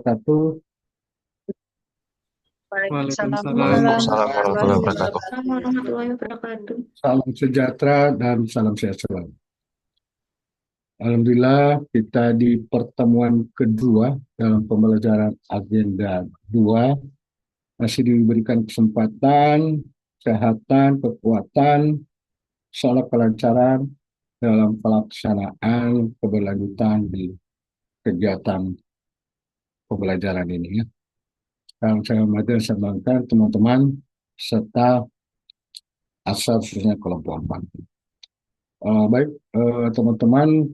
wabarakatuh. Waalaikumsalam Waalaikumsalam warahmatullahi warahmatullahi wabarakatuh. wabarakatuh. Warahmatullahi wabarakatuh. Salam sejahtera dan salam sehat selalu. Alhamdulillah kita di pertemuan kedua dalam pembelajaran agenda 2 masih diberikan kesempatan, kesehatan, kekuatan, serta kelancaran dalam pelaksanaan keberlanjutan di kegiatan pembelajaran ini ya. Yang saya hormati dan saya banggakan teman-teman serta asal khususnya kelompok 4. Baik, teman-teman,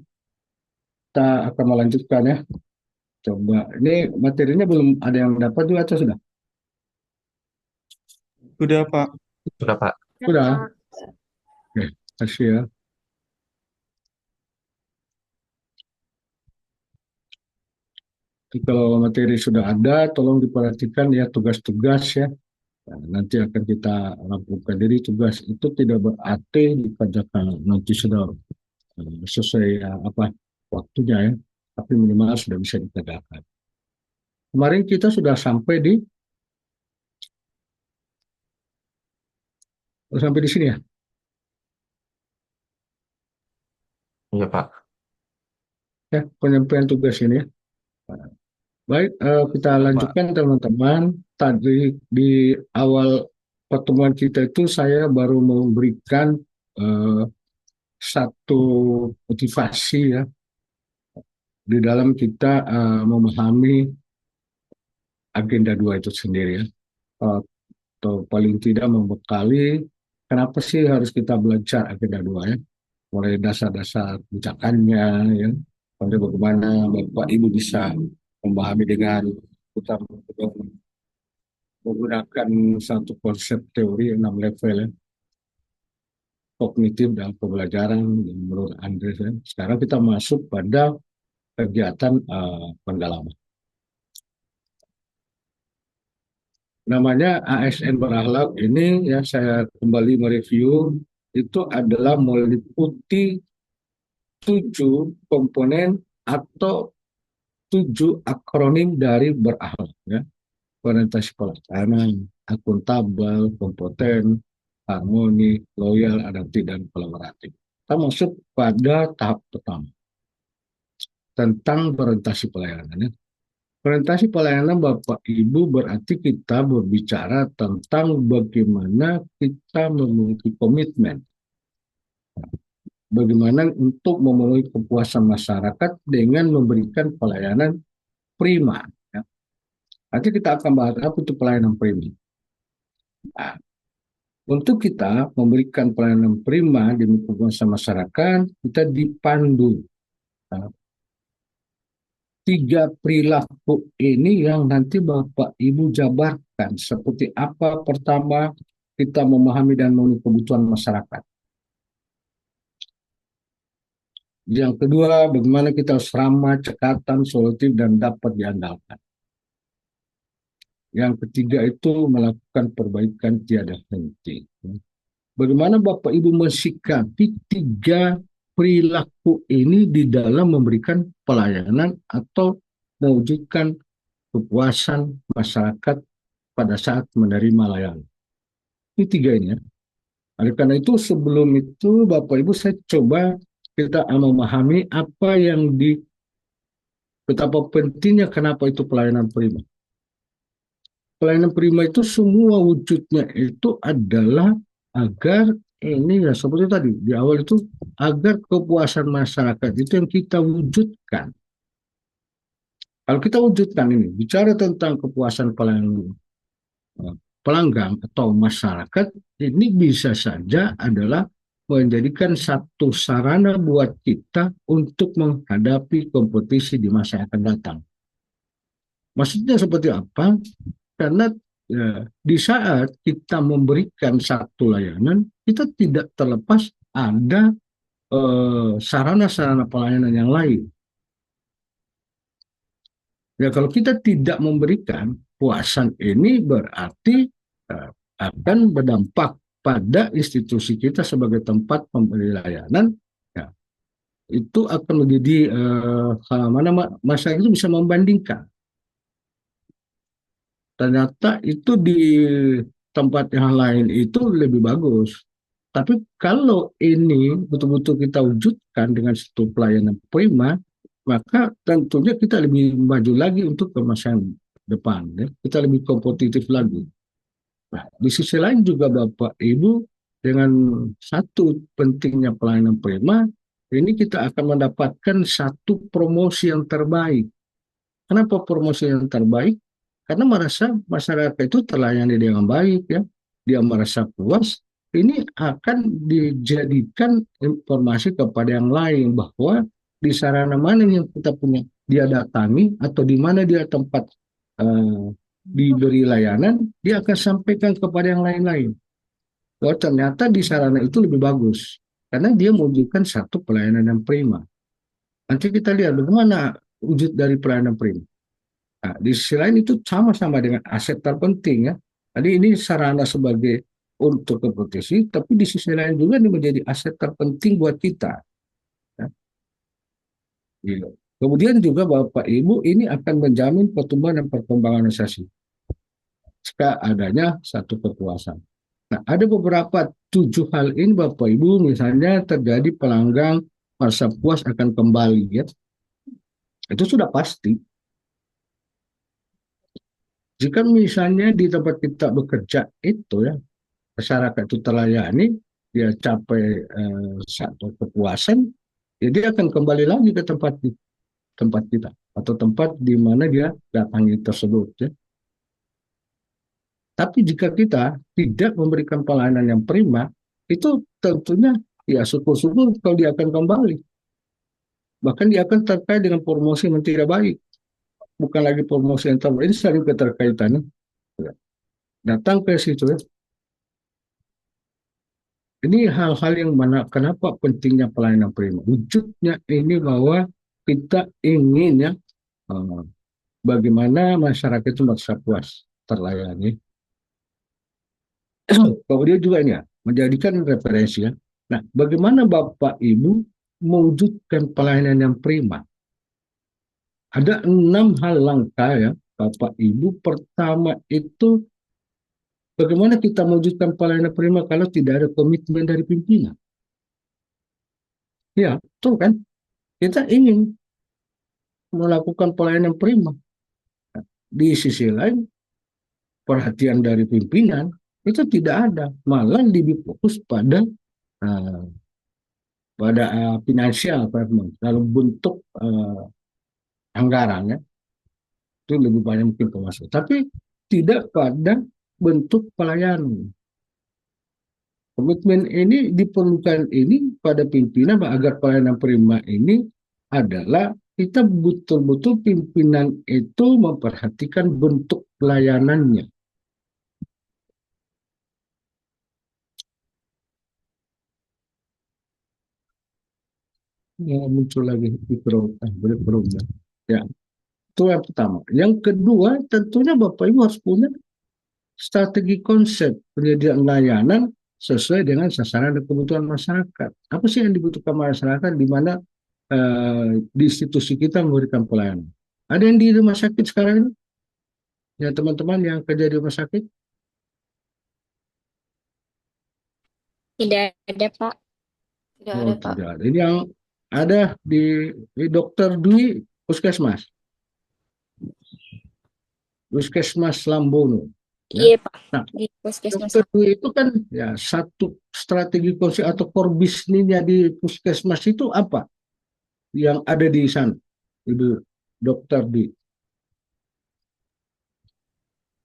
kita akan melanjutkan ya. Coba, ini materinya belum ada yang dapat juga atau sudah? Sudah, Pak. Sudah, Pak. Ya, Sudah. Pak. Oke, kasih ya. Jadi kalau materi sudah ada, tolong diperhatikan ya tugas-tugas ya. Nah, nanti akan kita lakukan. Jadi tugas itu tidak berarti dikerjakan nanti sudah sesuai apa waktunya ya, tapi minimal sudah bisa dikerjakan. Kemarin kita sudah sampai di sini ya. Iya, Pak. Ya, penyampaian tugas ini ya. Baik, kita Sudah, Pak. lanjutkan teman-teman. Tadi di awal pertemuan kita itu saya baru memberikan eh, satu motivasi ya di dalam kita memahami agenda 2 itu sendiri ya. Atau paling tidak membekali kenapa sih harus kita belajar agenda 2 ya. Mulai dasar-dasar kebijakannya ya. Sampai bagaimana Bapak Ibu bisa memahami dengan kita menggunakan satu konsep teori 6 level ya, kognitif dan pembelajaran menurut Andres ya. Sekarang kita masuk pada kegiatan pendalaman. Namanya ASN berakhlak ini ya, saya kembali mereview, itu adalah meliputi 7 komponen atau 7 akronim dari berakhlak ya. Orientasi pelayanan, akuntabel, kompeten, harmoni, loyal, adaptif, dan kolaboratif. Kita masuk pada tahap pertama tentang orientasi pelayanan ya. Orientasi pelayanan Bapak Ibu berarti kita berbicara tentang bagaimana kita memiliki komitmen, bagaimana untuk memenuhi kepuasan masyarakat dengan memberikan pelayanan prima. Ya. Nanti kita akan bahas apa itu pelayanan prima. Nah, untuk kita memberikan pelayanan prima di kepuasan masyarakat, kita dipandu. Nah, 3 perilaku ini yang nanti Bapak Ibu jabarkan seperti apa. Pertama, kita memahami dan memenuhi kebutuhan masyarakat. Yang kedua, bagaimana kita harus ramah, cekatan, solutif, dan dapat diandalkan. Yang ketiga itu melakukan perbaikan tiada henti. Bagaimana Bapak Ibu mensikapi 3 perilaku ini di dalam memberikan pelayanan atau mewujudkan kepuasan masyarakat pada saat menerima layanan. Ini 3 ini ya. Oleh karena itu sebelum itu Bapak Ibu saya coba kita memahami apa yang betapa pentingnya kenapa itu pelayanan prima. Pelayanan prima itu semua wujudnya itu adalah agar ini ya seperti tadi di awal itu agar kepuasan masyarakat itu yang kita wujudkan. Kalau kita wujudkan ini bicara tentang kepuasan pelayanan pelanggan atau masyarakat, ini bisa saja adalah menjadikan satu sarana buat kita untuk menghadapi kompetisi di masa yang akan datang. Maksudnya seperti apa? Karena ya, di saat kita memberikan satu layanan, kita tidak terlepas ada sarana-sarana pelayanan yang lain. Ya kalau kita tidak memberikan puasan ini berarti akan berdampak pada institusi kita sebagai tempat pemberi layanan. Ya, itu akan menjadi mana masyarakat itu bisa membandingkan. ternyata itu di tempat yang lain itu lebih bagus. Tapi kalau ini betul-betul kita wujudkan dengan satu pelayanan prima, maka tentunya kita lebih maju lagi untuk ke masa depan. Ya. Kita lebih kompetitif lagi. Nah, di sisi lain juga Bapak Ibu, dengan satu pentingnya pelayanan prima, ini kita akan mendapatkan satu promosi yang terbaik. Kenapa promosi yang terbaik? Karena merasa masyarakat itu terlayani dengan baik, ya, dia merasa puas. Ini akan dijadikan informasi kepada yang lain bahwa di sarana mana yang kita punya dia datangi atau di mana dia tempat eh, diberi layanan, dia akan sampaikan kepada yang lain-lain. Oh, ternyata di sarana itu lebih bagus karena dia mewujudkan satu pelayanan yang prima. Nanti kita lihat bagaimana wujud dari pelayanan prima. Nah, di sisi lain itu sama-sama dengan aset terpenting ya. Jadi ini sarana sebagai untuk kompetisi, tapi di sisi lain juga ini menjadi aset terpenting buat kita. Ya. Gitu. Kemudian juga Bapak Ibu ini akan menjamin pertumbuhan dan perkembangan organisasi jika adanya satu kepuasan. Nah, ada beberapa 7 hal ini Bapak Ibu, misalnya terjadi pelanggang merasa puas akan kembali ya. Itu sudah pasti. Jika misalnya di tempat kita bekerja itu ya, masyarakat itu terlayani, dia capai satu kepuasan, ya dia akan kembali lagi ke tempat kita atau tempat di mana dia datangi tersebut. Ya. Tapi jika kita tidak memberikan pelayanan yang prima, itu tentunya ya syukur-syukur kalau dia akan kembali. Bahkan dia akan terkait dengan promosi yang tidak baik. Bukan lagi promosi yang terbaik, ini saling keterkaitannya. Ya. Datang ke situ ya. Ini hal-hal yang mana, kenapa pentingnya pelayanan prima. Wujudnya ini bahwa kita ingin ya, bagaimana masyarakat itu merasa puas terlayani. Kemudian juga ini ya, menjadikan referensi ya. Nah, bagaimana Bapak Ibu mewujudkan pelayanan yang prima? Ada 6 hal langkah ya, Bapak Ibu. Pertama itu, bagaimana kita mewujudkan pelayanan prima kalau tidak ada komitmen dari pimpinan? Ya, betul kan? Kita ingin melakukan pelayanan prima. Di sisi lain, perhatian dari pimpinan itu tidak ada, malah lebih fokus uh, pada finansial performance dalam bentuk anggaran ya, itu lebih banyak mungkin termasuk, tapi tidak pada bentuk pelayanan. Komitmen ini diperlukan ini pada pimpinan agar pelayanan prima ini adalah kita betul-betul pimpinan itu memperhatikan bentuk pelayanannya. Ya, muncul lagi berubah. Ya, itu yang pertama. Yang kedua, tentunya Bapak Ibu harus punya strategi konsep penyediaan layanan sesuai dengan sasaran dan kebutuhan masyarakat. Apa sih yang dibutuhkan masyarakat di mana di institusi kita memberikan pelayanan? Ada yang di rumah sakit sekarang ini? Ya, teman-teman yang kerja di rumah sakit? Tidak ada, Pak. Tidak Oh, ada, Pak. tidak ada. Ini yang ada di Dokter Dwi Puskesmas. Puskesmas Lambono. Ya. Iya, Pak. Nah, Di puskesmas. Dokter Dwi itu kan ya satu strategi konsep atau core bisnisnya di puskesmas itu apa yang ada di sana, Ibu Dokter Dwi?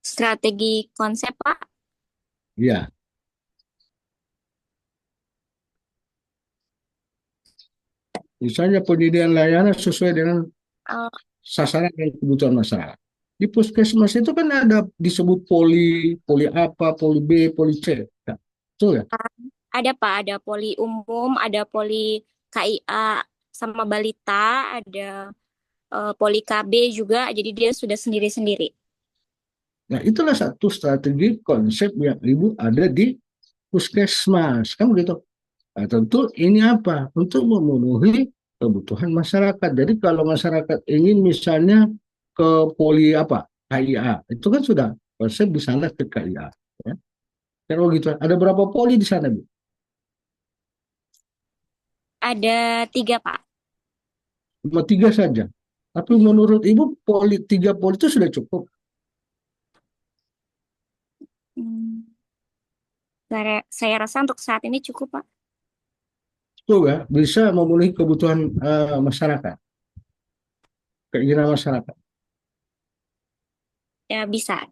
Strategi konsep, Pak. Ya, misalnya penyediaan layanan sesuai dengan Eh, sasaran dan kebutuhan masyarakat. Di puskesmas itu kan ada disebut poli apa, poli B, poli C. Ya, betul ya? ada, Pak. Ada poli umum, ada poli KIA sama balita, ada poli KB juga. Jadi dia sudah sendiri-sendiri. Nah, itulah satu strategi konsep yang Ibu ada di puskesmas, kan begitu. Nah, tentu ini apa? Untuk memenuhi kebutuhan masyarakat. Jadi kalau masyarakat ingin misalnya ke poli apa? KIA, itu kan sudah Saya di sana ke KIA. Ya. Kalau gitu, ada berapa poli di sana, Bu? Ada 3, Pak. Cuma tiga saja. Tapi menurut Ibu, tiga poli itu sudah cukup. Hmm, saya rasa untuk saat ini cukup, Pak. Itu ya, bisa memenuhi kebutuhan masyarakat, keinginan masyarakat. Ya, bisa.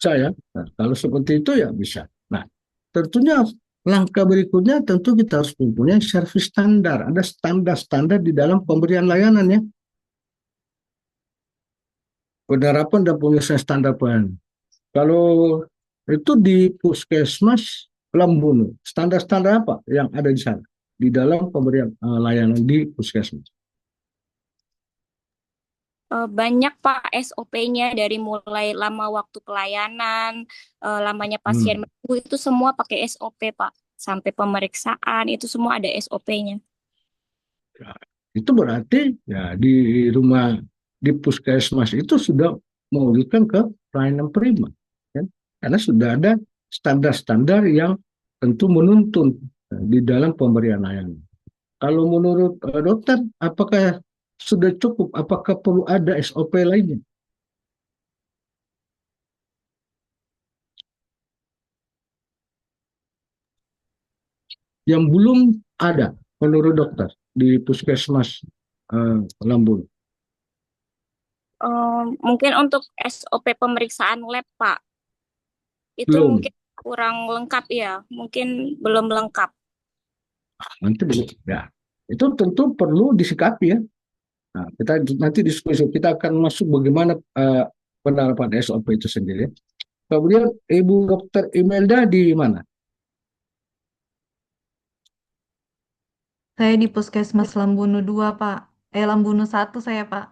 Saya, nah, kalau seperti itu ya bisa. Nah, tentunya langkah berikutnya tentu kita harus mempunyai servis standar. Ada standar-standar di dalam pemberian layanan ya. Penerapan dan penyelesaian standar pelayanan. Kalau itu di Puskesmas Lambunu, standar-standar apa yang ada di sana? Di dalam pemberian layanan di Puskesmas. Banyak Pak SOP-nya dari mulai lama waktu pelayanan, lamanya pasien Hmm. menunggu itu semua pakai SOP Pak. Sampai pemeriksaan itu semua ada SOP-nya. Ya, itu berarti ya di puskesmas itu sudah mewujudkan ke pelayanan prima, kan? Karena sudah ada standar-standar yang tentu menuntun di dalam pemberian layanan. Kalau menurut dokter, apakah sudah cukup? Apakah perlu ada SOP lainnya yang belum ada menurut dokter di puskesmas Lambung? Mungkin untuk SOP pemeriksaan lab Pak, itu Belum. mungkin kurang lengkap ya, mungkin belum lengkap. Nanti belum. Ya, itu tentu perlu disikapi ya. Nah, kita nanti diskusi, kita akan masuk bagaimana penerapan SOP itu sendiri. Kemudian Ibu Dokter Imelda di mana? Saya di Puskesmas Lambunu 2, Pak. Lambunu 1 saya, Pak.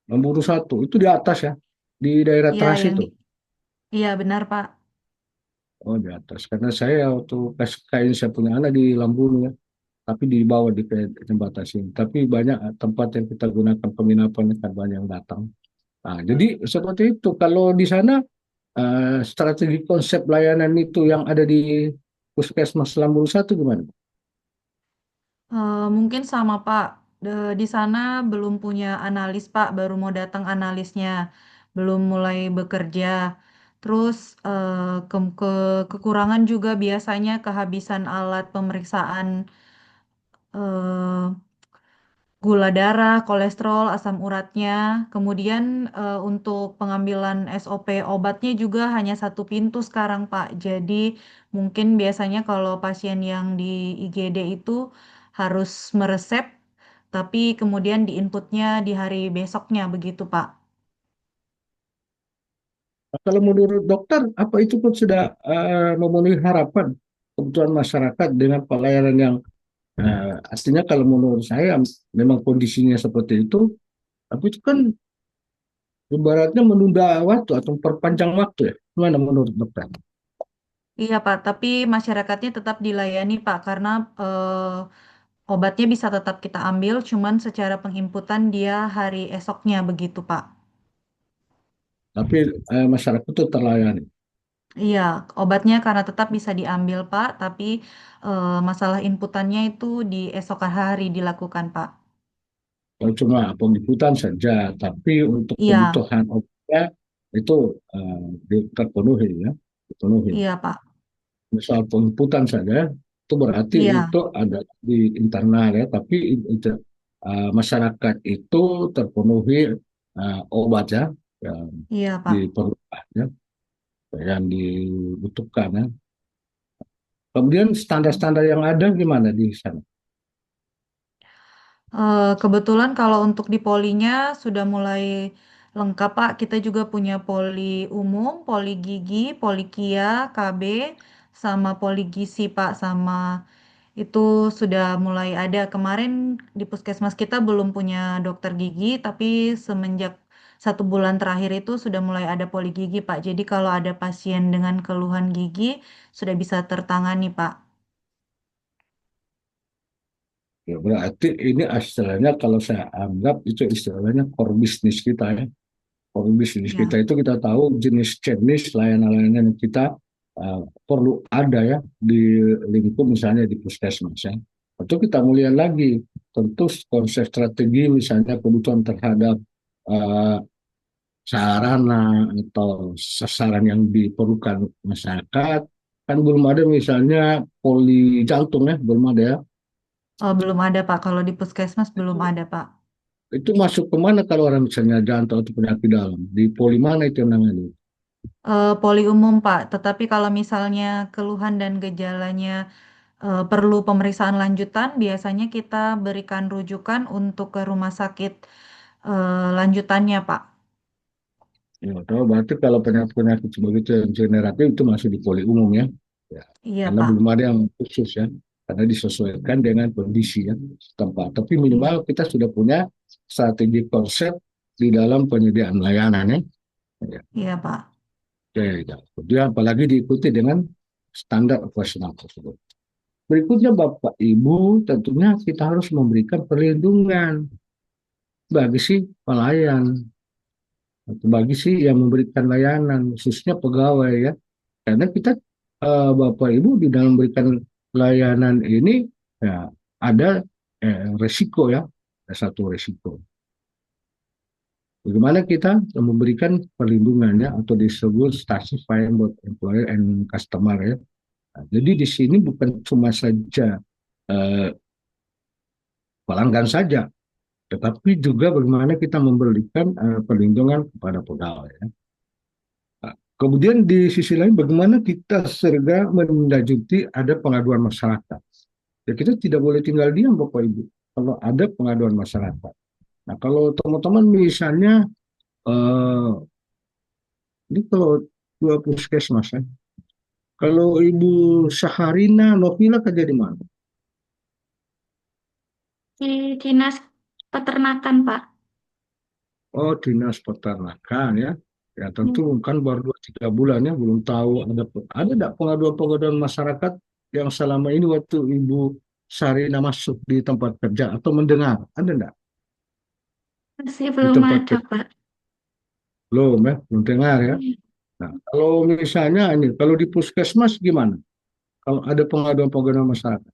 Nomor satu, itu di atas ya, di daerah Iya, Teras yang itu. di... Iya, benar, Pak. Oh, di atas. Karena saya waktu kain saya punya anak di Lambunu ya, tapi di bawah di tempat asing. Tapi banyak tempat yang kita gunakan penginapan kan banyak yang datang. Nah, jadi seperti itu. Kalau di sana strategi konsep layanan itu yang ada di Puskesmas Lambung satu gimana? Mungkin sama, Pak. Di sana belum punya analis, Pak. Baru mau datang analisnya. Belum mulai bekerja. Terus kekurangan juga biasanya kehabisan alat pemeriksaan eh, gula darah, kolesterol, asam uratnya. Kemudian untuk pengambilan SOP obatnya juga hanya satu pintu sekarang, Pak. Jadi mungkin biasanya kalau pasien yang di IGD itu harus meresep, tapi kemudian diinputnya di hari besoknya begitu, Pak. Nah, kalau menurut dokter, apa itu pun sudah memenuhi harapan kebutuhan masyarakat dengan pelayanan yang artinya kalau menurut saya memang kondisinya seperti itu, tapi itu kan ibaratnya menunda waktu atau memperpanjang waktu ya. Gimana menurut dokter? Iya, Pak, tapi masyarakatnya tetap dilayani, Pak, karena obatnya bisa tetap kita ambil, cuman secara penginputan dia hari esoknya begitu, Pak. Tapi masyarakat itu terlayani. Iya, obatnya karena tetap bisa diambil, Pak, tapi masalah inputannya itu di esok hari dilakukan, Pak. Kalau cuma pengiputan saja, tapi untuk Iya, kebutuhan obatnya itu terpenuhi ya, dipenuhi. iya, Pak. Misal pengiputan saja, itu berarti Iya, itu ada di internal ya, tapi itu, masyarakat itu terpenuhi obat ya, yang iya, Pak. diperlukan ya, yang dibutuhkan ya. Kemudian standar-standar yang ada gimana di sana? Kebetulan kalau untuk di polinya sudah mulai lengkap, Pak. Kita juga punya poli umum, poli gigi, poli KIA, KB, sama poli gizi, Pak. Sama itu sudah mulai ada. Kemarin di puskesmas kita belum punya dokter gigi, tapi semenjak 1 bulan terakhir itu sudah mulai ada poli gigi, Pak. Jadi kalau ada pasien dengan keluhan gigi, sudah bisa tertangani, Pak. Ya, berarti ini istilahnya kalau saya anggap itu istilahnya core bisnis kita ya. Orang bisnis kita Ya, itu kita tahu jenis-jenis layanan-layanan yang kita perlu ada ya di lingkup misalnya di puskesmas ya. Atau kita muliakan lagi tentu konsep strategi misalnya kebutuhan terhadap eh, sarana atau sasaran yang diperlukan masyarakat kan belum ada misalnya poli jantung ya belum ada ya. belum ada Pak. Kalau di puskesmas belum ada Pak. Itu masuk kemana kalau orang misalnya jantung atau penyakit dalam di poli mana itu yang namanya? Poli umum Pak. Tetapi kalau misalnya keluhan dan gejalanya perlu pemeriksaan lanjutan, biasanya kita berikan rujukan untuk ke rumah sakit lanjutannya Pak. Ya, tahu berarti kalau penyakit-penyakit sebagai itu yang generatif itu masih di poli umum ya. Ya, Iya karena Pak. belum ada yang khusus ya, karena disesuaikan dengan kondisi ya setempat. Tapi Iya, minimal kita sudah punya strategi konsep di dalam penyediaan layanan ya. Ya, iya Pak. ya. Kemudian apalagi diikuti dengan standar operasional tersebut. Berikutnya Bapak Ibu tentunya kita harus memberikan perlindungan bagi si pelayan atau bagi si yang memberikan layanan khususnya pegawai ya. Karena kita Bapak Ibu di dalam memberikan layanan ini ya ada resiko ya, ada satu resiko. Bagaimana kita memberikan perlindungannya atau disebut status fine both employer and customer ya. Nah, jadi di sini bukan cuma saja eh, pelanggan saja, tetapi juga bagaimana kita memberikan perlindungan kepada pegawai. Ya. Nah, kemudian di sisi lain bagaimana kita serga menindaklanjuti ada pengaduan masyarakat. Ya kita tidak boleh tinggal diam Bapak Ibu kalau ada pengaduan masyarakat. Nah kalau teman-teman misalnya ini kalau dua puskesmas ya, kalau Ibu Saharina Novila kerja di mana? Di dinas peternakan, Pak. Oh dinas peternakan ya. Ya tentu Hmm. kan baru 2-3 bulan ya belum tahu ada tidak pengaduan-pengaduan masyarakat yang selama ini waktu Ibu Sarina masuk di tempat kerja atau mendengar ada enggak Masih di belum tempat ada, kerja Pak. belum ya mendengar ya. Hmm. Nah, kalau misalnya ini, kalau di puskesmas gimana? Kalau ada pengaduan-pengaduan masyarakat,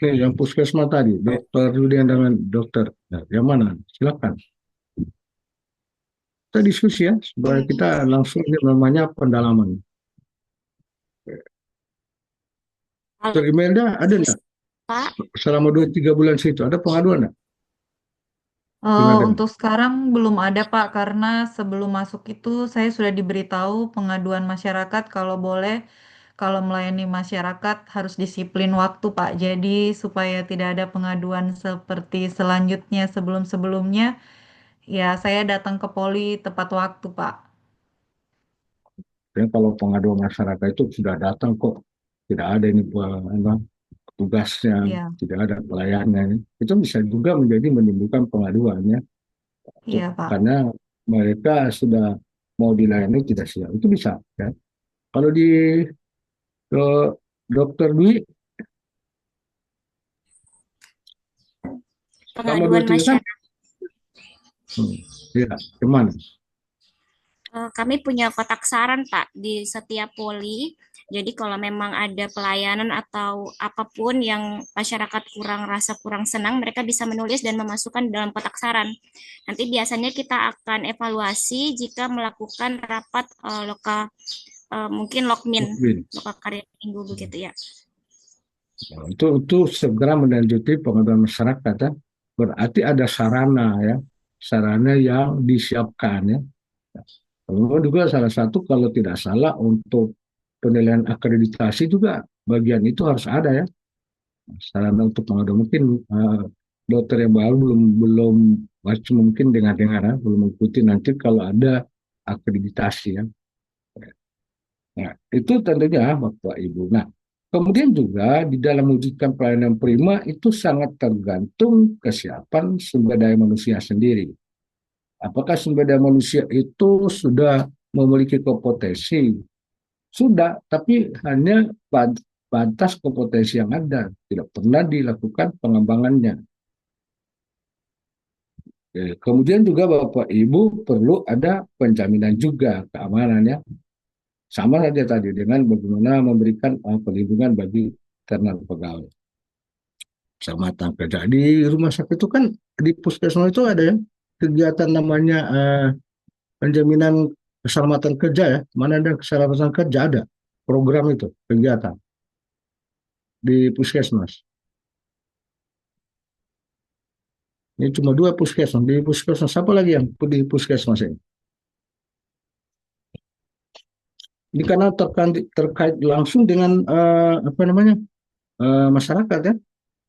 nih yang puskesmas tadi, dokter Julian dengan dokter, nah, yang mana? Silakan. Kita diskusi ya, supaya kita langsung ini namanya pendalaman. Kalau Dokter Imelda ada nggak? Pak, Selama 2-3 bulan situ, ada pengaduan nggak? Dengar dengar. Untuk sekarang belum ada Pak, karena sebelum masuk itu saya sudah diberitahu pengaduan masyarakat kalau boleh, kalau melayani masyarakat harus disiplin waktu Pak. Jadi supaya tidak ada pengaduan seperti selanjutnya sebelum-sebelumnya, ya saya datang ke poli tepat waktu Pak. Ya, kalau pengaduan masyarakat itu sudah datang kok, tidak ada ini apa, tugasnya, Iya, tidak ada pelayannya. Itu bisa juga menjadi menimbulkan pengaduannya, iya Pak. karena mereka sudah mau dilayani tidak siap. Itu bisa. Ya. Kalau di ke dokter Dwi selama dua pengaduan tiga kan, masyarakat. ya gimana? Kami punya kotak saran, Pak, di setiap poli. Jadi kalau memang ada pelayanan atau apapun yang masyarakat rasa kurang senang, mereka bisa menulis dan memasukkan dalam kotak saran. Nanti biasanya kita akan evaluasi jika melakukan rapat mungkin lokmin, Mungkin. lokal karya minggu begitu ya. Nah, itu segera menlanjuti pengaduan masyarakat ya. Berarti ada sarana ya, sarana yang disiapkan ya. Kemudian juga salah satu kalau tidak salah untuk penilaian akreditasi juga bagian itu harus ada ya. Sarana untuk pengaduan mungkin dokter yang baru belum belum masih mungkin dengar-dengar ya, belum mengikuti nanti kalau ada akreditasi ya. Nah, itu tentunya Bapak Ibu. Nah, kemudian juga di dalam mewujudkan pelayanan prima itu sangat tergantung kesiapan sumber daya manusia sendiri. Apakah sumber daya manusia itu sudah memiliki kompetensi? Sudah, tapi hanya batas kompetensi yang ada, tidak pernah dilakukan pengembangannya. Kemudian juga Bapak Ibu perlu ada penjaminan juga keamanannya, sama saja tadi dengan bagaimana memberikan perlindungan bagi internal pegawai. Keselamatan kerja di rumah sakit itu kan, di puskesmas itu ada ya kegiatan namanya penjaminan keselamatan kerja ya. Mana ada keselamatan kerja, ada program itu, kegiatan di puskesmas. Ini cuma 2 puskesmas. Di puskesmas apa lagi yang di puskesmas ini? Ini karena terkait langsung dengan apa namanya masyarakat ya.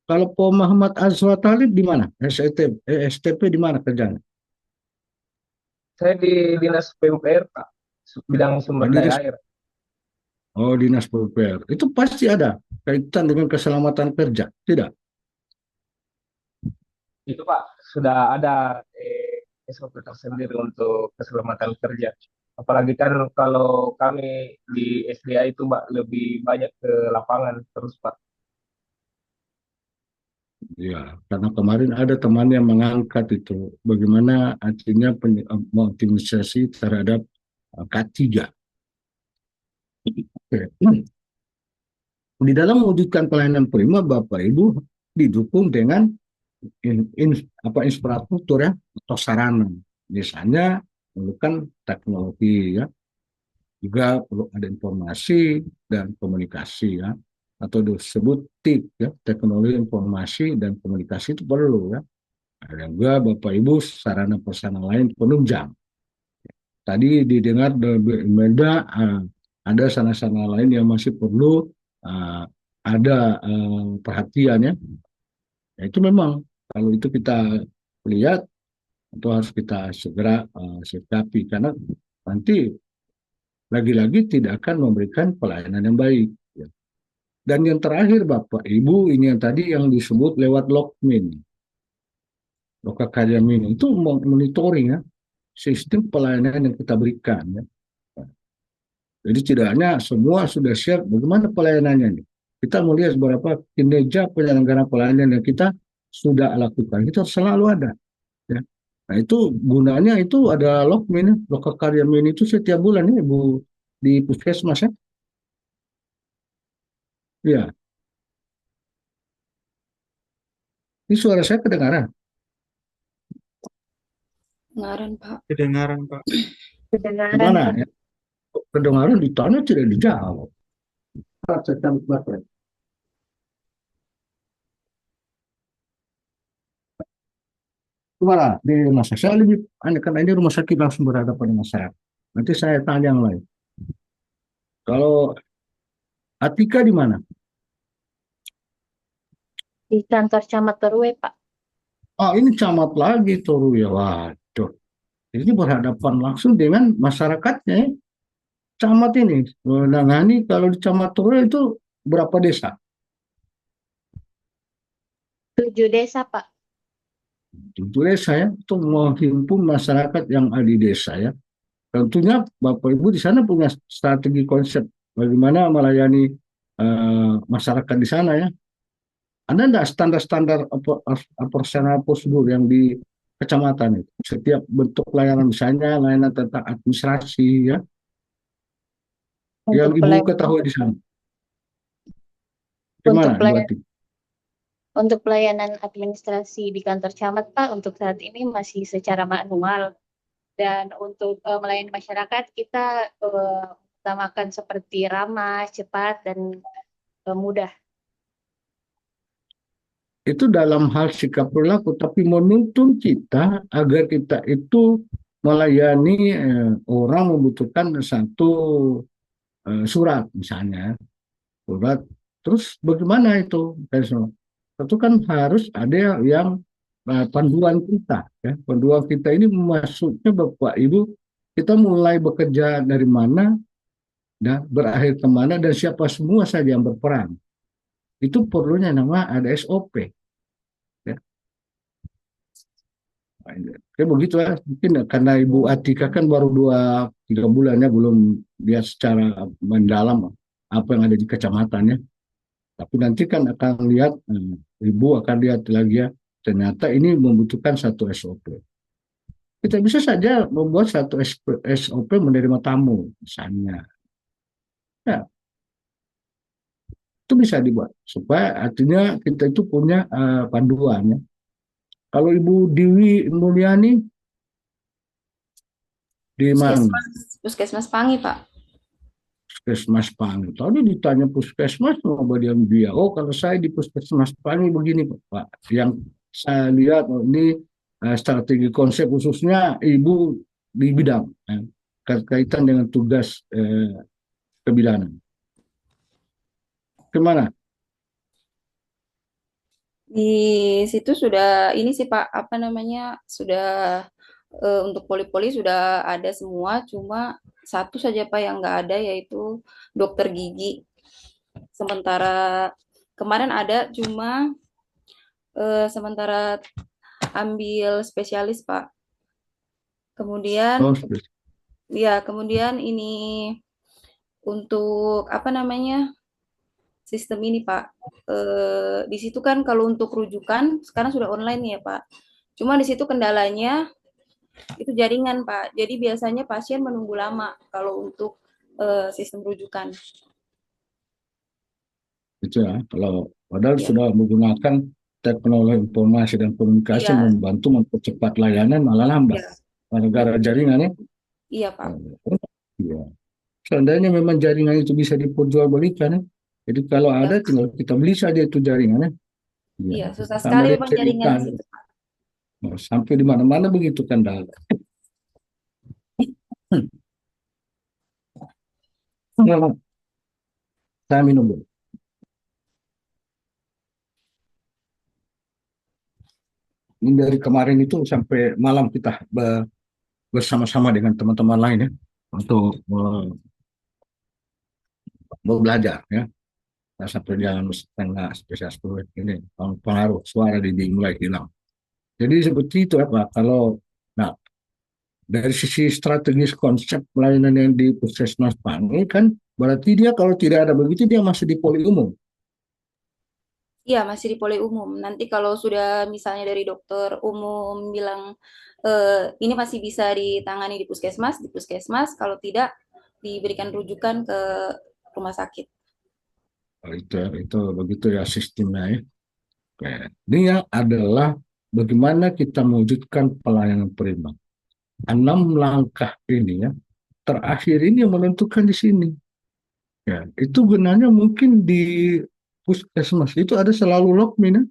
Kalau Pak Muhammad Azwa Talib di mana? STP di mana kerjanya? Saya di Dinas PUPR, Pak, bidang sumber daya air. Oh, Dinas PUPR. Itu pasti ada kaitan dengan keselamatan kerja, tidak? Itu Pak, sudah ada SOP tersendiri untuk keselamatan kerja. Apalagi kan kalau kami di SDA itu Pak lebih banyak ke lapangan terus Pak. Ya, karena kemarin ada teman yang mengangkat itu, bagaimana artinya optimisasi terhadap K3. Oke. Di dalam mewujudkan pelayanan prima, Bapak Ibu didukung dengan infrastruktur ya, atau sarana. Misalnya memerlukan teknologi ya, juga perlu ada informasi dan komunikasi ya, atau disebut TIK ya, teknologi informasi dan komunikasi itu perlu ya. Ada juga Bapak Ibu sarana prasarana lain penunjang. Tadi didengar berbeda, ada sarana-sarana lain yang masih perlu ada perhatian ya. Ya. Itu memang kalau itu kita lihat itu harus kita segera sikapi, karena nanti lagi-lagi tidak akan memberikan pelayanan yang baik. Ya. Dan yang terakhir Bapak Ibu, ini yang tadi yang disebut lewat Lokmin, Loka Karya Min, itu monitoring ya sistem pelayanan yang kita berikan ya. Jadi tidak hanya semua sudah siap, bagaimana pelayanannya nih. Kita melihat beberapa kinerja penyelenggaraan pelayanan yang kita sudah lakukan, itu selalu ada. Ya. Nah itu gunanya itu ada Lokmin, Loka Karya Min itu setiap bulan ya Ibu di puskesmas ya. Iya, ini suara saya kedengaran. Kedengaran, Pak. Kedengaran, Pak. Kedengaran, Gimana Pak. ya? Kedengaran ditanya tidak dijawab. Saya cabut baterai. Gimana di rumah sakit? Saya lebih, karena ini rumah sakit langsung berhadapan dengan masyarakat. Nanti saya tanya yang lain. Kalau Atika di mana? Di kantor Camat Terue, Pak. Oh, ini camat lagi Toru ya. Waduh. Ini berhadapan langsung dengan masyarakatnya ya. Camat ini menangani, kalau di Camat Toru itu berapa desa? 7 desa, Pak. Tentu desa ya, itu menghimpun masyarakat yang ada di desa ya. Tentunya Bapak Ibu di sana punya strategi konsep bagaimana melayani masyarakat di sana ya. Ada enggak standar-standar operasional prosedur yang di kecamatan itu? Setiap bentuk layanan, misalnya layanan tentang administrasi ya, yang Ibu ketahui di sana. Gimana, Untuk pelayanan administrasi di kantor camat, Pak, untuk saat ini masih secara manual. Dan untuk melayani masyarakat, kita utamakan seperti ramah, cepat, dan mudah. Itu dalam hal sikap perilaku, tapi menuntun kita agar kita itu melayani orang membutuhkan satu surat misalnya, surat, terus bagaimana itu? Itu kan harus ada yang panduan kita ya. Panduan kita ini maksudnya Bapak Ibu, kita mulai bekerja dari mana dan berakhir kemana dan siapa semua saja yang berperan. Itu perlunya nama ada SOP ya. Kayak begitu ya. Mungkin karena Ibu Atika kan baru 2-3 bulan ya, belum lihat secara mendalam apa yang ada di kecamatannya. Tapi nanti kan akan lihat, ibu akan lihat lagi ya, ternyata ini membutuhkan satu SOP. Kita bisa saja membuat satu SOP menerima tamu, misalnya. Ya, itu bisa dibuat supaya artinya kita itu punya panduan ya. Kalau Ibu Dewi Mulyani di mana? Puskesmas Pangi, Pak. Puskesmas Pangi. Tadi ditanya puskesmas, mau dia. Oh, kalau saya di Puskesmas Pangi begini, Pak. Yang saya lihat ini strategi konsep khususnya Ibu di bidang kaitan dengan tugas kebidanan. Kemana? Di situ sudah ini sih Pak, apa namanya, sudah untuk poli-poli sudah ada semua, cuma satu saja Pak yang nggak ada, yaitu dokter gigi. Sementara kemarin ada, cuma sementara ambil spesialis Pak. Kemudian Oh, ya, kemudian ini untuk apa namanya, sistem ini Pak. Di situ kan kalau untuk rujukan sekarang sudah online ya Pak. Cuma di situ kendalanya itu jaringan Pak. Jadi biasanya pasien menunggu lama kalau untuk sistem rujukan. itu ya. Kalau padahal Ya. sudah menggunakan teknologi informasi dan komunikasi Iya. membantu mempercepat layanan malah lambat. Iya. Gara-gara jaringannya. Iya Pak. Iya. Seandainya memang jaringan itu bisa diperjualbelikan ya. Jadi kalau ada tinggal kita beli saja itu jaringannya. Iya, susah Sama sekali dia memang cerita. jaringan di situ Pak. Nah, sampai di mana-mana begitu kendala. Saya minum dulu. Ini dari kemarin itu sampai malam kita bersama-sama dengan teman-teman lain ya untuk belajar ya. Nah, sampai jam setengah spesial 10 ini pengaruh suara mulai hilang. Jadi seperti itu apa kalau dari sisi strategis konsep pelayanan yang di Puskesmas Pangi kan berarti dia kalau tidak ada begitu dia masih di poli umum. Iya, masih di poli umum. Nanti kalau sudah misalnya dari dokter umum bilang ini masih bisa ditangani di puskesmas, kalau tidak diberikan rujukan ke rumah sakit. Itu begitu ya sistemnya ya. Oke. Ini adalah bagaimana kita mewujudkan pelayanan prima. 6 langkah ini ya, terakhir ini yang menentukan di sini. Ya, itu gunanya mungkin di puskesmas itu ada selalu lokmin ya.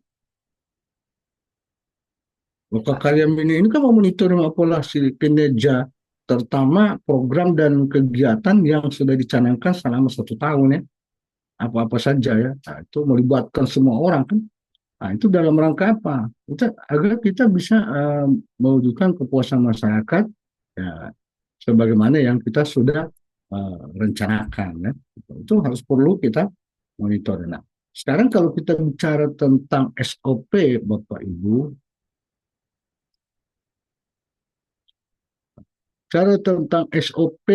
Bapak kalian ini kan memonitor populasi kinerja terutama program dan kegiatan yang sudah dicanangkan selama 1 tahun ya. Apa-apa saja ya. Nah, itu melibatkan semua orang kan. Nah, itu dalam rangka apa? Agar kita bisa mewujudkan kepuasan masyarakat ya, sebagaimana yang kita sudah rencanakan ya. Itu harus perlu kita monitor. Nah, sekarang kalau kita bicara tentang SOP Bapak Ibu, cara tentang SOP,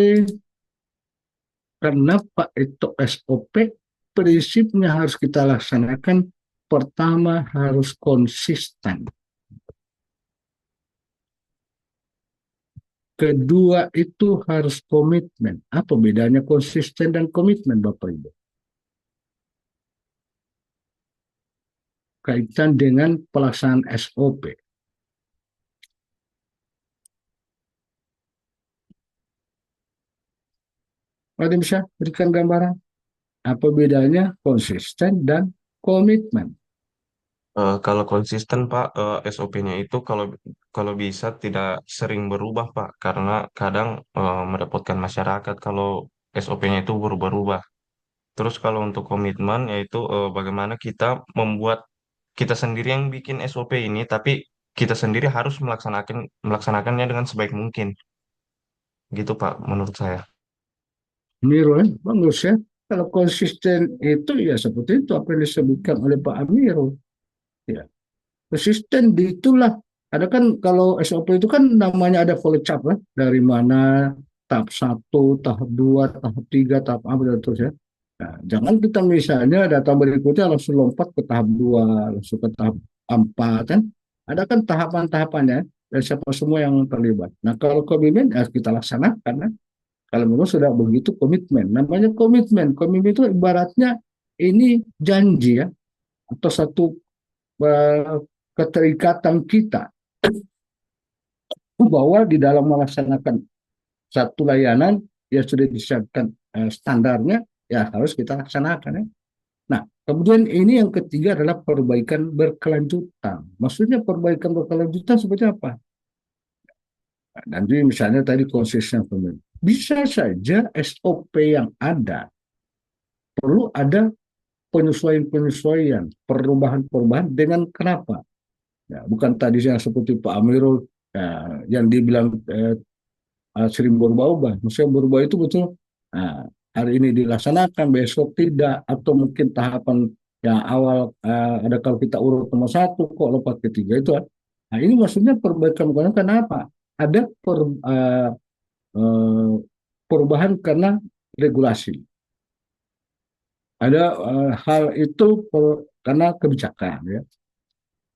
kenapa itu SOP? Prinsipnya harus kita laksanakan. Pertama harus konsisten. Kedua itu harus komitmen. Apa bedanya konsisten dan komitmen Bapak Ibu? Kaitan dengan pelaksanaan SOP. Ada bisa berikan gambaran? Apa bedanya konsisten dan komitmen? Kalau konsisten Pak, SOP-nya itu kalau bisa tidak sering berubah Pak, karena kadang mendapatkan masyarakat kalau SOP-nya itu berubah-ubah. Terus kalau untuk komitmen yaitu bagaimana kita membuat kita sendiri yang bikin SOP ini, tapi kita sendiri harus melaksanakannya dengan sebaik mungkin. Gitu Pak, menurut saya. Miro, bagus ya. Kalau konsisten itu ya seperti itu apa yang disebutkan oleh Pak Amiro. Ya, konsisten di itulah. Ada kan kalau SOP itu kan namanya ada flowchart dari mana tahap 1, tahap 2, tahap 3, tahap apa dan terus ya. Nah, jangan kita misalnya data berikutnya langsung lompat ke tahap 2, langsung ke tahap 4 kan. Ada kan tahapan-tahapannya dan siapa semua yang terlibat. Nah, kalau komitmen ya kita laksanakan. Kan? Kalau memang sudah begitu komitmen. Namanya komitmen. Komitmen itu ibaratnya ini janji ya atau satu keterikatan kita bahwa di dalam melaksanakan satu layanan yang sudah disiapkan standarnya ya harus kita laksanakan ya. Nah, kemudian ini yang ketiga adalah perbaikan berkelanjutan. Maksudnya perbaikan berkelanjutan seperti apa? Dan jadi misalnya tadi konsisten pemilu. Bisa saja SOP yang ada perlu ada penyesuaian-penyesuaian, perubahan-perubahan dengan kenapa? Ya, bukan tadi yang seperti Pak Amirul yang dibilang sering berubah-ubah. Maksudnya berubah itu betul hari ini dilaksanakan, besok tidak, atau mungkin tahapan yang awal ada kalau kita urut nomor 1 kok lompat ke 3 itu. Nah ini maksudnya perbaikan kenapa? Ada perubahan karena regulasi. Ada hal itu karena kebijakan ya.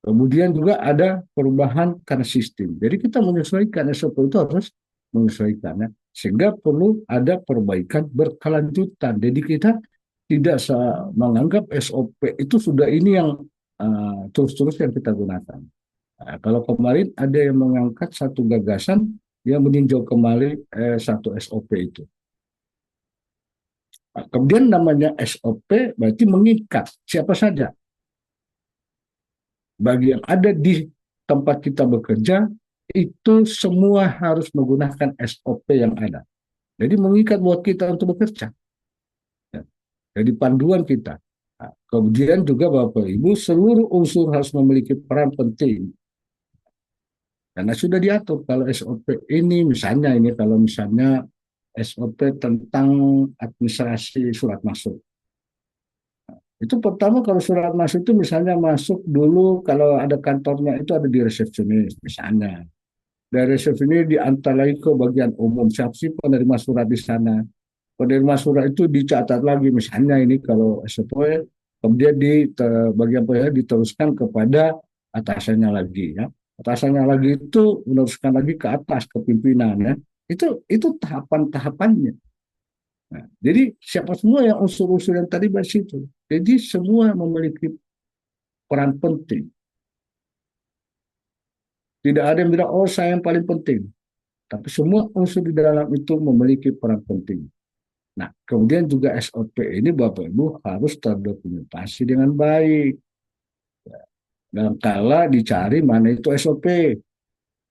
Kemudian juga ada perubahan karena sistem. Jadi kita menyesuaikan SOP itu harus menyesuaikannya sehingga perlu ada perbaikan berkelanjutan. Jadi kita tidak menganggap SOP itu sudah ini yang terus-terus yang kita gunakan. Nah, kalau kemarin ada yang mengangkat satu gagasan yang meninjau kembali satu SOP itu. Nah, kemudian namanya SOP berarti mengikat siapa saja. Bagi yang ada di tempat kita bekerja, itu semua harus menggunakan SOP yang ada. Jadi mengikat buat kita untuk bekerja. Ya. Jadi panduan kita. Nah, kemudian juga Bapak Ibu, seluruh unsur harus memiliki peran penting. Karena sudah diatur kalau SOP ini, misalnya ini kalau misalnya SOP tentang administrasi surat masuk. Itu pertama kalau surat masuk itu misalnya masuk dulu kalau ada kantornya itu ada di resepsionis misalnya. Dari resepsionis diantar lagi ke bagian umum siapa sih penerima surat di sana. Penerima surat itu dicatat lagi misalnya ini kalau SOP kemudian di bagian penerima diteruskan kepada atasannya lagi ya. Atasannya lagi itu meneruskan lagi ke atas ke pimpinan ya. Itu tahapan-tahapannya. Nah, jadi siapa semua yang unsur-unsur yang tadi bahas itu. Jadi semua memiliki peran penting. Tidak ada yang bilang, oh saya yang paling penting. Tapi semua unsur di dalam itu memiliki peran penting. Nah, kemudian juga SOP ini Bapak Ibu harus terdokumentasi dengan baik. Dan kala dicari mana itu SOP.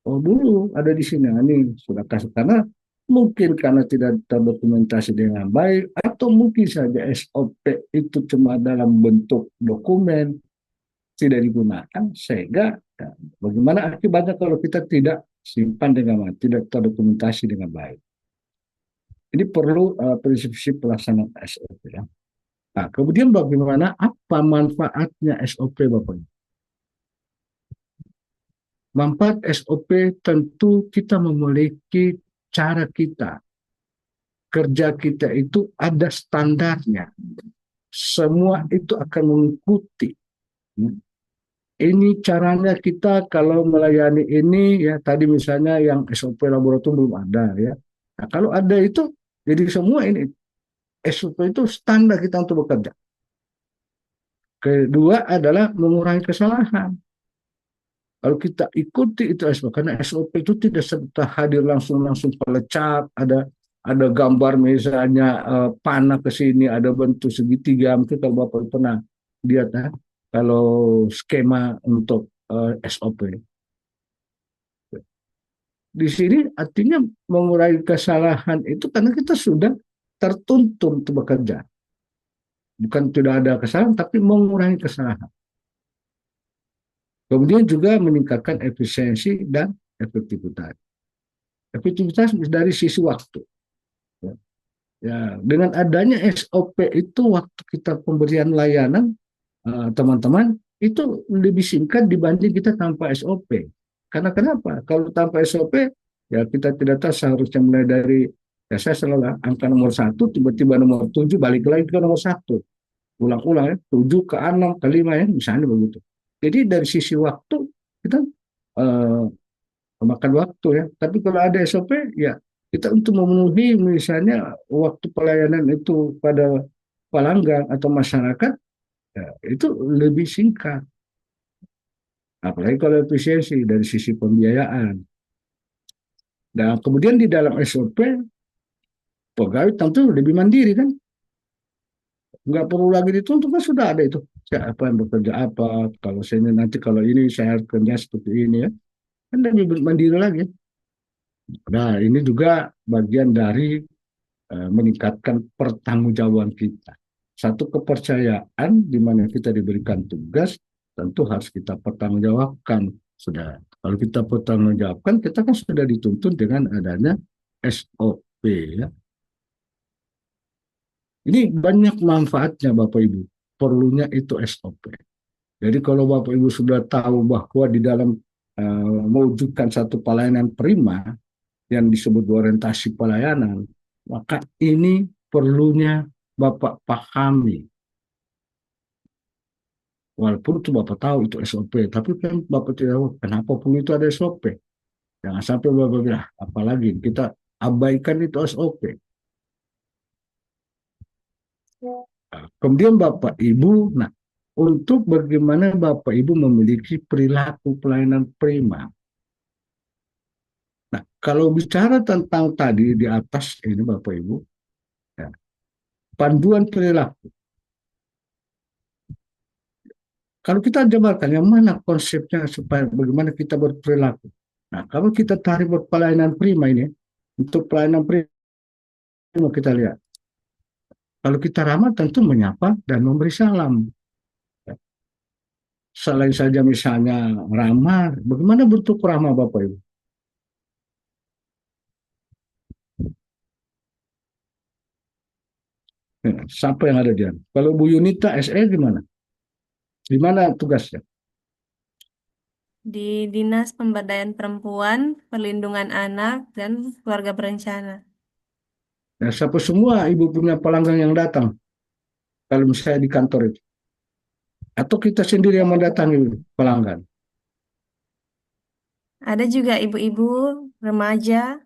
Oh dulu ada di sini, ini sudah kasih karena mungkin karena tidak terdokumentasi dengan baik atau mungkin saja SOP itu cuma dalam bentuk dokumen tidak digunakan sehingga ya, bagaimana akibatnya kalau kita tidak simpan dengan baik, tidak terdokumentasi dengan baik. Ini perlu prinsip-prinsip pelaksanaan SOP ya. Nah, kemudian bagaimana apa manfaatnya SOP Bapak? Manfaat SOP tentu kita memiliki cara kita, kerja kita itu ada standarnya. Semua itu akan mengikuti. Ini caranya kita kalau melayani ini, ya tadi misalnya yang SOP laboratorium belum ada ya. Nah, kalau ada itu, jadi semua ini SOP itu standar kita untuk bekerja. Kedua adalah mengurangi kesalahan. Kalau kita ikuti itu SOP, karena SOP itu tidak serta hadir langsung pelecak, ada gambar misalnya panah ke sini, ada bentuk segitiga, mungkin kalau Bapak pernah lihat ya, kalau skema untuk SOP. Di sini artinya mengurangi kesalahan itu karena kita sudah tertuntun untuk bekerja. Bukan tidak ada kesalahan, tapi mengurangi kesalahan. Kemudian juga meningkatkan efisiensi dan efektivitas. Efektivitas dari sisi waktu. Ya, dengan adanya SOP itu waktu kita pemberian layanan teman-teman itu lebih singkat dibanding kita tanpa SOP. Karena kenapa? Kalau tanpa SOP ya kita tidak tahu seharusnya mulai dari Ya saya selalu angka nomor 1, tiba-tiba nomor 7 balik lagi ke nomor 1. Ulang-ulang ya, 7 ke 6 ke 5 ya, misalnya begitu. Jadi dari sisi waktu kita eh, memakan waktu ya. Tapi kalau ada SOP ya kita untuk memenuhi misalnya waktu pelayanan itu pada pelanggan atau masyarakat ya, itu lebih singkat. Apalagi kalau efisiensi dari sisi pembiayaan. Dan kemudian di dalam SOP pegawai tentu lebih mandiri kan. Nggak perlu lagi dituntut kan sudah ada itu. Siapa yang bekerja apa, kalau saya nanti kalau ini saya harus kerja seperti ini ya. Kan lebih mandiri lagi. Nah, ini juga bagian dari meningkatkan pertanggungjawaban kita. Satu kepercayaan di mana kita diberikan tugas, tentu harus kita pertanggungjawabkan. Sudah, kalau kita pertanggungjawabkan, kita kan sudah dituntut dengan adanya SOP ya. Ini banyak manfaatnya Bapak Ibu. Perlunya itu SOP. Jadi kalau Bapak Ibu sudah tahu bahwa di dalam mewujudkan satu pelayanan prima yang disebut orientasi pelayanan, maka ini perlunya Bapak pahami. Walaupun itu Bapak tahu itu SOP, tapi kan Bapak tidak tahu kenapa pun itu ada SOP. Jangan sampai Bapak bilang, apalagi kita abaikan itu SOP. Nah, kemudian Bapak Ibu, nah untuk bagaimana Bapak Ibu memiliki perilaku pelayanan prima. Nah, kalau bicara tentang tadi di atas ini Bapak Ibu, ya, panduan perilaku. Kalau kita jabarkan yang mana konsepnya supaya bagaimana kita berperilaku. Nah, kalau kita tarik buat pelayanan prima ini, untuk pelayanan prima kita lihat. Kalau kita ramah tentu menyapa dan memberi salam. Selain saja misalnya ramah, bagaimana bentuk ramah Bapak Ibu? Ya, siapa yang ada di sana? Kalau Bu Yunita SE gimana? Di mana tugasnya? Di Dinas Pemberdayaan Perempuan, Perlindungan Anak, dan Keluarga Berencana. Ya, siapa semua Ibu punya pelanggan yang datang? Kalau misalnya di kantor itu. Atau kita sendiri yang mendatangi pelanggan? Ada juga ibu-ibu remaja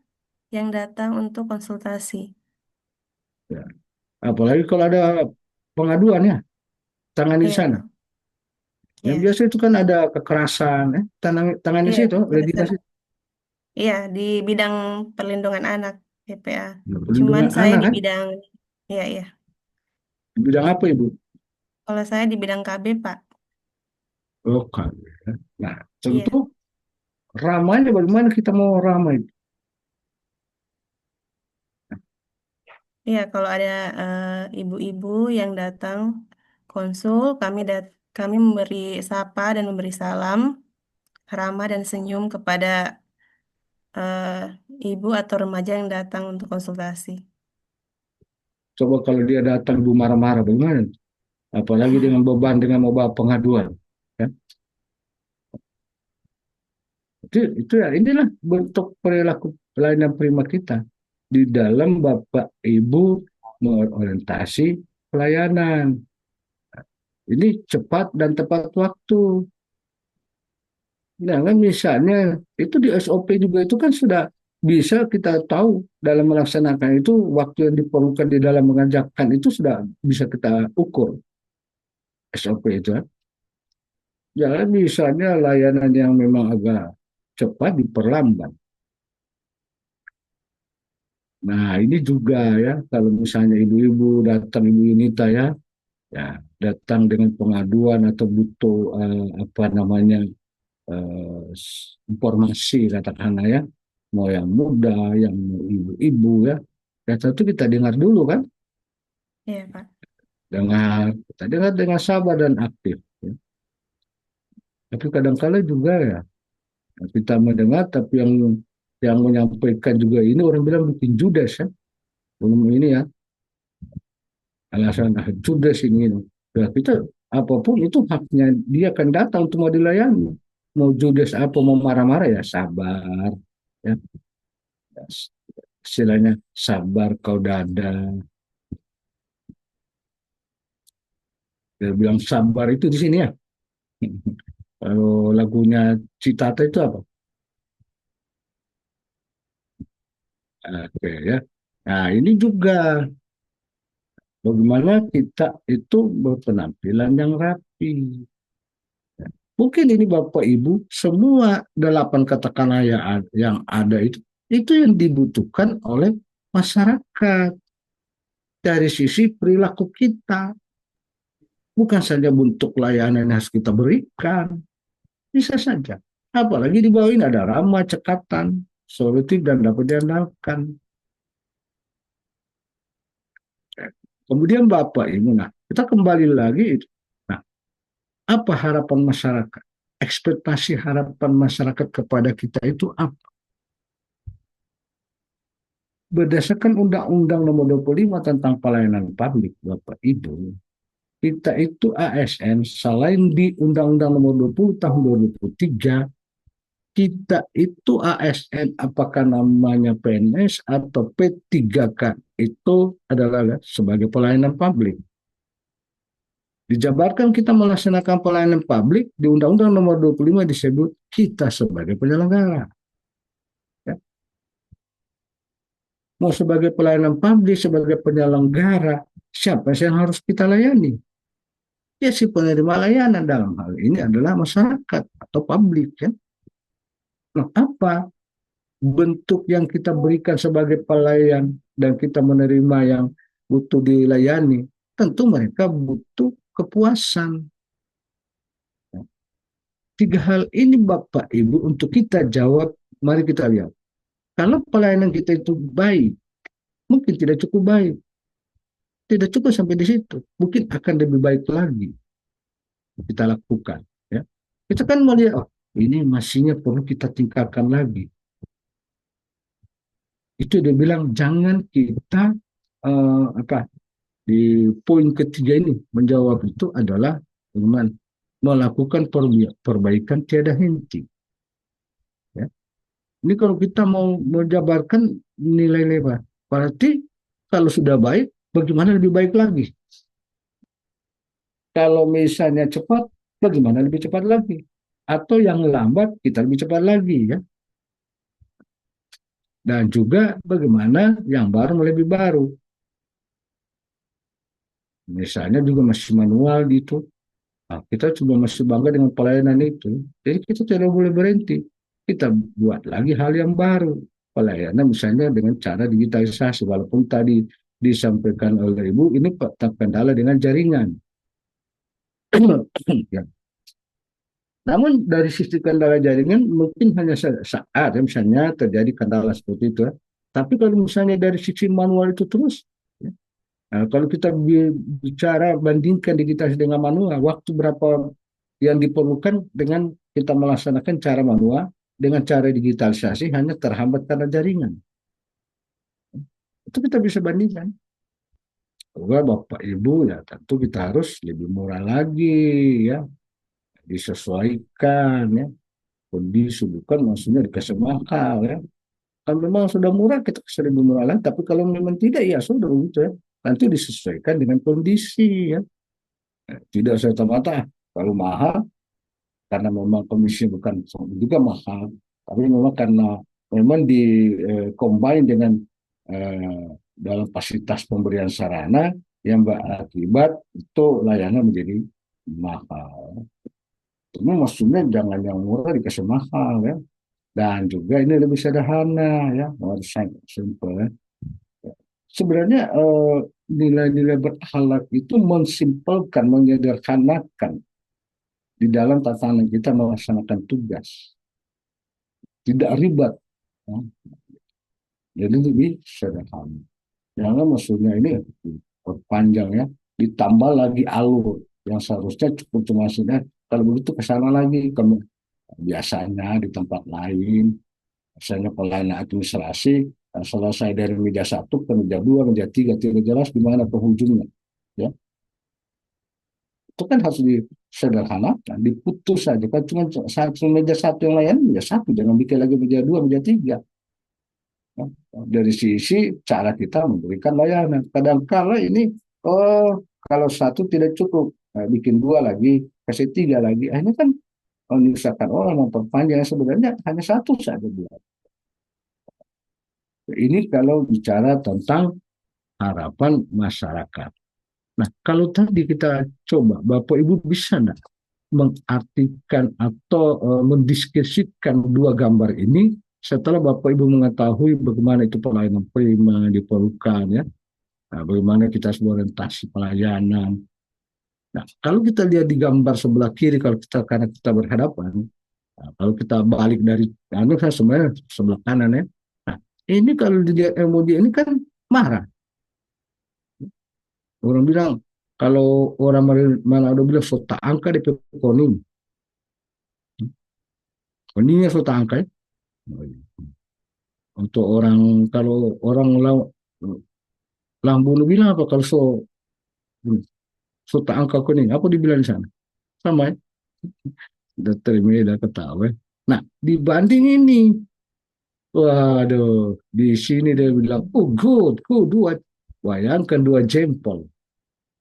yang datang untuk konsultasi. Ya. Apalagi kalau ada pengaduan ya, tangani di Iya, sana. Yang iya, biasa itu kan ada kekerasan, tangani iya, situ, pada di saat- situ. iya di bidang perlindungan anak PPA. Nah, Cuman perlindungan saya anak di kan, bidang, iya, iya. di bidang apa Ibu? Kalau saya di bidang KB, Pak. Oh, kan. Nah, Iya, tentu ramainya bagaimana kita mau ramai. iya. Kalau ada ibu-ibu yang datang konsul, kami memberi sapa dan memberi salam, ramah dan senyum kepada eh, ibu atau remaja yang datang untuk konsultasi. Coba kalau dia datang Ibu marah-marah, bagaimana? Apalagi dengan beban, dengan mau bawa pengaduan. Ya. Itu ya, inilah bentuk perilaku pelayanan prima kita. Di dalam Bapak Ibu mengorientasi pelayanan. Ini cepat dan tepat waktu. Nah, kan misalnya itu di SOP juga itu kan sudah bisa kita tahu dalam melaksanakan itu waktu yang diperlukan di dalam mengajarkan itu sudah bisa kita ukur SOP itu. Jangan misalnya layanan yang memang agak cepat diperlambat. Nah, ini juga ya kalau misalnya ibu-ibu datang Ibu Yunita ya datang dengan pengaduan atau butuh apa namanya informasi katakanlah ya, mau yang muda, yang ibu-ibu ya tentu kita dengar dulu kan, Iya, Pak. kita dengar dengan sabar dan aktif. Ya. Tapi kadang-kala juga ya kita mendengar, tapi yang menyampaikan juga ini orang bilang mungkin judes ya, belum ini ya alasan judes ini. Ya, kita apapun itu haknya dia akan datang untuk mau dilayani. Mau judes apa mau marah-marah ya sabar ya. istilahnya sabar kau dada. Dia bilang sabar itu di sini ya. Kalau lagunya Citata itu apa? Oke ya. Nah ini juga bagaimana kita itu berpenampilan yang rapi. Mungkin ini Bapak Ibu semua 8 katakanlah yang ada itu yang dibutuhkan oleh masyarakat dari sisi perilaku kita. Bukan saja bentuk layanan yang harus kita berikan, bisa saja. Apalagi di bawah ini ada ramah, cekatan, solutif dan dapat diandalkan. Kemudian Bapak Ibu, nah kita kembali lagi itu. Nah, apa harapan masyarakat? Ekspektasi harapan masyarakat kepada kita itu apa? Berdasarkan Undang-Undang Nomor 25 tentang Pelayanan Publik, Bapak Ibu, kita itu ASN selain di Undang-Undang Nomor 20 tahun 2003, kita itu ASN apakah namanya PNS atau P3K itu adalah sebagai pelayanan publik. Dijabarkan kita melaksanakan pelayanan publik di Undang-Undang Nomor 25 disebut kita sebagai penyelenggara. Ya. Mau sebagai pelayanan publik, sebagai penyelenggara, siapa yang harus kita layani? Ya si penerima layanan dalam hal ini adalah masyarakat atau publik. Ya. Nah, apa bentuk yang kita berikan sebagai pelayan dan kita menerima yang butuh dilayani? Tentu mereka butuh kepuasan. 3 hal ini Bapak Ibu untuk kita jawab, mari kita lihat. Kalau pelayanan kita itu baik, mungkin tidak cukup baik. Tidak cukup sampai di situ. Mungkin akan lebih baik lagi kita lakukan. Ya. Kita kan melihat, oh ini masihnya perlu kita tingkatkan lagi. Itu dia bilang jangan kita di poin ketiga ini menjawab itu adalah bagaimana melakukan perbaikan tiada henti. Ya. Ini kalau kita mau menjabarkan nilai-nilai, berarti kalau sudah baik, bagaimana lebih baik lagi? Kalau misalnya cepat, bagaimana lebih cepat lagi? Atau yang lambat, kita lebih cepat lagi ya. Dan juga bagaimana yang baru lebih baru. Misalnya juga masih manual gitu. Nah, kita juga masih bangga dengan pelayanan itu. Jadi kita tidak boleh berhenti. Kita buat lagi hal yang baru. Pelayanan misalnya dengan cara digitalisasi. Walaupun tadi disampaikan oleh Ibu, ini tetap kendala dengan jaringan. Ya. Namun dari sisi kendala jaringan mungkin hanya saat misalnya terjadi kendala seperti itu. Tapi kalau misalnya dari sisi manual itu terus, ya. Nah, kalau kita bicara bandingkan digitalisasi dengan manual, waktu berapa yang diperlukan dengan kita melaksanakan cara manual dengan cara digitalisasi hanya terhambat karena jaringan. Itu kita bisa bandingkan. Bahwa Bapak Ibu ya tentu kita harus lebih murah lagi ya, disesuaikan ya, kondisi bukan maksudnya dikasih mahal ya. Kalau memang sudah murah kita kasih lebih murah lagi, tapi kalau memang tidak ya sudah gitu ya, nanti disesuaikan dengan kondisi ya. Tidak serta-merta kalau mahal karena memang komisi bukan juga mahal, tapi memang karena memang di combine dengan dalam fasilitas pemberian sarana yang berakibat itu layanan menjadi mahal. Cuma maksudnya jangan yang murah dikasih mahal ya. Dan juga ini lebih sederhana ya, harus simple ya. Sebenarnya nilai-nilai berakhlak itu mensimpelkan, menyederhanakan di dalam tatanan kita melaksanakan tugas. Tidak ribet. Ya. Jadi lebih sederhana. Jangan maksudnya ini panjang ya, ditambah lagi alur yang seharusnya cukup cuma sudah kalau begitu ke sana lagi biasanya di tempat lain, misalnya pelayanan administrasi selesai dari meja 1 ke meja 2, meja 3 tidak jelas di mana penghujungnya ya. Itu kan harus disederhanakan, diputus saja kan cuma satu meja 1 yang lain meja 1, jangan bikin lagi meja 2, meja 3. Ya. Dari sisi cara kita memberikan layanan. Kadang-kala ini, kalau satu tidak cukup, bikin dua lagi, kasih tiga lagi. Akhirnya kan menyusahkan orang, memperpanjang, sebenarnya hanya satu saja dia. Ini kalau bicara tentang harapan masyarakat. Nah, kalau tadi kita coba, Bapak Ibu bisa nggak mengartikan atau mendiskusikan dua gambar ini setelah Bapak Ibu mengetahui bagaimana itu pelayanan prima diperlukan, ya, nah, bagaimana kita orientasi pelayanan. Nah, kalau kita lihat di gambar sebelah kiri, kalau kita karena kita berhadapan, nah, kalau kita balik dari saya sebenarnya sebelah kanan, ya. Nah, ini kalau dilihat emoji ini kan marah. Orang bilang, kalau orang Manado bilang sota angka di kuning. Kuningnya sota angka, ya. Untuk orang, kalau orang Lambunu bilang apa kalau sota angka kuning, apa dibilang di sana? Sama, ya. Udah terima, udah ketawa. Nah, dibanding ini, waduh, di sini dia bilang, oh good, dua, bayangkan dua jempol.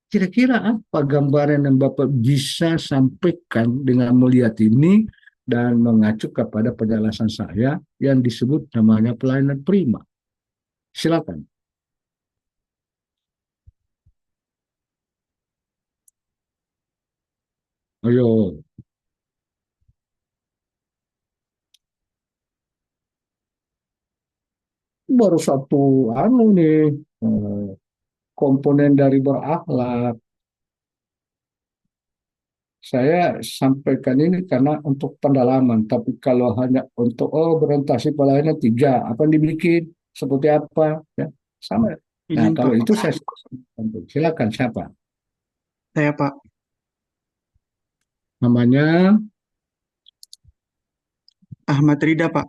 Kira-kira apa gambaran yang Bapak bisa sampaikan dengan melihat ini dan mengacu kepada penjelasan saya yang disebut namanya pelayanan prima? Silakan. Ayo. Baru satu nih, komponen dari berakhlak. Saya sampaikan ini karena untuk pendalaman, tapi kalau hanya untuk berorientasi pelayanan tiga, apa yang dibikin, seperti apa, ya sama. Nah, Izin kalau Pak, itu saya silakan, siapa saya Pak namanya? Ahmad Rida Pak.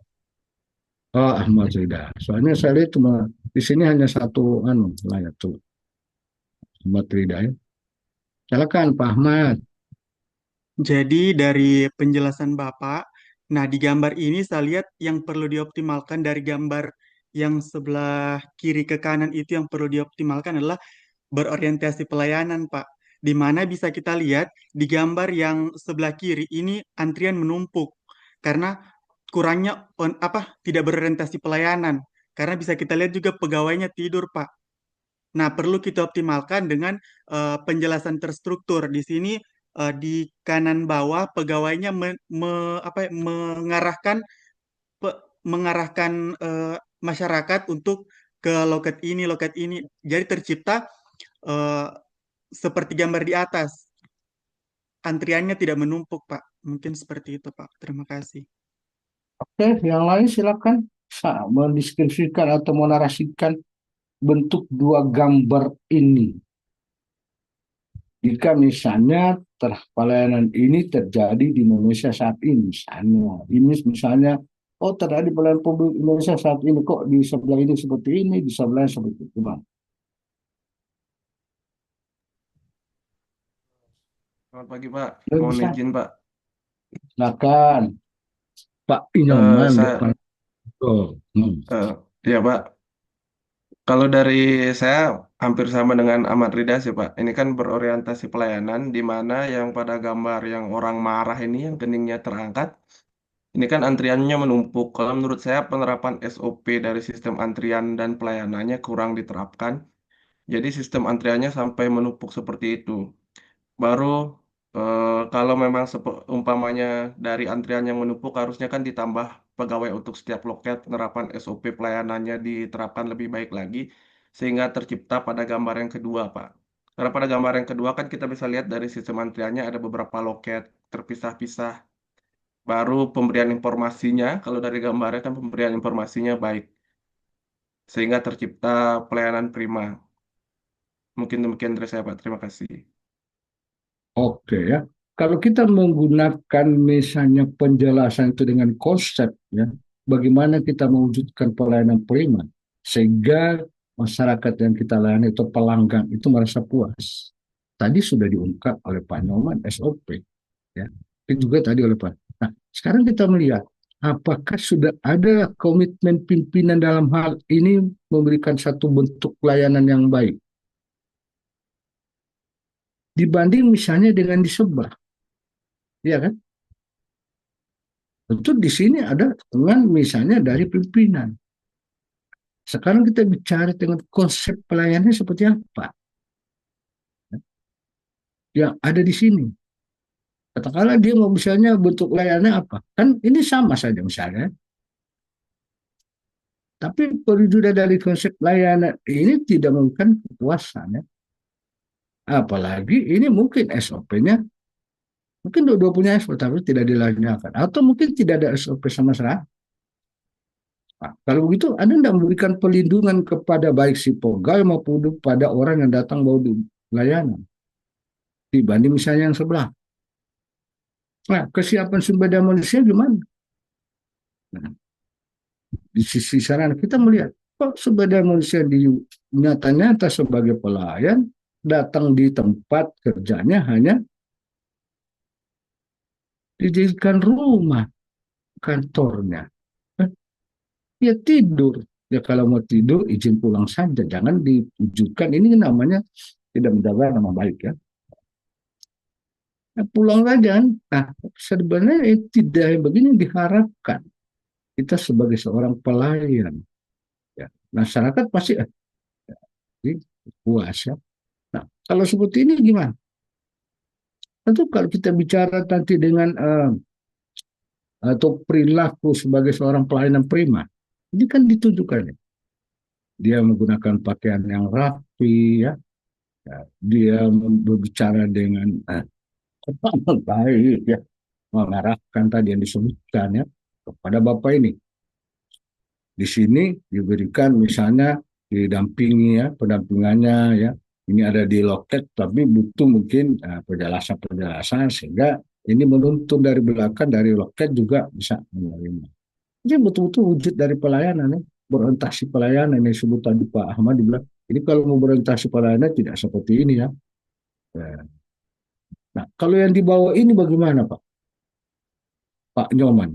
Oh, Ahmad Rida. Soalnya saya lihat cuma di sini hanya satu layar tuh, Ahmad Rida, ya. Silakan Pak Ahmad. Jadi dari penjelasan Bapak, nah di gambar ini saya lihat yang perlu dioptimalkan dari gambar yang sebelah kiri ke kanan itu yang perlu dioptimalkan adalah berorientasi pelayanan, Pak. Di mana bisa kita lihat di gambar yang sebelah kiri ini antrian menumpuk karena kurangnya tidak berorientasi pelayanan. Karena bisa kita lihat juga pegawainya tidur, Pak. Nah, perlu kita optimalkan dengan penjelasan terstruktur. Di sini di kanan bawah pegawainya mengarahkan mengarahkan masyarakat untuk ke loket ini. Jadi tercipta eh, seperti gambar di atas. Antriannya tidak menumpuk, Pak. Mungkin seperti itu, Pak. Terima kasih. Oke, yang lain silakan mendeskripsikan atau menarasikan bentuk dua gambar ini. Jika misalnya pelayanan ini terjadi di Indonesia saat ini, misalnya, oh terjadi pelayanan publik Indonesia saat ini, kok di sebelah ini seperti ini, di sebelah seperti itu, Bang. Selamat pagi Pak, Ya, mohon bisa. izin Pak. Silakan, Pak Inyoman. Saya, ya Pak, kalau dari saya hampir sama dengan Ahmad Rida sih Pak. Ini kan berorientasi pelayanan, di mana yang pada gambar yang orang marah ini, yang keningnya terangkat, ini kan antriannya menumpuk. Kalau menurut saya penerapan SOP dari sistem antrian dan pelayanannya kurang diterapkan. Jadi sistem antriannya sampai menumpuk seperti itu. Baru kalau memang umpamanya dari antrian yang menumpuk harusnya kan ditambah pegawai untuk setiap loket, penerapan SOP pelayanannya diterapkan lebih baik lagi sehingga tercipta pada gambar yang kedua, Pak. Karena pada gambar yang kedua kan kita bisa lihat dari sistem antriannya ada beberapa loket terpisah-pisah. Baru pemberian informasinya, kalau dari gambarnya kan pemberian informasinya baik sehingga tercipta pelayanan prima. Mungkin demikian dari saya, Pak. Terima kasih. Oke, ya. Kalau kita menggunakan misalnya penjelasan itu dengan konsep, ya, bagaimana kita mewujudkan pelayanan prima sehingga masyarakat yang kita layani itu pelanggan itu merasa puas. Tadi sudah diungkap oleh Pak Nyoman SOP, ya. Itu juga tadi oleh Pak. Nah, sekarang kita melihat apakah sudah ada komitmen pimpinan dalam hal ini memberikan satu bentuk pelayanan yang baik dibanding misalnya dengan di sebelah, ya kan? Tentu di sini ada dengan misalnya dari pimpinan. Sekarang kita bicara dengan konsep pelayanannya seperti apa yang ada di sini. Katakanlah dia mau misalnya bentuk layanannya apa, kan ini sama saja misalnya. Tapi perwujudan dari konsep layanan ini tidak menggunakan kepuasan, ya. Apalagi ini mungkin SOP-nya, mungkin dua-dua punya SOP tapi tidak dilaksanakan, atau mungkin tidak ada SOP sama sekali. Nah, kalau begitu, Anda tidak memberikan perlindungan kepada baik si pegawai maupun pada orang yang datang mau di layanan dibanding misalnya yang sebelah. Nah, kesiapan sumber daya manusia gimana? Nah, di sisi sana kita melihat kok sumber daya manusia di nyata-nyata sebagai pelayan datang di tempat kerjanya hanya dijadikan rumah kantornya. Ya tidur. Ya kalau mau tidur izin pulang saja, jangan diwujudkan. Ini namanya tidak menjaga nama baik, ya. Nah, pulang saja. Nah, sebenarnya tidak begini diharapkan kita sebagai seorang pelayan. Ya, masyarakat pasti puas, ya. Nah, kalau seperti ini gimana? Tentu kalau kita bicara nanti dengan atau perilaku sebagai seorang pelayanan prima, ini kan ditujukan, ya. Dia menggunakan pakaian yang rapi, ya. Ya, dia berbicara dengan baik, ya, mengarahkan tadi yang disebutkan, ya, kepada Bapak ini. Di sini diberikan misalnya didampingi, ya, pendampingannya, ya. Ini ada di loket tapi butuh mungkin penjelasan sehingga ini menuntun dari belakang dari loket juga bisa menerima. Ini betul-betul wujud dari pelayanan, ya. Berorientasi pelayanan yang disebut tadi Pak Ahmad dibilang, ini kalau mau berorientasi pelayanan tidak seperti ini, ya. Nah, kalau yang di bawah ini bagaimana Pak? Pak Nyoman.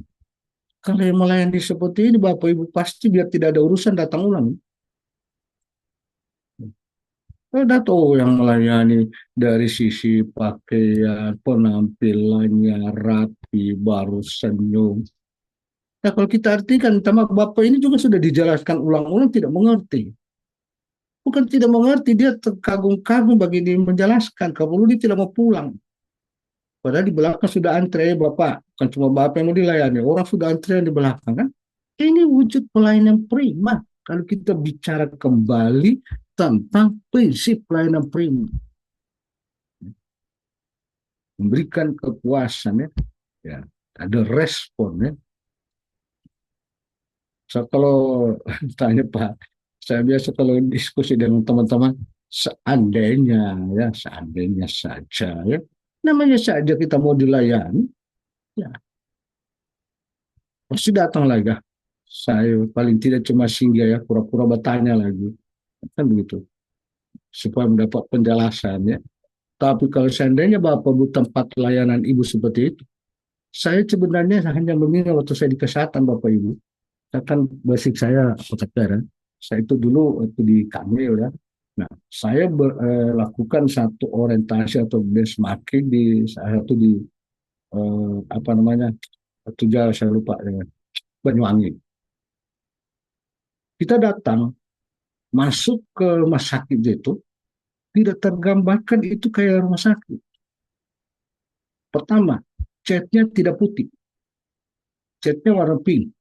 Kalau yang melayani seperti ini Bapak Ibu pasti biar tidak ada urusan datang ulang. Ada tuh yang melayani dari sisi pakaian, penampilannya rapi, baru senyum. Nah, kalau kita artikan, sama Bapak ini juga sudah dijelaskan ulang-ulang tidak mengerti. Bukan tidak mengerti, dia terkagum-kagum bagi dia menjelaskan. Kalau dia tidak mau pulang. Padahal di belakang sudah antre, Bapak. Bukan cuma Bapak yang mau dilayani, orang sudah antre di belakang, kan? Ini wujud pelayanan prima. Kalau kita bicara kembali tentang prinsip pelayanan prima. Memberikan kepuasan, ya. Ya, ada respon, ya. So, kalau tanya Pak, saya biasa kalau diskusi dengan teman-teman, seandainya, ya, seandainya saja, ya, namanya saja kita mau dilayani, ya, pasti datang lagi. Saya paling tidak cuma singgah, ya, pura-pura bertanya lagi, kan begitu, supaya mendapat penjelasannya. Tapi kalau seandainya Bapak butuh tempat layanan Ibu seperti itu, saya sebenarnya hanya mengingat waktu saya di kesehatan Bapak Ibu, saya kan basic saya kedokteran. Saya itu dulu waktu di kami, ya. Nah, saya lakukan satu orientasi atau benchmarking di salah satu di apa namanya, satu jalan saya lupa, ya, Banyuwangi. Kita datang masuk ke rumah sakit itu tidak tergambarkan itu kayak rumah sakit. Pertama, catnya tidak putih, catnya warna pink.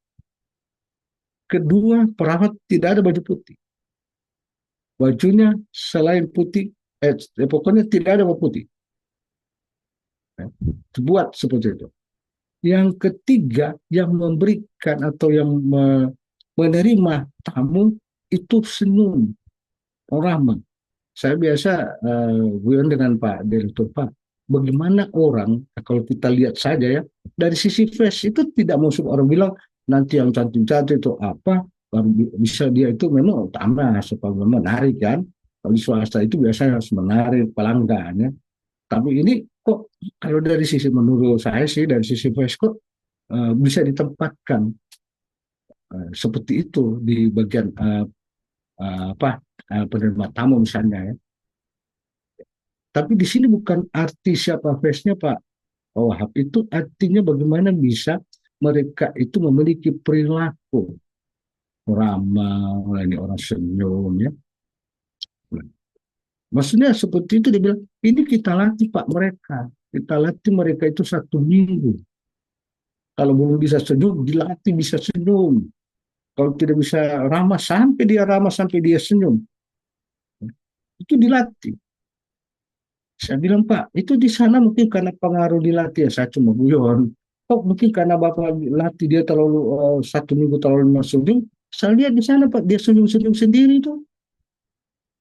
Kedua, perawat tidak ada baju putih. Bajunya selain putih, pokoknya tidak ada baju putih. Buat seperti itu. Yang ketiga, yang memberikan atau yang menerima tamu itu senyum, ramah. Saya biasa dengan Pak Direktur, Pak, bagaimana orang, kalau kita lihat saja, ya, dari sisi face itu tidak masuk orang bilang nanti yang cantik-cantik itu apa, bisa dia itu memang utama supaya menarik, kan. Kalau di swasta itu biasanya harus menarik pelanggannya. Tapi ini kok kalau dari sisi menurut saya sih dari sisi face kok bisa ditempatkan seperti itu di bagian apa penerima tamu misalnya ya. Tapi di sini bukan arti siapa face-nya Pak Wahab, itu artinya bagaimana bisa mereka itu memiliki perilaku ramah, ini orang senyum ya. Maksudnya seperti itu dia bilang, ini kita latih Pak mereka. Kita latih mereka itu 1 minggu. Kalau belum bisa senyum, dilatih bisa senyum. Kalau tidak bisa ramah sampai dia senyum. Itu dilatih. Saya bilang, Pak, itu di sana mungkin karena pengaruh dilatih ya, saya cuma guyon. Oh, mungkin karena Bapak latih dia terlalu 1 minggu terlalu senyum. Saya lihat di sana, Pak, dia senyum-senyum sendiri tuh.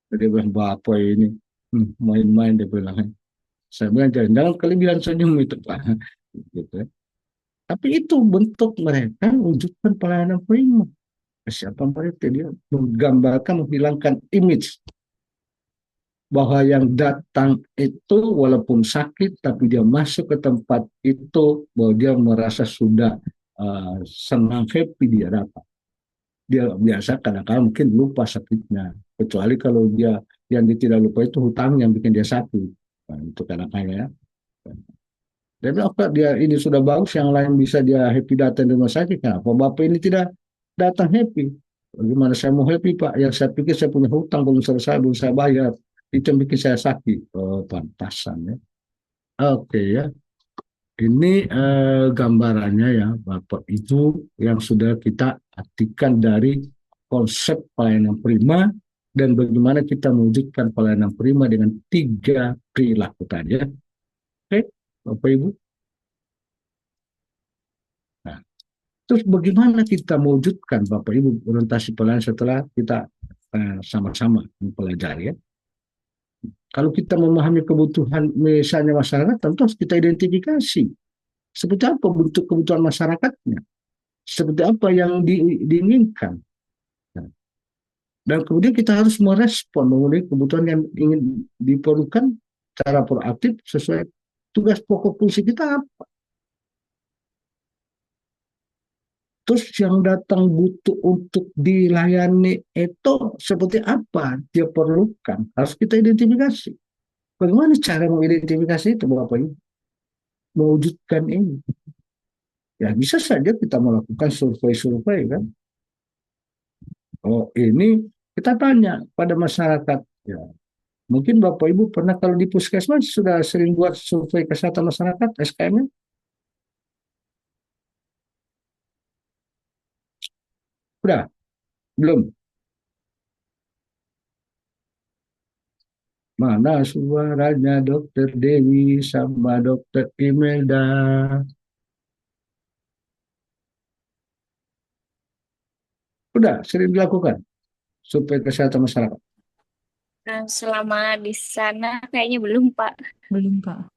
Dia bilang, Bapak ini main-main, dia bilang. Saya bilang, jangan kalian senyum itu, Pak. Gitu ya. Tapi itu bentuk mereka wujudkan pelayanan prima. Siapa mereka? Dia menggambarkan, menghilangkan image bahwa yang datang itu walaupun sakit tapi dia masuk ke tempat itu bahwa dia merasa sudah senang, happy dia dapat. Dia biasa kadang-kadang mungkin lupa sakitnya, kecuali kalau dia yang dia tidak lupa itu hutang yang bikin dia sakit. Nah, itu kadang-kadang ya. Dan apa dia ini sudah bagus, yang lain bisa dia happy datang di rumah sakit, kenapa Bapak ini tidak datang happy? Bagaimana saya mau happy Pak? Yang saya pikir saya punya hutang belum selesai, belum saya bayar. Itu yang bikin saya sakit. Oh, pantasan ya. Oke ya. Ini gambarannya ya Bapak Ibu yang sudah kita artikan dari konsep pelayanan prima dan bagaimana kita mewujudkan pelayanan prima dengan 3 perilaku tadi ya. Oke, Bapak Ibu. Nah, terus bagaimana kita mewujudkan Bapak Ibu orientasi pelayanan setelah kita sama-sama mempelajari ya. Kalau kita memahami kebutuhan misalnya masyarakat, tentu harus kita identifikasi seperti apa bentuk kebutuhan masyarakatnya, seperti apa yang diinginkan. Dan kemudian kita harus merespon memenuhi kebutuhan yang ingin diperlukan secara proaktif sesuai tugas pokok fungsi kita apa. Terus yang datang butuh untuk dilayani itu seperti apa dia perlukan, harus kita identifikasi. Bagaimana cara mengidentifikasi itu Bapak Ibu? Mewujudkan ini. Ya bisa saja kita melakukan survei-survei kan. Oh ini kita tanya pada masyarakat. Ya, mungkin Bapak Ibu pernah kalau di puskesmas sudah sering buat survei kesehatan masyarakat SKM-nya? Udah? Belum? Mana suaranya Dokter Dewi sama Dokter Imelda? Udah sering dilakukan survei kesehatan masyarakat? Selama di sana kayaknya belum, Pak. Belum, Pak.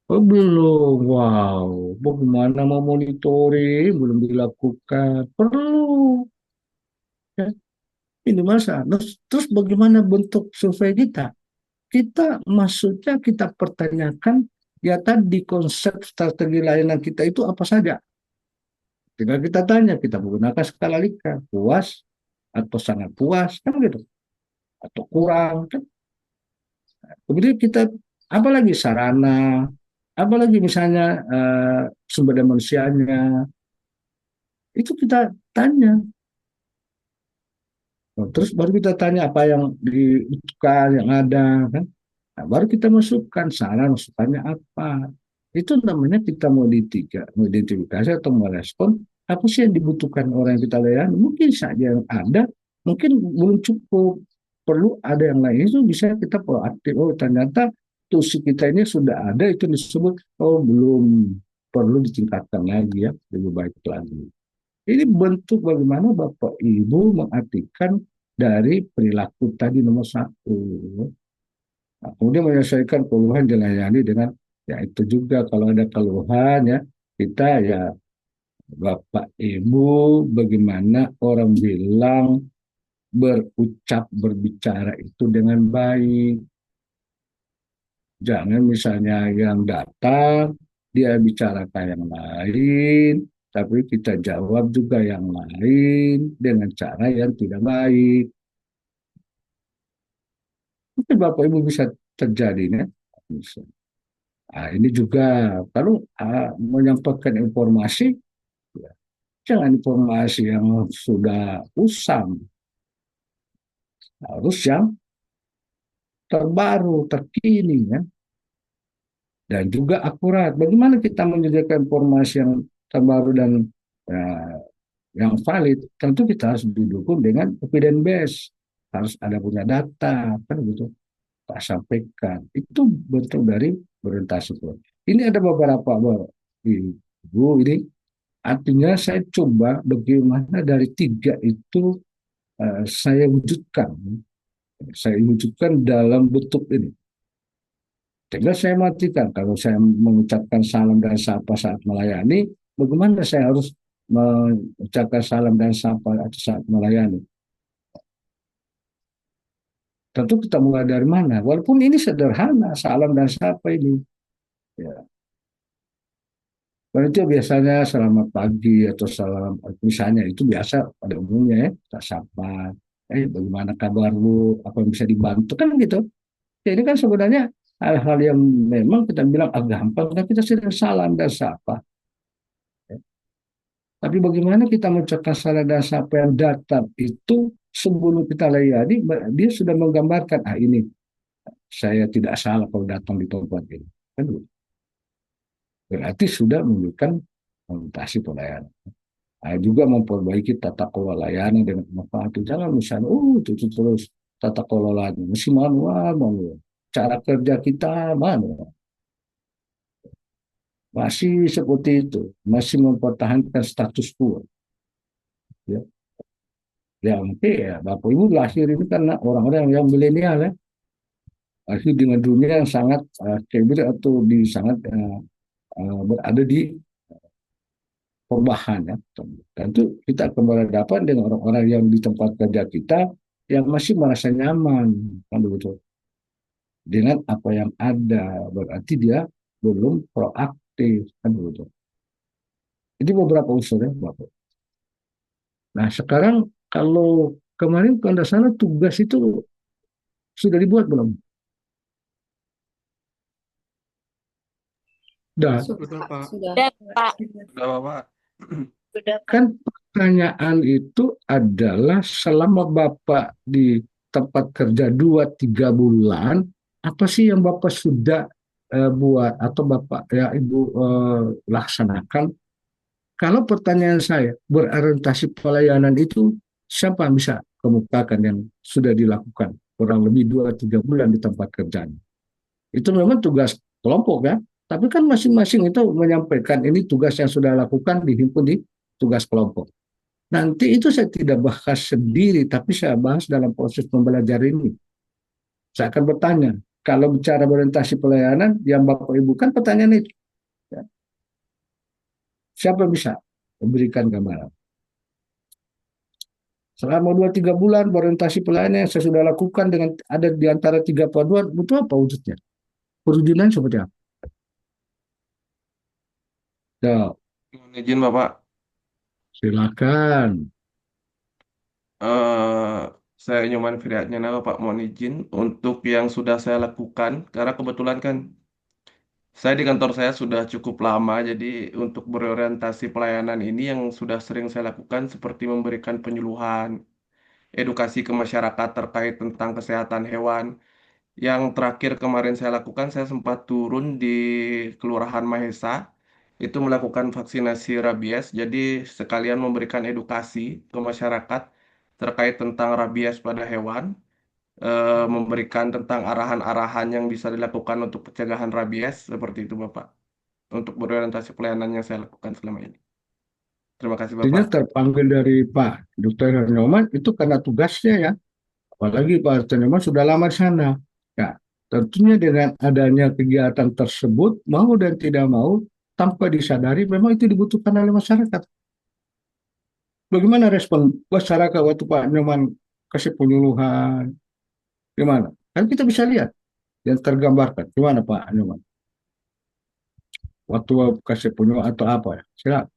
Oh belum, wow. Bagaimana mau monitoring belum dilakukan? Perlu. Ya. Ini masa. Terus bagaimana bentuk survei kita? Kita maksudnya kita pertanyakan ya tadi konsep strategi layanan kita itu apa saja. Tinggal kita tanya, kita menggunakan skala Likert, puas atau sangat puas, kan gitu. Atau kurang, kan. Kemudian kita, apalagi sarana, apalagi misalnya sumber daya manusianya, itu kita tanya. Nah, terus baru kita tanya apa yang dibutuhkan, yang ada, kan. Nah, baru kita masukkan saran masukannya apa. Itu namanya kita mau mengidentifikasi atau merespon apa sih yang dibutuhkan orang yang kita layani. Mungkin saja yang ada, mungkin belum cukup, perlu ada yang lain. Itu bisa kita proaktif. Oh ternyata tusi kita ini sudah ada, itu disebut oh belum, perlu ditingkatkan lagi ya, lebih baik lagi. Ini bentuk bagaimana Bapak Ibu mengartikan dari perilaku tadi nomor 1. Nah, kemudian menyelesaikan keluhan dilayani dengan ya itu juga kalau ada keluhan ya kita ya Bapak Ibu bagaimana orang bilang berucap berbicara itu dengan baik. Jangan misalnya yang datang dia bicarakan yang lain, tapi kita jawab juga yang lain dengan cara yang tidak baik. Mungkin Bapak Ibu bisa terjadi, ya. Bisa. Nah, ini juga kalau menyampaikan informasi, ya, jangan informasi yang sudah usang, harus yang terbaru, terkini, ya, dan juga akurat. Bagaimana kita menyediakan informasi yang terbaru dan ya, yang valid? Tentu kita harus didukung dengan evidence base, harus ada punya data, kan gitu. Pak sampaikan itu bentuk dari orientasi itu. Ini ada beberapa ibu ini, artinya saya coba bagaimana dari tiga itu saya wujudkan dalam bentuk ini. Tinggal saya matikan. Kalau saya mengucapkan salam dan sapa saat melayani, bagaimana saya harus mengucapkan salam dan sapa saat melayani? Tentu kita mulai dari mana? Walaupun ini sederhana, salam dan sapa ini. Ya. Dan itu biasanya selamat pagi atau salam, misalnya itu biasa pada umumnya, ya. Kita sapa, bagaimana kabar lu, apa yang bisa dibantu, kan gitu. Ya, ini kan sebenarnya hal-hal yang memang kita bilang agak gampang, dan kita sering salam dan sapa. Ya. Tapi bagaimana kita mengucapkan salam dan sapa yang datar itu sebelum kita layani, dia sudah menggambarkan, ini saya tidak salah kalau datang di tempat ini. Kan gitu. Berarti sudah menunjukkan orientasi pelayanan. Nah, juga memperbaiki tata kelola layanan dengan manfaat. Jangan misalnya, itu terus tata kelolanya masih manual. Cara kerja kita manual. Masih seperti itu, masih mempertahankan status quo. Ya, ya mungkin ya Bapak Ibu lahir ini karena orang-orang yang milenial, ya. Lahir dengan dunia yang sangat kebir atau sangat berada di perubahan, ya. Dan itu kita akan berhadapan dengan orang-orang yang di tempat kerja kita yang masih merasa nyaman, kan begitu, dengan apa yang ada, berarti dia belum proaktif, kan begitu. Ini beberapa unsurnya, Bapak. Nah, sekarang kalau kemarin ke Anda sana tugas itu sudah dibuat belum? Sudah. Betul, Pak. Sudah. Pak. Sudah, Bapak. Kan pertanyaan itu adalah selama Bapak di tempat kerja 2-3 bulan, apa sih yang Bapak sudah buat atau Bapak ya Ibu laksanakan? Kalau pertanyaan saya, berorientasi pelayanan itu siapa yang bisa kemukakan yang sudah dilakukan kurang lebih 2-3 bulan di tempat kerjanya? Itu memang tugas kelompok, ya. Tapi kan masing-masing itu menyampaikan ini tugas yang sudah lakukan dihimpun di tugas kelompok. Nanti itu saya tidak bahas sendiri, tapi saya bahas dalam proses pembelajaran ini. Saya akan bertanya, kalau bicara orientasi pelayanan, yang Bapak Ibu kan pertanyaan itu. Ya. Siapa bisa memberikan gambaran? Selama 2-3 bulan orientasi pelayanan yang saya sudah lakukan dengan ada di antara 3 paduan, itu apa wujudnya? Perwujudan seperti apa? Ya, Mohon izin Bapak. silakan. Eh, saya Nyoman Firyatnyana Bapak, mohon izin untuk yang sudah saya lakukan karena kebetulan kan saya di kantor saya sudah cukup lama, jadi untuk berorientasi pelayanan ini yang sudah sering saya lakukan seperti memberikan penyuluhan, edukasi ke masyarakat terkait tentang kesehatan hewan. Yang terakhir kemarin saya lakukan, saya sempat turun di Kelurahan Mahesa, itu melakukan vaksinasi rabies, jadi sekalian memberikan edukasi ke masyarakat terkait tentang rabies pada hewan, memberikan tentang arahan-arahan yang bisa dilakukan untuk pencegahan rabies, seperti itu Bapak, untuk berorientasi pelayanan yang saya lakukan selama ini. Terima kasih Artinya Bapak. terpanggil dari Pak Dr. Hernoman itu karena tugasnya, ya. Apalagi Pak Hernoman sudah lama di sana. Ya, tentunya dengan adanya kegiatan tersebut, mau dan tidak mau, tanpa disadari memang itu dibutuhkan oleh masyarakat. Bagaimana respon masyarakat waktu Pak Nyoman kasih penyuluhan? Gimana? Kan kita bisa lihat yang tergambarkan. Gimana Pak Nyoman? waktu kasih penyuluh atau apa ya? Silakan.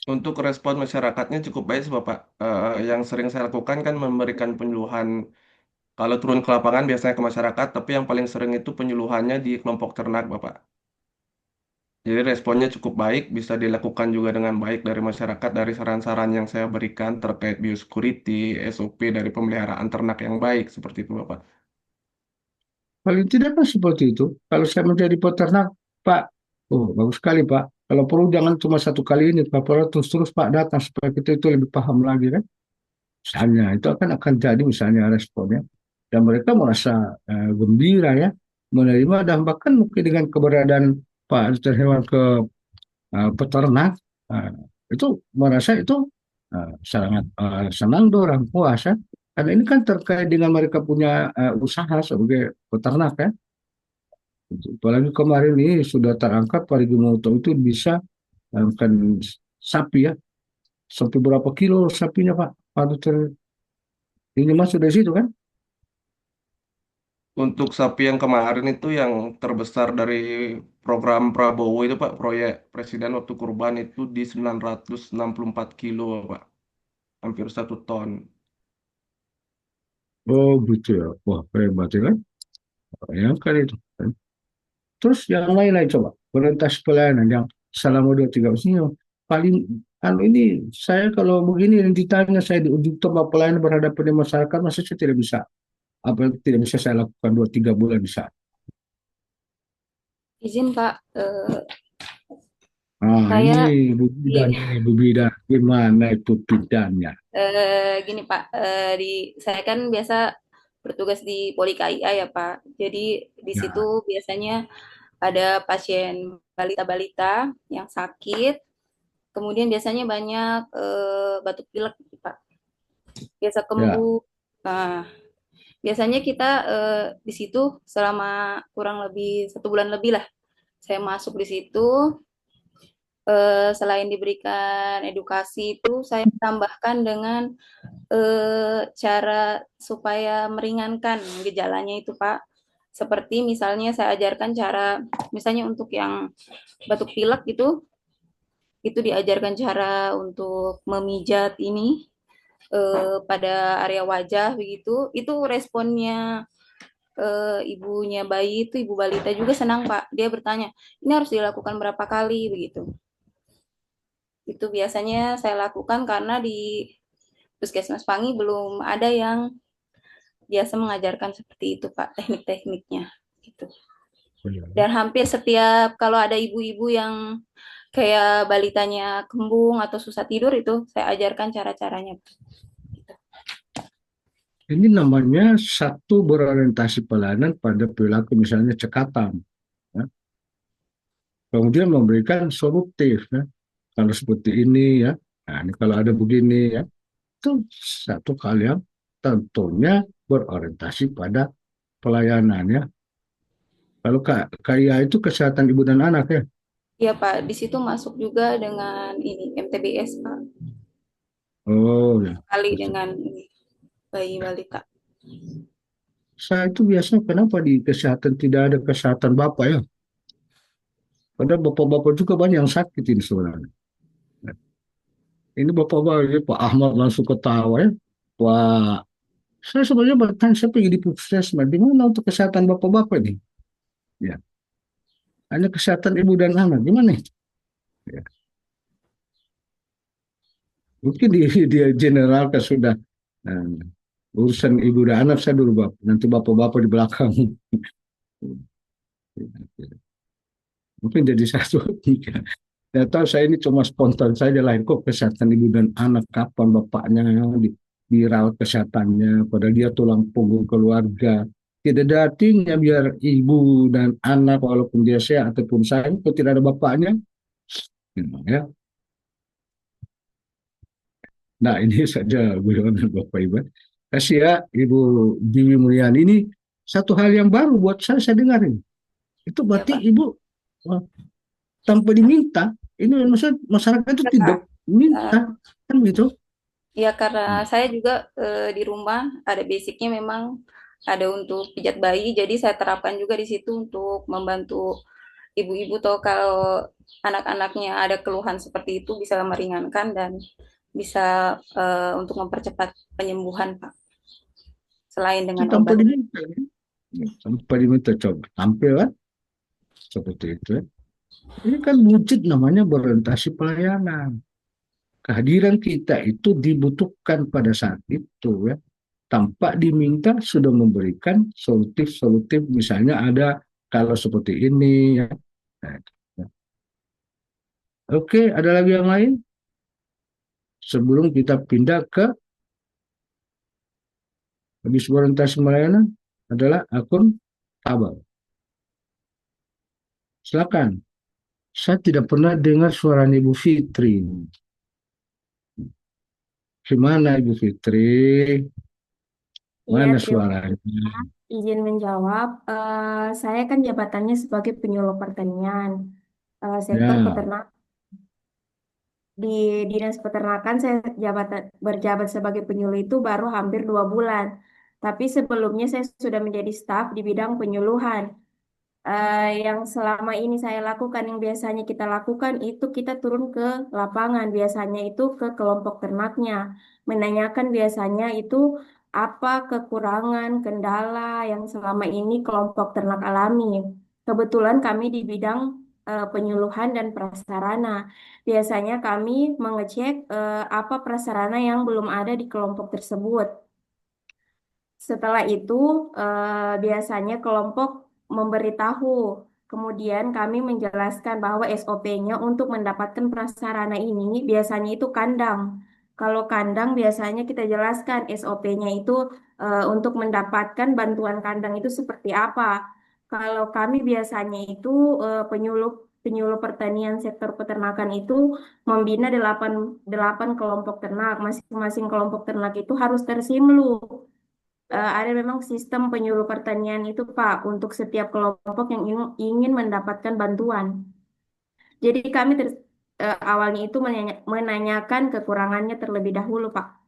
Untuk respon masyarakatnya cukup baik sih Bapak. Yang sering saya lakukan kan memberikan penyuluhan kalau turun ke lapangan biasanya ke masyarakat, tapi yang paling sering itu penyuluhannya di kelompok ternak Bapak. Jadi responnya cukup baik, bisa dilakukan juga dengan baik dari masyarakat dari saran-saran yang saya berikan terkait biosecurity, SOP dari pemeliharaan ternak yang baik seperti itu Bapak. Paling tidak kan seperti itu. Kalau saya menjadi peternak, Pak, oh bagus sekali Pak. Kalau perlu jangan cuma satu kali ini, Pak. Perlu terus-terus Pak datang supaya kita itu lebih paham lagi kan. Misalnya itu akan jadi misalnya responnya. Dan mereka merasa gembira ya, menerima dan bahkan mungkin dengan keberadaan Pak Dokter Hewan ke peternak, eh, itu merasa itu sangat senang tuh orang puas ya. Karena ini kan terkait dengan mereka punya usaha sebagai peternak ya. Apalagi kemarin ini sudah terangkat Parigimoto itu bisa kan sapi ya, sampai berapa kilo sapinya Pak? Pak Dokter ini masuk dari situ kan? Untuk sapi yang kemarin itu yang terbesar dari program Prabowo itu Pak, proyek Presiden waktu kurban itu di 964 kilo Pak, hampir 1 ton. Oh gitu ya. Wah hebat ya kan? Bayangkan itu kan. Terus yang lain-lain coba. Prioritas pelayanan yang selama 2-3 ini paling ini saya kalau begini yang ditanya saya di ujung tombak pelayanan berhadapan dengan masyarakat masa saya tidak bisa tidak bisa saya lakukan 2-3 bulan bisa. Izin Pak, Ini saya Bu Bidan, ini Bu Bidan. Gimana itu bidannya? gini Pak, saya kan biasa bertugas di Poli KIA ya Pak. Jadi di situ Ya, biasanya ada pasien balita-balita yang sakit, kemudian biasanya banyak batuk pilek Pak. Biasa ya. kembuh. Nah, biasanya kita di situ selama kurang lebih 1 bulan lebih lah. Saya masuk di situ, selain diberikan edukasi itu, saya tambahkan dengan cara supaya meringankan gejalanya itu Pak. Seperti misalnya saya ajarkan cara, misalnya untuk yang batuk pilek itu diajarkan cara untuk memijat ini pada area wajah begitu. Itu responnya ibunya bayi itu, ibu balita juga senang Pak. Dia bertanya, ini harus dilakukan berapa kali begitu. Itu biasanya saya lakukan karena di Puskesmas Pangi belum ada yang biasa mengajarkan seperti itu Pak, teknik-tekniknya gitu. Dan hampir setiap kalau ada ibu-ibu yang kayak balitanya kembung atau susah tidur itu saya ajarkan cara-caranya. Ini namanya satu berorientasi pelayanan pada perilaku misalnya cekatan. Ya. Kemudian memberikan solutif. Ya. Kalau seperti ini ya, nah ini kalau ada begini ya, itu satu hal yang tentunya berorientasi pada pelayanan ya. Kalau kayak itu kesehatan ibu dan anak ya. Iya Pak, di situ masuk juga dengan ini MTBS Pak, Oh ya. kali dengan bayi balita. Saya itu biasanya kenapa di kesehatan tidak ada kesehatan bapak ya? Padahal bapak-bapak juga banyak yang sakit ini sebenarnya. Ini bapak-bapak, ini Pak Ahmad langsung ketawa ya. Wah, saya sebenarnya bertanya saya pergi di puskesmas, di mana untuk kesehatan bapak-bapak ini? Ya, hanya kesehatan ibu dan anak, gimana? Ya. Mungkin dia general kan sudah urusan ibu dan anak saya dulu bapak, nanti bapak-bapak di belakang. Mungkin jadi satu tiga. Saya tahu saya ini cuma spontan saja lah. Kok kesehatan ibu dan anak kapan bapaknya dirawat kesehatannya, padahal dia tulang punggung keluarga. Tidak ada artinya biar ibu dan anak walaupun dia sehat ataupun saya, kalau tidak ada bapaknya, ya. Nah ini saja guyonan Bapak Ibu. Kasih ya Ibu Dewi Mulyani ini satu hal yang baru buat saya dengarin. Itu Ya berarti Pak. Ibu tanpa diminta, ini maksudnya masyarakat itu Ya, tidak Kak. minta, kan gitu. Ya karena saya juga di rumah ada basicnya memang ada untuk pijat bayi, jadi saya terapkan juga di situ untuk membantu ibu-ibu toh kalau anak-anaknya ada keluhan seperti itu bisa meringankan dan bisa untuk mempercepat penyembuhan, Pak. Selain Itu dengan tanpa obat. diminta, ya. Tanpa diminta coba tampil kan seperti itu, ya. Ini kan wujud namanya berorientasi pelayanan. Kehadiran kita itu dibutuhkan pada saat itu, ya. Tanpa diminta sudah memberikan solutif-solutif, misalnya ada kalau seperti ini, ya. Nah, ya. Oke, ada lagi yang lain sebelum kita pindah ke habis orientasi pelayanan adalah akun tabel. Silakan. Saya tidak pernah dengar suara Ibu Fitri. Gimana Ibu Fitri? Iya, Mana terima suaranya? kasih. Izin menjawab, saya kan jabatannya sebagai penyuluh pertanian, sektor Ya, peternak. Di Dinas Peternakan saya berjabat sebagai penyuluh itu baru hampir 2 bulan. Tapi sebelumnya saya sudah menjadi staf di bidang penyuluhan. Yang selama ini saya lakukan, yang biasanya kita lakukan itu kita turun ke lapangan, biasanya itu ke kelompok ternaknya, menanyakan biasanya itu apa kekurangan, kendala yang selama ini kelompok ternak alami. Kebetulan kami di bidang penyuluhan dan prasarana. Biasanya kami mengecek apa prasarana yang belum ada di kelompok tersebut. Setelah itu, biasanya kelompok memberitahu. Kemudian kami menjelaskan bahwa SOP-nya untuk mendapatkan prasarana ini biasanya itu kandang. Kalau kandang biasanya kita jelaskan SOP-nya itu untuk mendapatkan bantuan kandang itu seperti apa. Kalau kami biasanya itu penyuluh penyuluh pertanian sektor peternakan itu membina delapan kelompok ternak. Masing-masing kelompok ternak itu harus tersimlu. Ada memang sistem penyuluh pertanian itu Pak untuk setiap kelompok yang ingin mendapatkan bantuan. Jadi kami awalnya itu menanyakan kekurangannya terlebih dahulu Pak.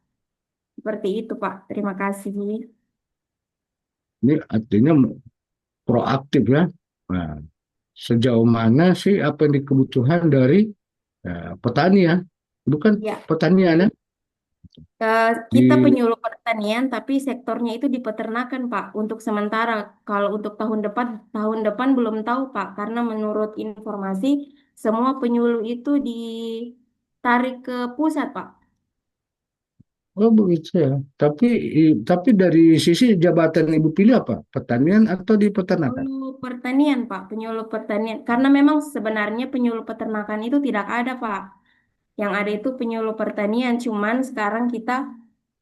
Seperti itu Pak. Terima kasih. ini artinya proaktif, ya. Nah, sejauh mana sih apa yang kebutuhan dari petani, ya? Itu kan Ya, pertanian, ya. kita Di penyuluh pertanian tapi sektornya itu di peternakan Pak. Untuk sementara, kalau untuk tahun depan belum tahu Pak, karena menurut informasi semua penyuluh itu ditarik ke pusat Pak. Oh begitu, ya. Tapi dari sisi jabatan Ibu pilih apa? Pertanian atau di peternakan? Penyuluh pertanian, Pak, penyuluh pertanian. Karena memang sebenarnya penyuluh peternakan itu tidak ada, Pak. Yang ada itu penyuluh pertanian, cuman sekarang kita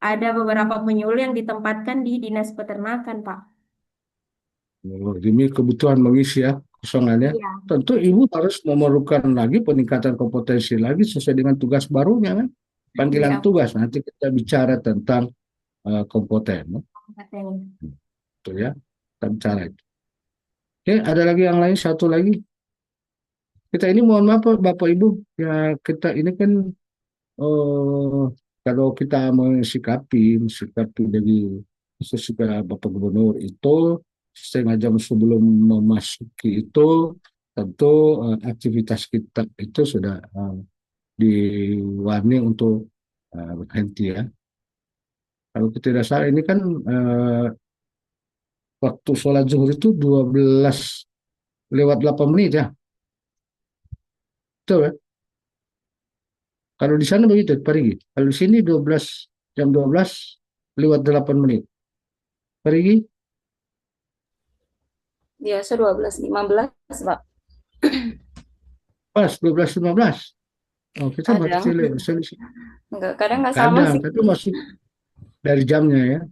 ada beberapa penyuluh yang ditempatkan di Dinas Peternakan, Pak. Oh, demi kebutuhan mengisi, ya, kosongannya. Iya, Tentu Ibu harus memerlukan lagi peningkatan kompetensi lagi sesuai dengan tugas barunya, kan? Panggilan iya, tugas. Nanti kita bicara tentang kompeten, ya. Pak. Itu, ya. Kita bicara itu. Oke, ada lagi yang lain, satu lagi. Kita ini mohon maaf Bapak Ibu, ya kita ini kan eh, kalau kita mensikapi dari sesudah Bapak Gubernur itu 1/2 jam sebelum memasuki itu tentu aktivitas kita itu sudah diwarning untuk berhenti, ya. Kalau kita tidak salah ini kan waktu sholat zuhur itu 12:08, ya. Betul, ya? Kalau di sana begitu, Parigi. Kalau di sini jam 12:08. Parigi, Biasa 12.15, Pak. pas 12:15. Oh, kita berarti Kadang. lebih Enggak, kadang nggak sama kadang, sih. tapi masuk dari jamnya, ya.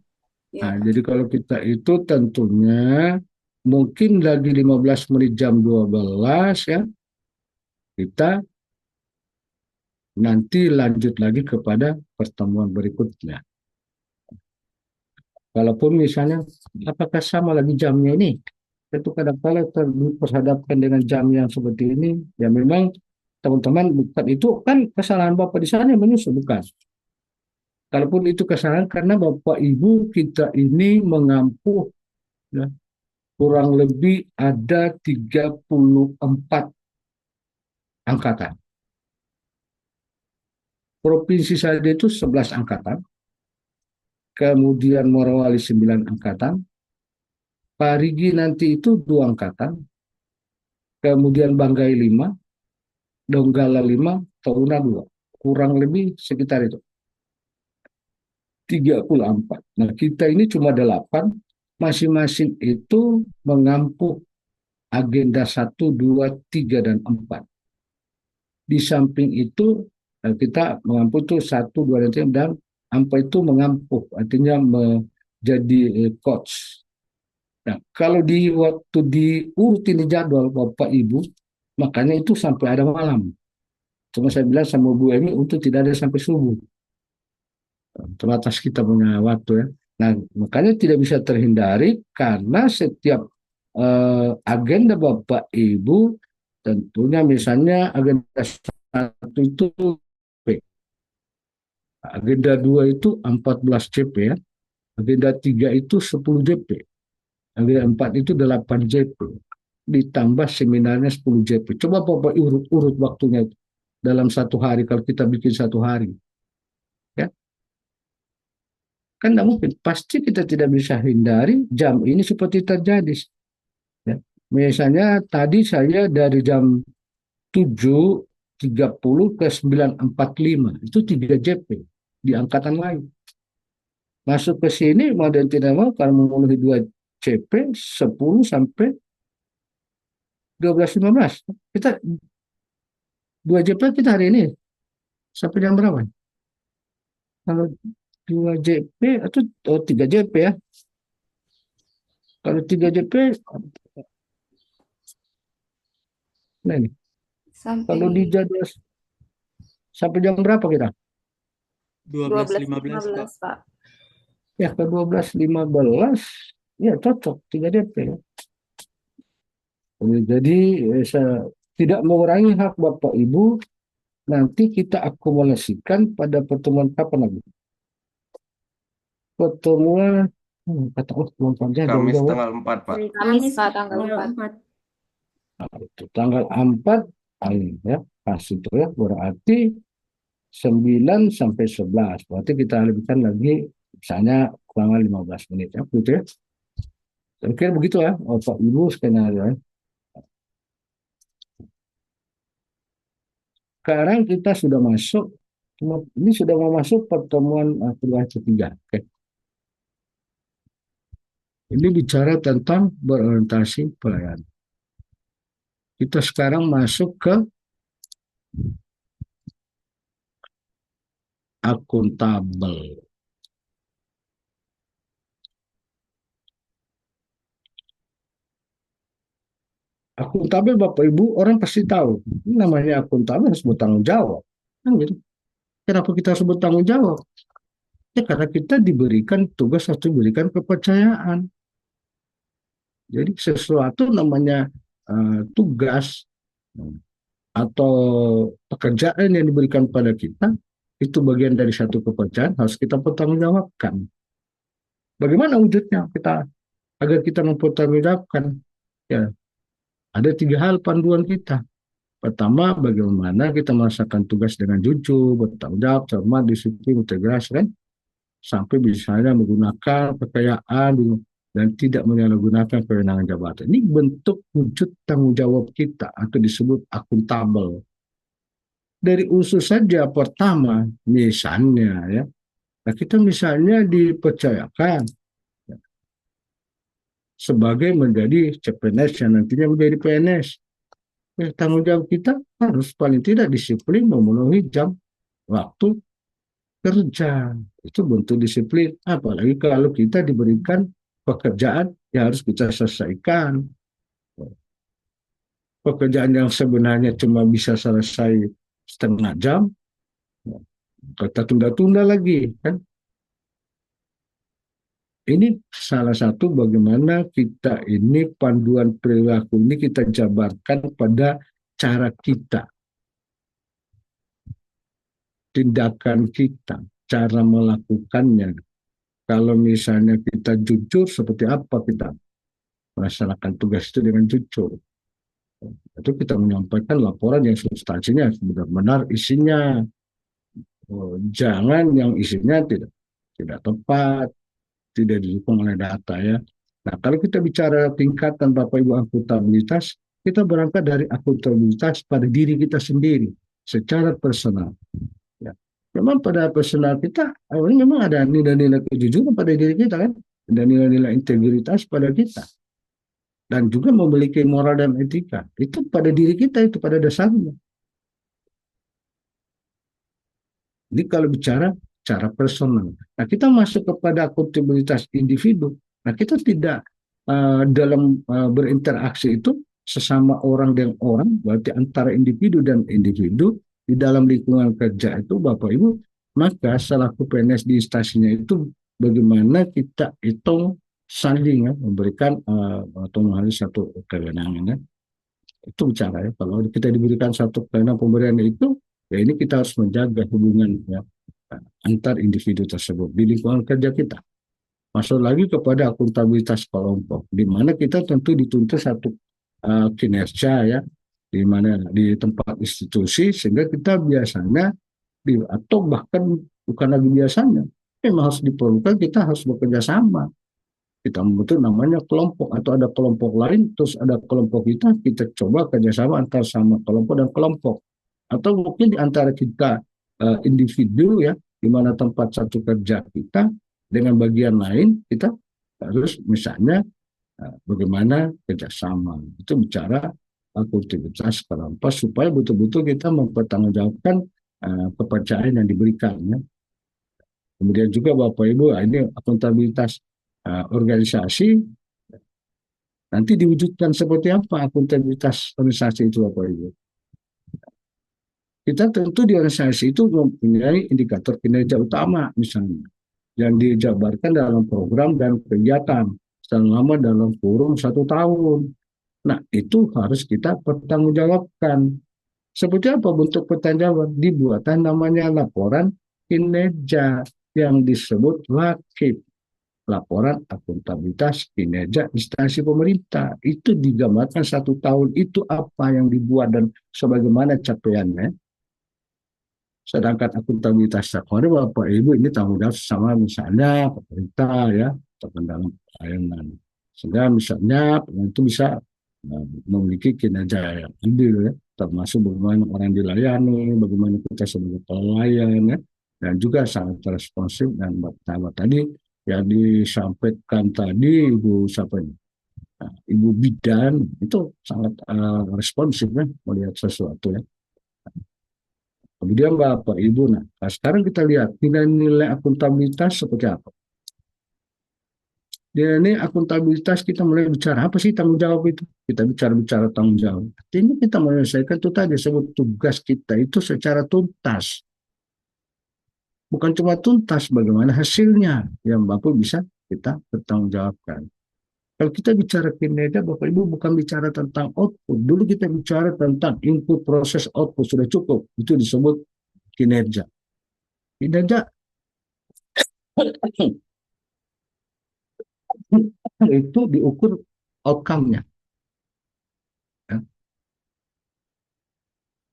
Ya. Nah, jadi kalau kita itu tentunya mungkin lagi 15 menit jam 12, ya, kita nanti lanjut lagi kepada pertemuan berikutnya. Walaupun misalnya, apakah sama lagi jamnya ini? Itu kadang-kala diperhadapkan dengan jam yang seperti ini, ya memang teman-teman bukan itu kan kesalahan Bapak di sana yang menyusul, bukan. Kalaupun itu kesalahan karena Bapak Ibu kita ini mengampu, ya, kurang lebih ada 34 angkatan. Provinsi saja itu 11 angkatan, kemudian Morowali 9 angkatan, Parigi nanti itu 2 angkatan, kemudian Banggai 5, Donggala 5, Touna 2. Kurang lebih sekitar itu. 34. Nah, kita ini cuma 8, masing-masing itu mengampu agenda 1, 2, 3, dan 4. Di samping itu, kita mengampu itu 1, 2, dan 3, dan 4 itu mengampu, artinya menjadi coach. Nah, kalau waktu diurutin di jadwal Bapak Ibu, makanya itu sampai ada malam. Cuma saya bilang sama Bu Emi untuk tidak ada sampai subuh. Terbatas kita punya waktu ya. Nah, makanya tidak bisa terhindari karena setiap agenda Bapak Ibu tentunya misalnya agenda 1 itu P. Agenda 2 itu 14 JP ya. Agenda 3 itu 10 JP. Agenda 4 itu 8 JP. Ditambah seminarnya 10 JP. Coba Bapak urut waktunya itu dalam 1 hari kalau kita bikin 1 hari. Ya. Kan tidak mungkin. Pasti kita tidak bisa hindari jam ini seperti terjadi. Ya. Misalnya tadi saya dari jam 7.30 ke 9.45 itu 3 JP di angkatan lain. Masuk ke sini mau dan tidak mau kalau memenuhi 2 CP 10 sampai 12.15. Kita 2 JP kita hari ini sampai jam berapa? Kalau 2 JP atau 3 JP ya. Kalau 3 JP nah ini. Kalau di jadwal sampai jam berapa kita? 12.15 Pak. Ya ke 12.15 ya cocok 3 DP ya. Jadi saya tidak mengurangi hak Bapak Ibu, nanti kita akumulasikan pada pertemuan kapan lagi? Pertemuan Kamis tanggal 4 Pak. Kamis Pak tanggal 4. Nah, itu tanggal 4 ya pas itu ya berarti 9 sampai 11 berarti kita lebihkan lagi misalnya kurang 15 menit ya begitu ya. Kira-kira begitu ya Bapak Ibu skenario ya. Sekarang kita sudah masuk, ini sudah mau masuk pertemuan ketiga. Oke. Ini bicara tentang berorientasi pelayanan. Kita sekarang masuk ke akuntabel. Akuntabel Bapak Ibu orang pasti tahu. Ini namanya akuntabel harus bertanggung jawab. Kan gitu. Kenapa kita harus bertanggung jawab? Ya karena kita diberikan tugas atau diberikan kepercayaan. Jadi sesuatu namanya tugas atau pekerjaan yang diberikan pada kita itu bagian dari satu kepercayaan harus kita pertanggungjawabkan. Bagaimana wujudnya kita agar kita mempertanggungjawabkan? Ya, ada 3 hal panduan kita. Pertama, bagaimana kita melaksanakan tugas dengan jujur, bertanggung jawab, cermat, disiplin, integrasi, kan? Sampai misalnya menggunakan kekayaan dan tidak menyalahgunakan kewenangan jabatan. Ini bentuk wujud tanggung jawab kita atau disebut akuntabel. Dari unsur saja pertama, misalnya ya, nah kita misalnya dipercayakan ya, sebagai menjadi CPNS yang nantinya menjadi PNS. Ya, tanggung jawab kita harus paling tidak disiplin memenuhi jam waktu kerja. Itu bentuk disiplin. Apalagi kalau kita diberikan pekerjaan yang harus kita selesaikan. Pekerjaan yang sebenarnya cuma bisa selesai setengah jam, kita tunda-tunda lagi. Kan? Ini salah satu bagaimana kita ini panduan perilaku ini kita jabarkan pada cara kita. Tindakan kita, cara melakukannya. Kalau misalnya kita jujur, seperti apa kita melaksanakan tugas itu dengan jujur. Itu kita menyampaikan laporan yang substansinya benar-benar isinya. Jangan yang isinya tidak tepat, tidak didukung oleh data ya. Nah, kalau kita bicara tingkatan Bapak Ibu akuntabilitas, kita berangkat dari akuntabilitas pada diri kita sendiri secara personal. Ya. Memang pada personal kita, ini memang ada nilai-nilai kejujuran pada diri kita kan, dan nilai-nilai integritas pada kita, dan juga memiliki moral dan etika. Itu pada diri kita, itu pada dasarnya. Jadi kalau bicara cara personal, nah kita masuk kepada akuntabilitas individu. Nah kita tidak dalam berinteraksi itu sesama orang dengan orang, berarti antara individu dan individu di dalam lingkungan kerja itu Bapak Ibu, maka selaku PNS di instansinya itu bagaimana kita hitung saling ya, memberikan atau mengalami satu kewenangan ya. Itu bicara ya, kalau kita diberikan satu kewenangan pemberian itu, ya ini kita harus menjaga hubungan ya antar individu tersebut di lingkungan kerja kita. Masuk lagi kepada akuntabilitas kelompok, di mana kita tentu dituntut satu kinerja ya, di mana di tempat institusi, sehingga kita biasanya atau bahkan bukan lagi biasanya, memang harus diperlukan kita harus bekerja sama. Kita membentuk namanya kelompok atau ada kelompok lain, terus ada kelompok kita coba kerjasama antar sama kelompok dan kelompok. Atau mungkin di antara kita individu ya, di mana tempat satu kerja kita dengan bagian lain kita harus misalnya bagaimana kerjasama. Itu bicara akuntabilitas kelompok supaya betul-betul kita mempertanggungjawabkan kepercayaan yang diberikan. Ya. Kemudian juga Bapak Ibu, ini akuntabilitas organisasi nanti diwujudkan seperti apa akuntabilitas organisasi itu Bapak Ibu. Kita tentu di organisasi itu mempunyai indikator kinerja utama misalnya yang dijabarkan dalam program dan kegiatan selama dalam kurun 1 tahun. Nah itu harus kita pertanggungjawabkan. Seperti apa bentuk pertanggungjawaban? Dibuatkan namanya laporan kinerja yang disebut LAKIP. Laporan akuntabilitas kinerja instansi pemerintah. Itu digambarkan 1 tahun itu apa yang dibuat dan sebagaimana capaiannya. Sedangkan akuntabilitas sekolah Bapak Ibu ini tanggung jawab sama misalnya pemerintah ya atau dalam pelayanan. Sehingga misalnya itu bisa memiliki kinerja yang adil ya, termasuk bagaimana orang dilayani, bagaimana kita sebagai pelayan ya, dan juga sangat responsif dan pertama tadi yang disampaikan tadi Ibu siapa ini? Ibu Bidan itu sangat responsif ya melihat sesuatu ya. Kemudian Bapak Ibu, nah sekarang kita lihat nilai-nilai akuntabilitas seperti apa. Nilai akuntabilitas kita mulai bicara apa sih tanggung jawab itu? Kita bicara tanggung jawab. Artinya kita menyelesaikan itu tadi sebut tugas kita itu secara tuntas. Bukan cuma tuntas, bagaimana hasilnya yang Bapak bisa kita bertanggungjawabkan. Kalau kita bicara kinerja, Bapak Ibu bukan bicara tentang output. Dulu kita bicara tentang input, proses, output. Sudah cukup. Itu disebut kinerja. Kinerja itu diukur outcome-nya. Ya.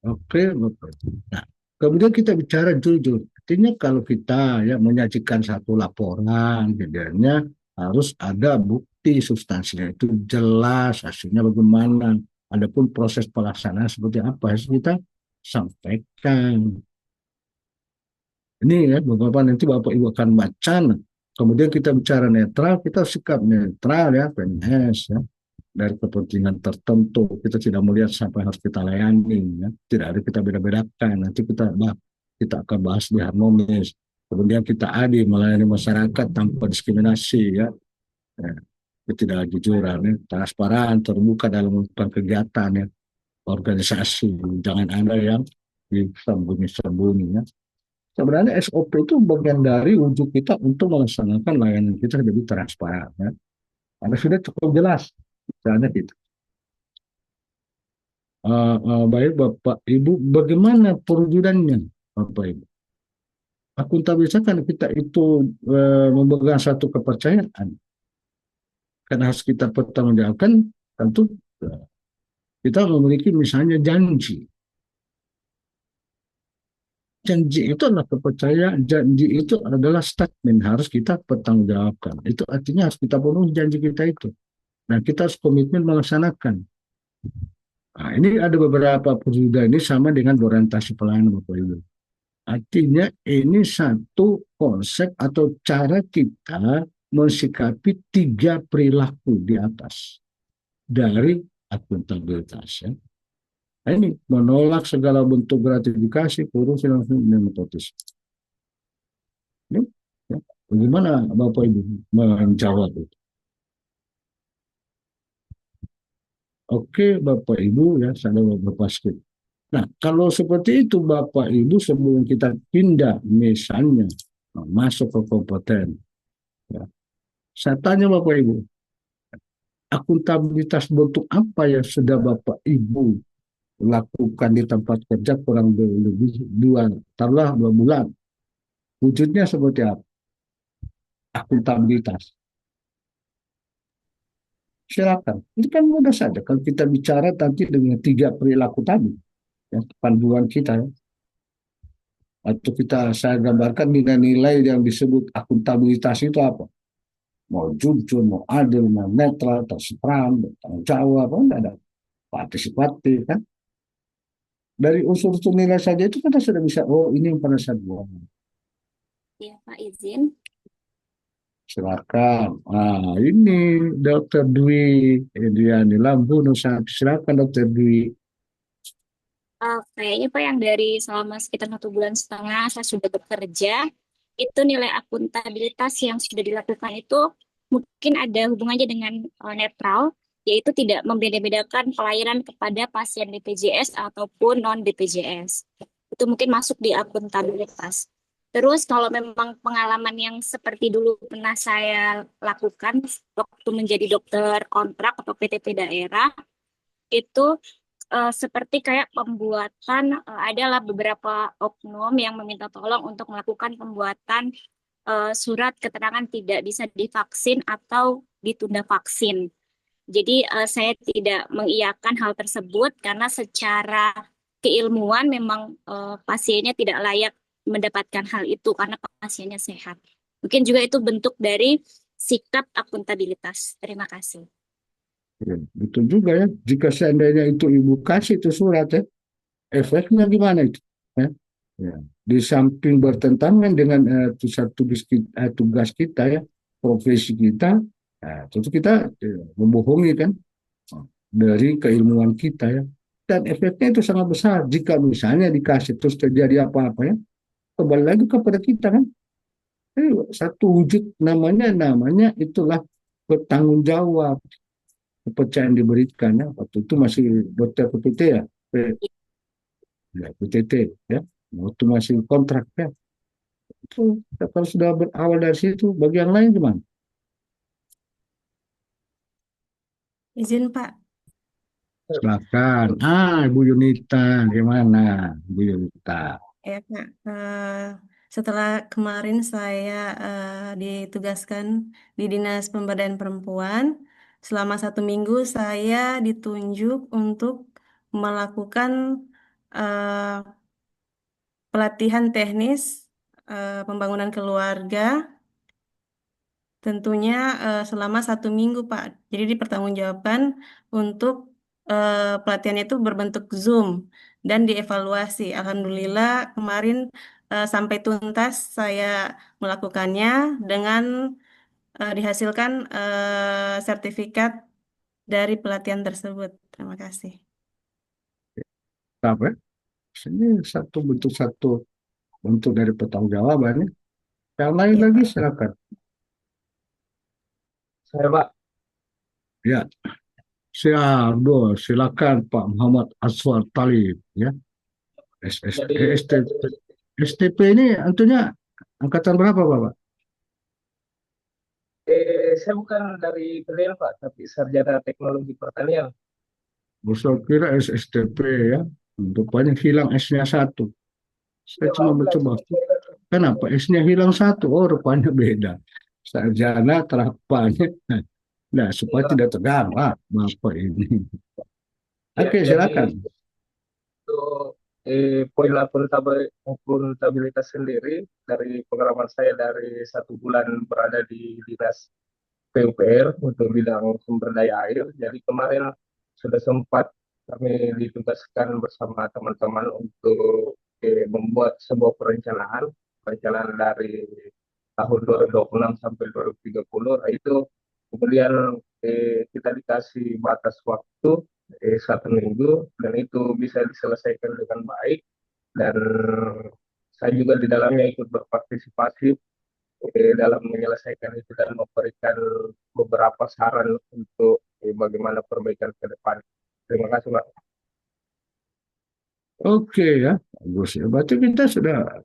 Oke, Bapak. Nah, kemudian kita bicara jujur. Artinya kalau kita ya menyajikan satu laporan, jadinya harus ada bukti substansinya itu jelas hasilnya bagaimana. Adapun proses pelaksanaan seperti apa harus kita sampaikan. Ini ya beberapa nanti Bapak Ibu akan baca. Kemudian kita bicara netral, kita sikap netral ya PNS ya. Dari kepentingan tertentu kita tidak melihat siapa yang harus kita layani ya. Tidak ada kita beda-bedakan. Nanti kita akan bahas di harmonis. Kemudian kita adil melayani masyarakat tanpa diskriminasi ya. Ketidakjujuran, ya. Transparan, terbuka dalam melakukan kegiatan ya. Organisasi, jangan ada yang disembunyi-sembunyi ya. Sebenarnya SOP itu bagian dari wujud kita untuk melaksanakan layanan kita lebih transparan ya. Karena sudah cukup jelas misalnya gitu. Baik Bapak Ibu, bagaimana perwujudannya Bapak Ibu? Akuntabilitas kan kita itu memegang satu kepercayaan. karena harus kita pertanggungjawabkan, tentu kita memiliki misalnya janji. Janji itu adalah kepercayaan, janji itu adalah statement, harus kita pertanggungjawabkan. Itu artinya harus kita penuhi janji kita itu. Dan kita harus komitmen melaksanakan. Nah, ini ada beberapa perjuda ini sama dengan orientasi pelayanan Bapak Ibu. Artinya ini satu konsep atau cara kita mensikapi 3 perilaku di atas dari akuntabilitas. Ya. Nah, ini menolak segala bentuk gratifikasi, korupsi, dan nepotisme. Ini, ya. Bagaimana Bapak Ibu menjawab itu? Oke Bapak Ibu ya, saya beberapa skip. Nah, kalau seperti itu Bapak Ibu, sebelum kita pindah misalnya masuk ke kompeten, ya, saya tanya Bapak Ibu, akuntabilitas bentuk apa yang sudah Bapak Ibu lakukan di tempat kerja kurang lebih 2 bulan? Wujudnya seperti apa? Akuntabilitas. Silakan. Ini kan mudah saja kalau kita bicara nanti dengan 3 perilaku tadi, ya, panduan kita. Ya. Atau saya gambarkan dengan nilai yang disebut akuntabilitas itu apa? Mau jujur, mau adil, mau netral, transparan, bertanggung jawab, apa ada partisipatif kan? Dari unsur-unsur nilai saja itu kita sudah bisa, oh ini yang pada saat buang. Ya Pak, izin. Silakan. Nah, ini Dr. Dwi Ediani Lambu Nusa. Silakan Dr. Dwi. Kayaknya Pak yang dari selama sekitar 1,5 bulan saya sudah bekerja, itu nilai akuntabilitas yang sudah dilakukan itu mungkin ada hubungannya dengan netral, yaitu tidak membeda-bedakan pelayanan kepada pasien BPJS ataupun non-BPJS. Itu mungkin masuk di akuntabilitas. Terus kalau memang pengalaman yang seperti dulu pernah saya lakukan waktu menjadi dokter kontrak atau PTP daerah, itu seperti kayak pembuatan, adalah beberapa oknum yang meminta tolong untuk melakukan pembuatan surat keterangan tidak bisa divaksin atau ditunda vaksin. Jadi saya tidak mengiyakan hal tersebut karena secara keilmuan memang pasiennya tidak layak mendapatkan hal itu karena pasiennya sehat. Mungkin juga itu bentuk dari sikap akuntabilitas. Terima kasih. Ya, betul juga ya. Jika seandainya itu Ibu kasih itu surat ya, efeknya gimana itu? Ya. Ya. Di samping bertentangan dengan tugas kita ya, profesi kita, nah, tentu kita membohongi kan dari keilmuan kita ya. Dan efeknya itu sangat besar. Jika misalnya dikasih terus terjadi apa-apa ya, kembali lagi kepada kita kan. Satu wujud namanya itulah bertanggung jawab. Kepercayaan diberikan ya, waktu itu masih dokter PTT ya, PTT ya, waktu masih kontrak ya, itu kalau sudah berawal dari situ, bagian lain gimana? Izin Pak. Silakan. Ibu Yunita, gimana Ibu Yunita? Ya Pak, setelah kemarin saya ditugaskan di Dinas Pemberdayaan Perempuan, selama 1 minggu saya ditunjuk untuk melakukan pelatihan teknis pembangunan keluarga, tentunya selama 1 minggu Pak. Jadi dipertanggungjawabkan untuk pelatihan itu berbentuk Zoom dan dievaluasi. Alhamdulillah kemarin sampai tuntas saya melakukannya dengan dihasilkan sertifikat dari pelatihan tersebut. Terima kasih. Apa? Ini satu bentuk dari pertanggungjawaban. Yang lain Iya, lagi Pak. silakan. Saya Pak, Ya, silakan Pak Muhammad Aswar Talib ya. jadi STP ini tentunya angkatan berapa Bapak? saya bukan dari pertanian Pak, tapi sarjana teknologi pertanian. Saya kira SSTP ya. Rupanya hilang S-nya 1. Saya cuma mencoba. Kenapa S-nya hilang 1? Oh, rupanya beda. Sarjana terapannya Nah, supaya Iya, tidak terganggu Bapak ini. ya, Oke, jadi silakan. untuk poin akuntabilitas sendiri dari pengalaman saya dari 1 bulan berada di dinas PUPR untuk bidang sumber daya air. Jadi kemarin sudah sempat kami ditugaskan bersama teman-teman untuk membuat sebuah perencanaan dari tahun 2026 sampai 2030. Itu kemudian kita dikasih batas waktu 1 minggu dan itu bisa diselesaikan dengan baik dan saya juga di dalamnya ikut berpartisipasi dalam menyelesaikan itu dan memberikan beberapa saran untuk bagaimana perbaikan ke depan. Terima kasih, Pak. Oke ya, bagus ya. Berarti kita sudah,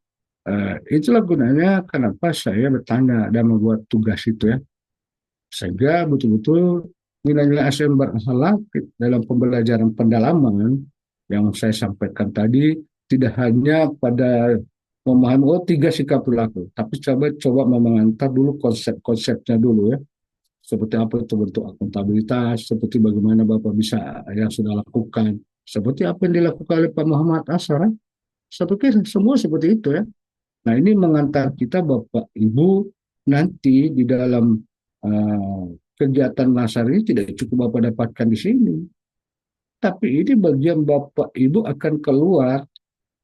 itulah gunanya kenapa saya bertanya dan membuat tugas itu ya. Sehingga betul-betul nilai-nilai ASEAN berakhlak dalam pembelajaran pendalaman yang saya sampaikan tadi tidak hanya pada memahami tiga sikap perilaku, tapi coba mengantar dulu konsep-konsepnya dulu ya. Seperti apa itu bentuk akuntabilitas, seperti bagaimana Bapak bisa yang sudah lakukan, seperti apa yang dilakukan oleh Pak Muhammad Asar, seperti semua seperti itu ya. Nah, ini mengantar kita Bapak Ibu nanti di dalam uh, kegiatan lasar ini tidak cukup Bapak dapatkan di sini, tapi ini bagian Bapak Ibu akan keluar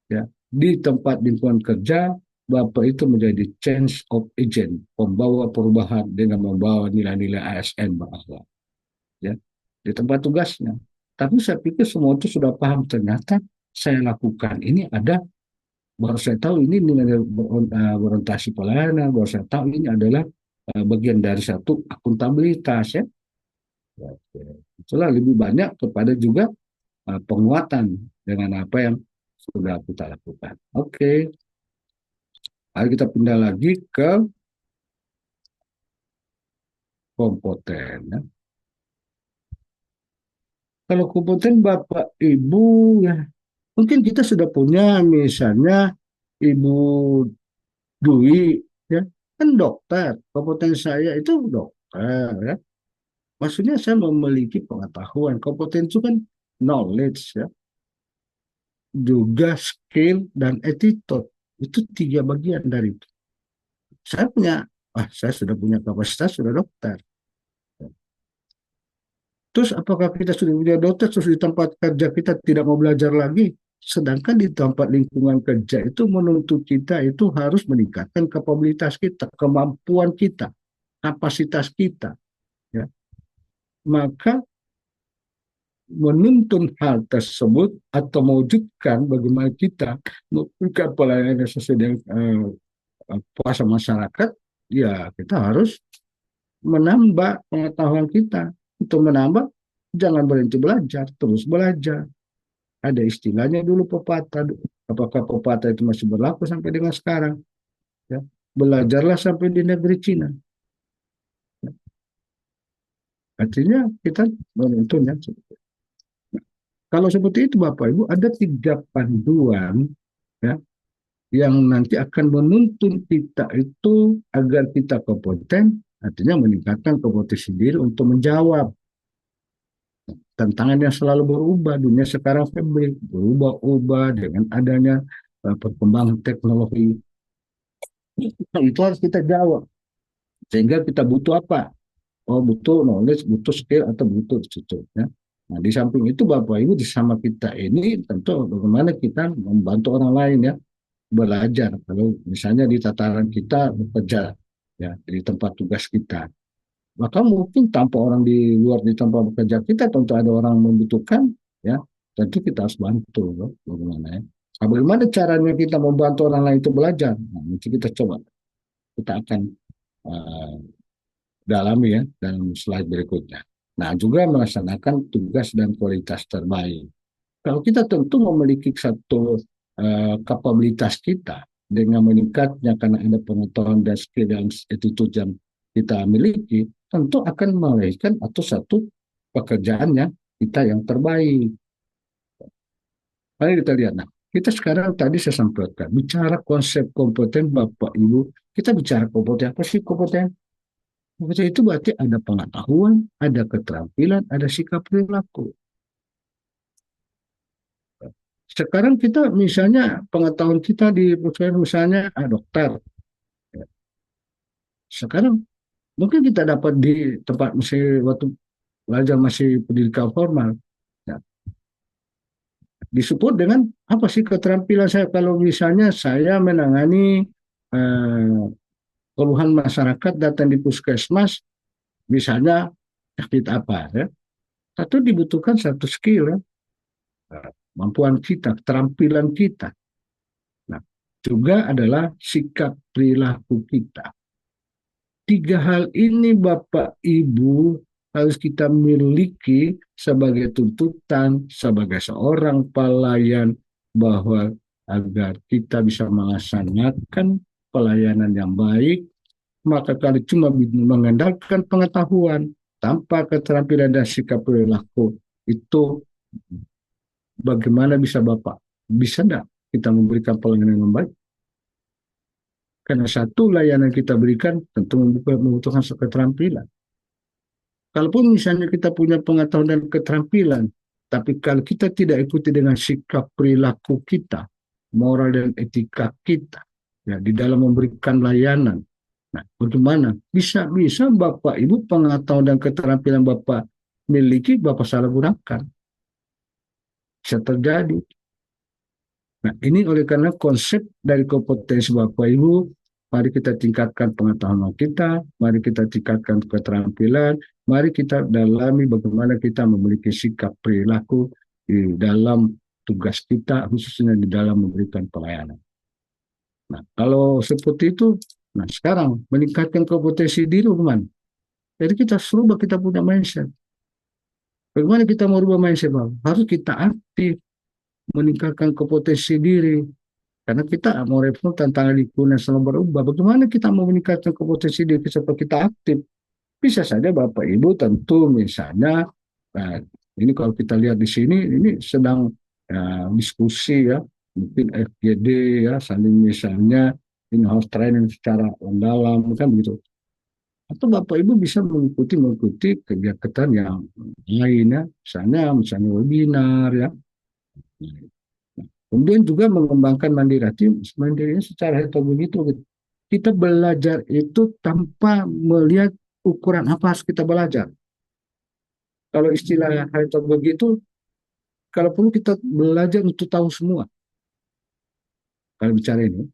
ya di tempat lingkungan kerja. Bapak itu menjadi change of agent, pembawa perubahan dengan membawa nilai-nilai ASN berakhlak ya di tempat tugasnya. Tapi saya pikir semua itu sudah paham, ternyata saya lakukan ini ada, baru saya tahu ini nilai orientasi pelayanan, baru saya tahu ini adalah bagian dari satu akuntabilitas ya. Ya, itulah lebih banyak kepada juga penguatan dengan apa yang sudah kita lakukan. Oke, mari kita pindah lagi ke kompeten ya. Kalau kompeten Bapak Ibu ya, mungkin kita sudah punya misalnya Ibu Dwi ya, kan dokter, kompeten saya itu dokter ya. Maksudnya saya memiliki pengetahuan, kompeten itu kan knowledge ya, juga skill dan attitude. Itu tiga bagian dari itu. Saya sudah punya kapasitas, sudah dokter. Terus apakah kita sudah punya dokter, terus di tempat kerja kita tidak mau belajar lagi? Sedangkan di tempat lingkungan kerja itu menuntut kita itu harus meningkatkan kapabilitas kita, kemampuan kita, kapasitas kita. Ya. Maka menuntun hal tersebut atau mewujudkan bagaimana kita memberikan pelayanan yang sesuai dengan puasa masyarakat, ya kita harus menambah pengetahuan kita. Untuk menambah, jangan berhenti belajar, terus belajar. Ada istilahnya dulu pepatah, apakah pepatah itu masih berlaku sampai dengan sekarang? Ya. Belajarlah sampai di negeri Cina. Artinya kita menuntunnya. Kalau seperti itu Bapak Ibu, ada 3 panduan ya, yang nanti akan menuntun kita itu agar kita kompeten, artinya meningkatkan kompetensi diri untuk menjawab tantangan yang selalu berubah. Dunia sekarang fabrik berubah-ubah dengan adanya perkembangan teknologi. Itu harus kita jawab. Sehingga kita butuh apa? Oh, butuh knowledge, butuh skill, atau butuh itu. Ya. Nah, di samping itu Bapak Ibu sama kita ini tentu bagaimana kita membantu orang lain ya belajar. Kalau misalnya di tataran kita bekerja ya di tempat tugas kita, maka mungkin tanpa orang di luar di tempat bekerja kita tentu ada orang membutuhkan ya, tentu kita harus bantu loh, bagaimana ya. Nah, bagaimana caranya kita membantu orang lain itu belajar? Nah, nanti kita coba, kita akan uh, dalami ya dalam slide berikutnya. Nah, juga melaksanakan tugas dan kualitas terbaik. Kalau kita tentu memiliki satu kapabilitas kita dengan meningkatnya karena ada pengetahuan dan skill dan attitude yang kita miliki, tentu akan melahirkan atau satu pekerjaannya kita yang terbaik. Mari kita lihat. Nah, kita sekarang tadi saya sampaikan bicara konsep kompeten Bapak Ibu, kita bicara kompeten apa sih kompeten? Itu berarti ada pengetahuan, ada keterampilan, ada sikap perilaku. Sekarang kita misalnya pengetahuan kita di perusahaan misalnya dokter. Sekarang mungkin kita dapat di tempat masih waktu belajar masih pendidikan formal. Ya, disupport dengan apa sih keterampilan saya kalau misalnya saya menangani keluhan masyarakat datang di puskesmas misalnya sakit apa ya. Satu dibutuhkan satu skill ya. Kemampuan kita, keterampilan kita. Nah, juga adalah sikap perilaku kita. 3 hal ini Bapak Ibu harus kita miliki sebagai tuntutan, sebagai seorang pelayan bahwa agar kita bisa melaksanakan pelayanan yang baik, maka kalau cuma mengandalkan pengetahuan tanpa keterampilan dan sikap perilaku itu bagaimana bisa Bapak? Bisa enggak kita memberikan pelayanan yang baik? Karena satu layanan kita berikan tentu membutuhkan keterampilan. Kalaupun misalnya kita punya pengetahuan dan keterampilan, tapi kalau kita tidak ikuti dengan sikap perilaku kita, moral dan etika kita, ya, di dalam memberikan layanan, nah bagaimana? Bisa Bapak Ibu pengetahuan dan keterampilan Bapak miliki, Bapak salah gunakan. Bisa terjadi. Nah, ini oleh karena konsep dari kompetensi Bapak Ibu, mari kita tingkatkan pengetahuan kita, mari kita tingkatkan keterampilan, mari kita dalami bagaimana kita memiliki sikap perilaku di dalam tugas kita, khususnya di dalam memberikan pelayanan. Nah, kalau seperti itu, nah sekarang meningkatkan kompetensi diri, bagaimana? Jadi kita serubah kita punya mindset. Bagaimana kita merubah mindset, Bang? Harus kita aktif, meningkatkan kompetensi diri. Karena kita mau respon tantangan lingkungan selalu berubah. Bagaimana kita mau meningkatkan kompetensi diri supaya kita aktif? Bisa saja Bapak Ibu tentu misalnya, nah, ini kalau kita lihat di sini, ini sedang diskusi ya, mungkin FGD ya, saling misalnya in-house training secara mendalam, kan begitu. Atau Bapak Ibu bisa mengikuti kegiatan yang lainnya, misalnya webinar ya. Kemudian juga mengembangkan mandirinya secara heterogen itu. Kita belajar itu tanpa melihat ukuran apa harus kita belajar. Kalau istilah heterogen itu, kalau perlu kita belajar untuk tahu semua. Kalau bicara ini,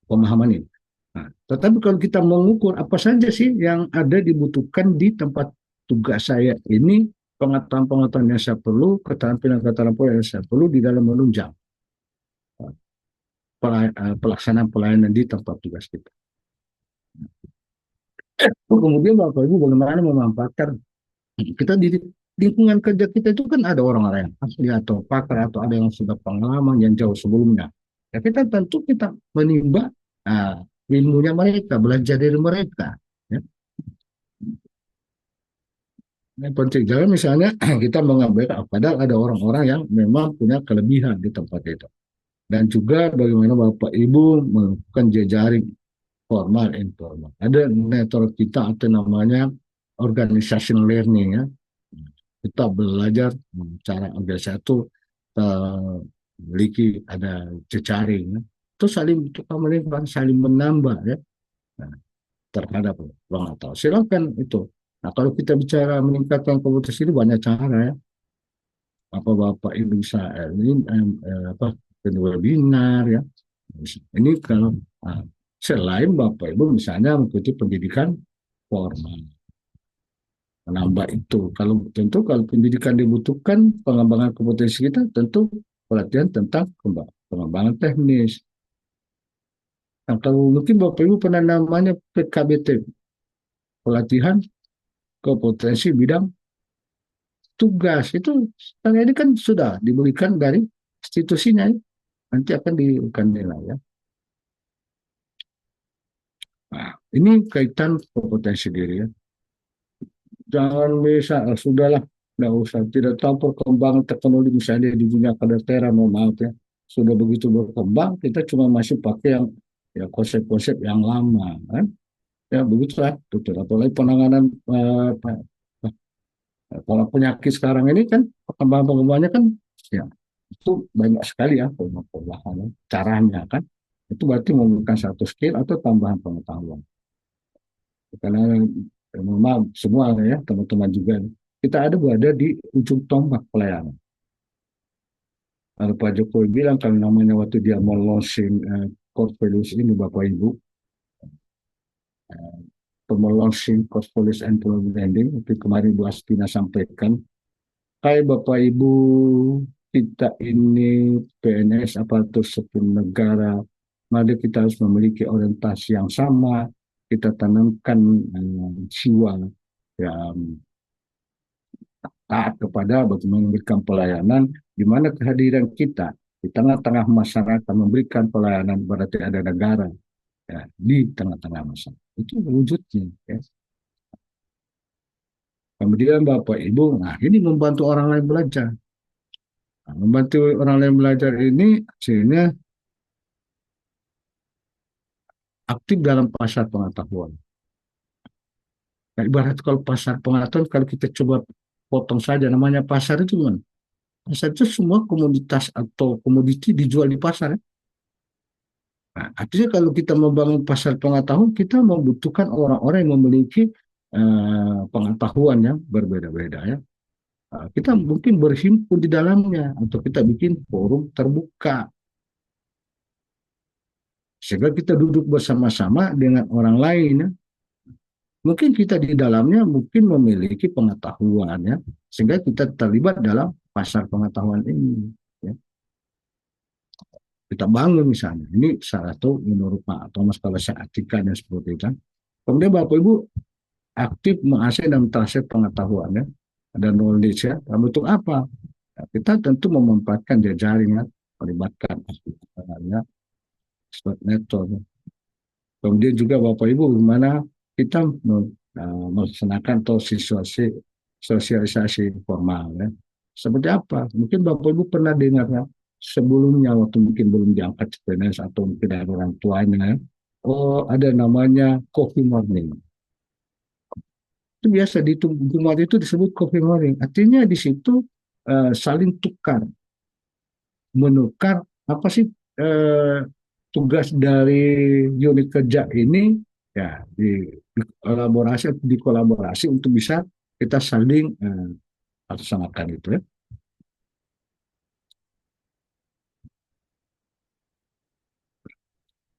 pemahaman ini. Nah, tetapi kalau kita mengukur apa saja sih yang ada dibutuhkan di tempat tugas saya ini, pengetahuan yang saya perlu, keterampilan yang saya perlu di dalam menunjang pelaksanaan pelayanan di tempat tugas kita. Kemudian Bapak Ibu bagaimana memanfaatkan kita di lingkungan kerja kita itu kan ada orang-orang yang asli atau pakar atau ada yang sudah pengalaman yang jauh sebelumnya. Ya kita tentu kita menimba ilmunya mereka, belajar dari mereka. Ya. Yang penting jangan misalnya kita mengabaikan, padahal ada orang-orang yang memang punya kelebihan di tempat itu. Dan juga bagaimana Bapak Ibu melakukan jejaring formal informal. Ada network kita atau namanya organizational learning ya. Kita belajar cara organisasi itu memiliki ada jejaring ya. Itu saling menambah ya. Nah, terhadap pengetahuan. Silakan itu. Nah, kalau kita bicara meningkatkan kompetensi ini banyak cara ya. Apa Bapak Ibu bisa webinar ya. Ini kalau selain Bapak Ibu misalnya mengikuti pendidikan formal. Menambah itu. Kalau pendidikan dibutuhkan pengembangan kompetensi kita tentu pelatihan tentang pengembangan teknis. Nah, kalau mungkin Bapak Ibu pernah namanya PKBT, pelatihan kompetensi bidang tugas itu ini kan sudah diberikan dari institusinya, nanti akan diberikan nilai ya. Nah, ini kaitan kompetensi diri ya. Jangan bisa sudahlah, nggak usah tidak tahu perkembangan teknologi misalnya di dunia kedokteran, maaf ya, sudah begitu berkembang kita cuma masih pakai yang ya konsep-konsep yang lama kan. Ya begitulah, betul. Apalagi penanganan kalau penyakit sekarang ini kan perkembangannya kan ya itu banyak sekali ya perubahan caranya kan. Itu berarti memerlukan satu skill atau tambahan pengetahuan. Karena memang semua ya teman-teman juga kita berada di ujung tombak pelayanan. Kalau Pak Jokowi bilang kalau namanya waktu dia mau launching core values ini Bapak Ibu, launching core values and branding itu kemarin Bu Astina sampaikan, kayak Bapak Ibu kita ini PNS aparatur sipil negara, mari kita harus memiliki orientasi yang sama, kita tanamkan jiwa yang taat kepada bagaimana memberikan pelayanan, di mana kehadiran kita di tengah-tengah masyarakat memberikan pelayanan, berarti ada negara ya, di tengah-tengah masyarakat. Itu wujudnya. Ya. Kemudian Bapak Ibu, nah ini membantu orang lain belajar. Nah, membantu orang lain belajar ini hasilnya aktif dalam pasar pengetahuan. Nah, ibarat kalau pasar pengetahuan, kalau kita coba potong saja namanya pasar itu gimana? Pasar itu semua komoditas atau komoditi dijual di pasar. Ya? Nah, artinya kalau kita membangun pasar pengetahuan, kita membutuhkan orang-orang yang memiliki pengetahuan yang berbeda-beda ya. Nah, kita mungkin berhimpun di dalamnya atau kita bikin forum terbuka sehingga kita duduk bersama-sama dengan orang lain ya. Mungkin kita di dalamnya mungkin memiliki pengetahuan ya sehingga kita terlibat dalam pasar pengetahuan ini ya. Kita bangun misalnya, ini salah satu menurut Pak Thomas kalau saya artikan seperti itu. Kemudian Bapak Ibu aktif mengasih dan transfer pengetahuannya dan knowledge ya. Dalam bentuk apa? Ya, kita tentu memanfaatkan jejaring ya, melibatkan ya, expert network. Kemudian juga Bapak Ibu bagaimana kita melaksanakan atau sosialisasi formal ya. Seperti apa? Mungkin Bapak Ibu pernah dengar ya, sebelumnya waktu mungkin belum diangkat CPNS atau mungkin ada orang tuanya, oh ada namanya coffee morning. Itu biasa di Jumat itu disebut coffee morning. Artinya di situ saling tukar, menukar apa sih tugas dari unit kerja ini ya dikolaborasi untuk bisa kita saling laksanakan itu ya.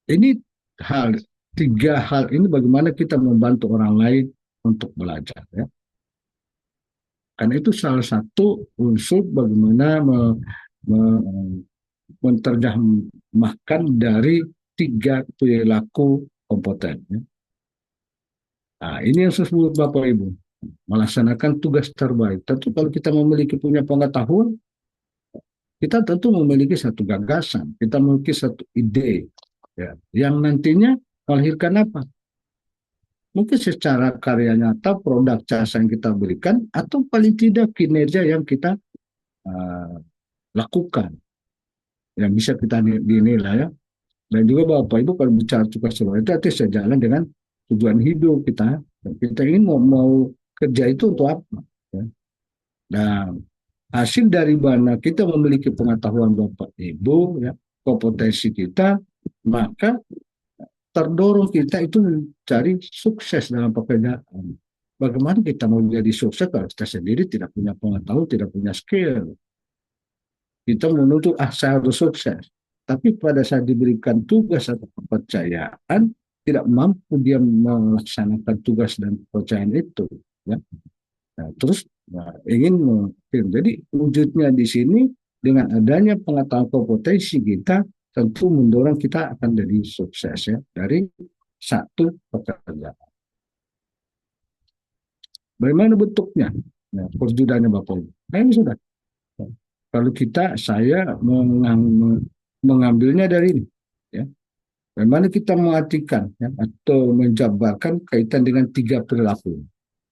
Ini tiga hal ini bagaimana kita membantu orang lain untuk belajar ya. Karena itu salah satu unsur bagaimana menerjemahkan dari tiga perilaku kompeten ya. Nah, ini yang saya sebut Bapak Ibu, melaksanakan tugas terbaik. Tentu kalau kita memiliki punya pengetahuan, kita tentu memiliki satu gagasan, kita memiliki satu ide ya, yang nantinya melahirkan apa? Mungkin secara karya nyata, produk jasa yang kita berikan, atau paling tidak kinerja yang kita lakukan, yang bisa kita dinilai ya. Dan juga Bapak Ibu kalau bicara tugas terbaik itu artinya sejalan dengan tujuan hidup kita. Kita ingin mau kerja itu untuk apa? Ya. Dan hasil dari mana kita memiliki pengetahuan Bapak Ibu, ya, kompetensi kita, maka terdorong kita itu mencari sukses dalam pekerjaan. Bagaimana kita mau jadi sukses kalau kita sendiri tidak punya pengetahuan, tidak punya skill. Kita menuntut saya harus sukses. Tapi pada saat diberikan tugas atau kepercayaan, tidak mampu dia melaksanakan tugas dan kepercayaan itu. Ya. Nah, terus ingin jadi wujudnya di sini dengan adanya pengetahuan kompetensi kita tentu mendorong kita akan jadi sukses ya dari satu pekerjaan. Bagaimana bentuknya? Nah, perjudannya Bapak Ibu. Nah, ini sudah. Kalau saya mengambilnya dari ini, ya. Bagaimana kita mengartikan ya, atau menjabarkan kaitan dengan tiga perilaku.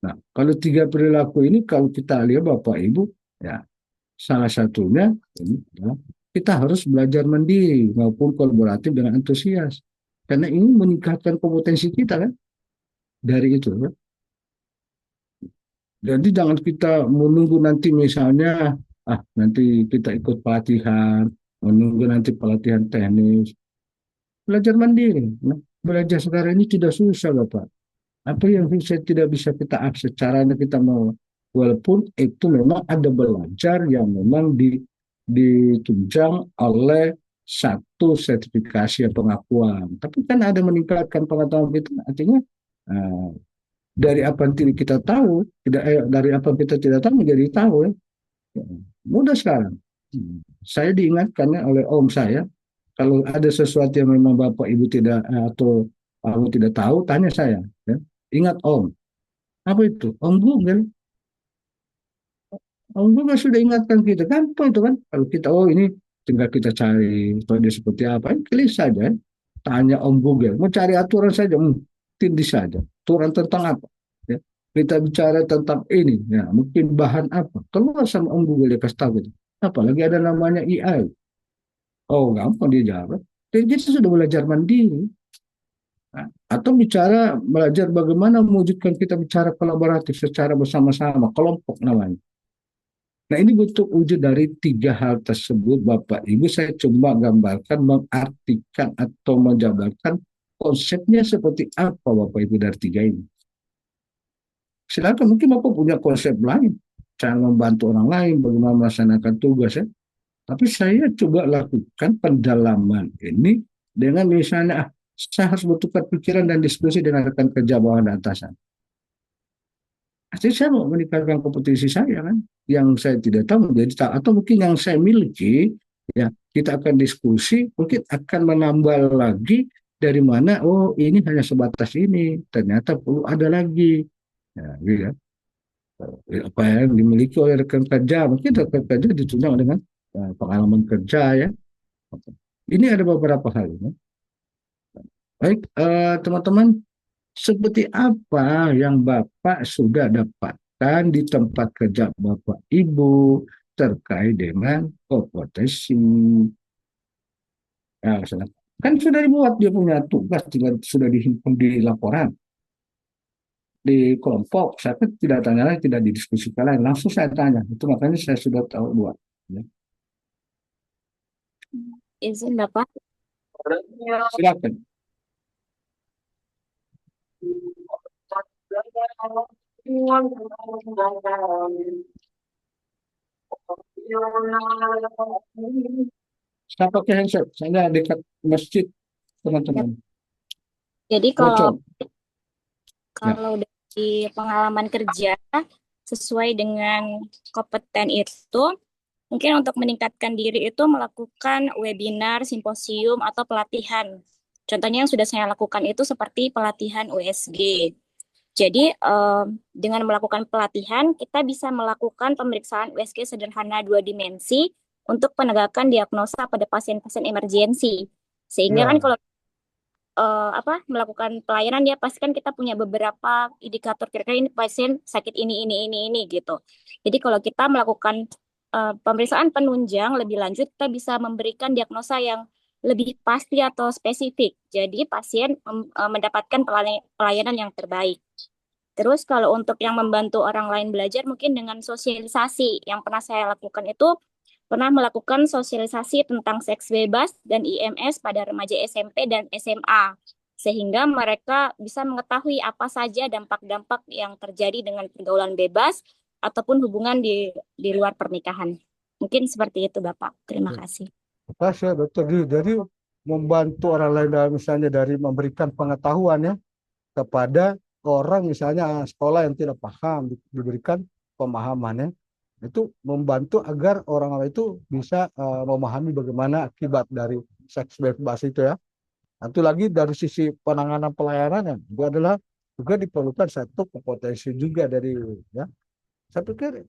Nah, kalau tiga perilaku ini kalau kita lihat Bapak Ibu, ya salah satunya ini adalah kita harus belajar mandiri maupun kolaboratif dengan antusias. Karena ini meningkatkan kompetensi kita kan. dari itu. Ya. Jadi jangan kita menunggu nanti misalnya, nanti kita ikut pelatihan, menunggu nanti pelatihan teknis, belajar mandiri. Nah, belajar sekarang ini tidak susah, Bapak. Apa yang bisa tidak bisa kita akses, caranya kita mau, walaupun itu memang ada belajar yang memang ditunjang oleh satu sertifikasi atau pengakuan. Tapi kan ada meningkatkan pengetahuan kita, artinya eh, dari apa yang tidak kita tahu, dari apa yang kita tidak tahu menjadi tahu ya. Ya, mudah sekarang. Saya diingatkan ya oleh om saya, kalau ada sesuatu yang memang bapak ibu tidak atau kamu tidak tahu, tanya saya. Ya. Ingat om, apa itu? Om Google. Om Google sudah ingatkan kita, gampang itu kan. Kalau kita, oh ini tinggal kita cari, atau dia seperti apa, klik saja. Ya. Tanya Om Google, mau cari aturan saja, tindih saja. Aturan tentang apa? Ya. Kita bicara tentang ini, ya mungkin bahan apa? Keluar sama Om Google dia kasih tahu gitu. Apalagi ada namanya AI. Oh gampang dia jawab. Jadi kita sudah belajar mandiri. Nah, atau bicara belajar bagaimana mewujudkan kita bicara kolaboratif secara bersama-sama, kelompok namanya. Nah ini bentuk wujud dari tiga hal tersebut Bapak Ibu. Saya coba gambarkan, mengartikan atau menjabarkan konsepnya seperti apa Bapak Ibu dari tiga ini. Silakan mungkin Bapak punya konsep lain, cara membantu orang lain, bagaimana melaksanakan tugas ya. Tapi saya coba lakukan pendalaman ini dengan misalnya, saya harus bertukar pikiran dan diskusi dengan rekan kerja bawah dan atasan. Artinya saya mau meningkatkan kompetisi saya kan, yang saya tidak tahu menjadi tahu, atau mungkin yang saya miliki, ya kita akan diskusi, mungkin akan menambah lagi dari mana, oh ini hanya sebatas ini, ternyata perlu ada lagi. Ya, gitu ya. Apa yang dimiliki oleh rekan kerja, mungkin rekan kerja ditunjang dengan pengalaman kerja ya. Ini ada beberapa hal. Ya. Baik, teman-teman, seperti apa yang Bapak sudah dapatkan di tempat kerja Bapak Ibu terkait dengan kompetensi? Ya, kan sudah dibuat dia punya tugas, sudah dihimpun di laporan, di kelompok. Saya kan tidak tanya lagi, tidak didiskusikan lagi, langsung saya tanya. Itu makanya saya sudah tahu buat. Ya. Izin Bapak. Silakan. Saya pakai handset, saya dekat masjid teman-teman. Jadi Bocor. kalau dari pengalaman kerja sesuai dengan kompeten itu, mungkin untuk meningkatkan diri itu melakukan webinar, simposium, atau pelatihan. Contohnya yang sudah saya lakukan itu seperti pelatihan USG. Jadi dengan melakukan pelatihan, kita bisa melakukan pemeriksaan USG sederhana 2 dimensi untuk penegakan diagnosa pada pasien-pasien emergensi. Sehingga kan kalau melakukan pelayanan ya pasti kan kita punya beberapa indikator kira-kira ini pasien sakit ini gitu. Jadi kalau kita melakukan pemeriksaan penunjang lebih lanjut, kita bisa memberikan diagnosa yang lebih pasti atau spesifik. Jadi pasien mendapatkan pelayanan yang terbaik. Terus kalau untuk yang membantu orang lain belajar mungkin dengan sosialisasi. Yang pernah saya lakukan itu pernah melakukan sosialisasi tentang seks bebas dan IMS pada remaja SMP dan SMA. Sehingga mereka bisa mengetahui apa saja dampak-dampak yang terjadi dengan pergaulan bebas ataupun hubungan di luar pernikahan. Mungkin seperti itu, Bapak. Terima kasih. Terima kasih, Dokter. Jadi membantu orang lain misalnya dari memberikan pengetahuan ya kepada orang misalnya sekolah yang tidak paham, diberikan pemahaman ya. Itu membantu agar orang-orang itu bisa memahami bagaimana akibat dari seks bebas itu ya. Nanti lagi dari sisi penanganan pelayanan ya, itu adalah juga diperlukan satu kompetensi juga dari ya. Saya pikir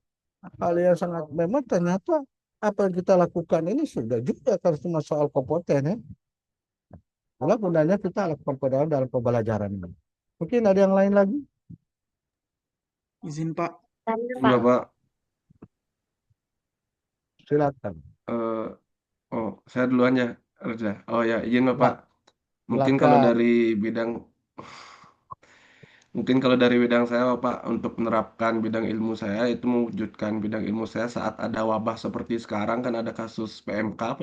hal yang sangat memang ternyata apa yang kita lakukan ini sudah juga kan cuma soal kompeten ya. Itulah gunanya kita lakukan dalam pembelajaran ini. Mungkin ada yang lain lagi? Izin Pak. Enggak, Pak. Silakan. Saya duluan ya, Reza. Oh ya, izin Bapak. Ya, Mungkin kalau silakan. dari bidang Mungkin kalau dari bidang saya, Bapak, untuk menerapkan bidang ilmu saya itu mewujudkan bidang ilmu saya saat ada wabah seperti sekarang kan ada kasus PMK,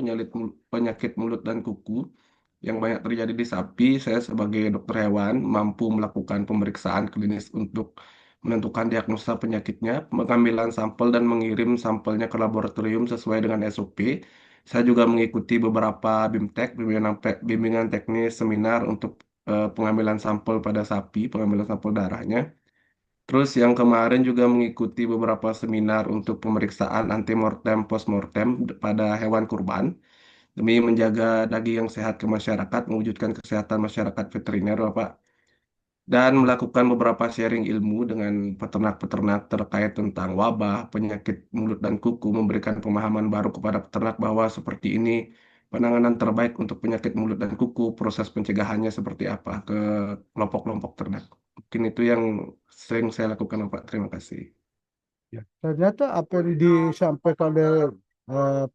penyakit mulut dan kuku yang banyak terjadi di sapi. Saya sebagai dokter hewan mampu melakukan pemeriksaan klinis untuk menentukan diagnosa penyakitnya, pengambilan sampel dan mengirim sampelnya ke laboratorium sesuai dengan SOP. Saya juga mengikuti beberapa BIMTEK, bimbingan teknis seminar untuk pengambilan sampel pada sapi, pengambilan sampel darahnya. Terus yang kemarin juga mengikuti beberapa seminar untuk pemeriksaan antemortem, postmortem pada hewan kurban demi menjaga daging yang sehat ke masyarakat, mewujudkan kesehatan masyarakat veteriner, Bapak. Dan melakukan beberapa sharing ilmu dengan peternak-peternak terkait tentang wabah, penyakit mulut dan kuku, memberikan pemahaman baru kepada peternak bahwa seperti ini penanganan terbaik untuk penyakit mulut dan kuku, proses pencegahannya seperti apa ke kelompok-kelompok ternak. Mungkin itu yang sering saya lakukan, Pak. Terima kasih. Ya, ternyata apa yang disampaikan oleh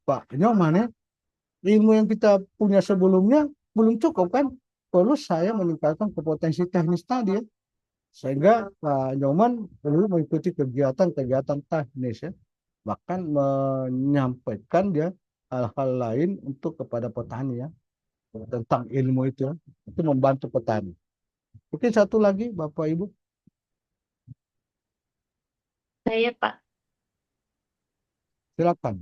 Pak Nyoman ya, ilmu yang kita punya sebelumnya belum cukup kan? Perlu saya meningkatkan kompetensi teknis tadi ya. Sehingga Pak Nyoman perlu mengikuti kegiatan-kegiatan teknis ya. Bahkan menyampaikan dia hal-hal lain untuk kepada petani ya. Tentang ilmu itu ya. Itu membantu petani. Mungkin satu lagi Bapak Ibu. Saya Pak, Silakan.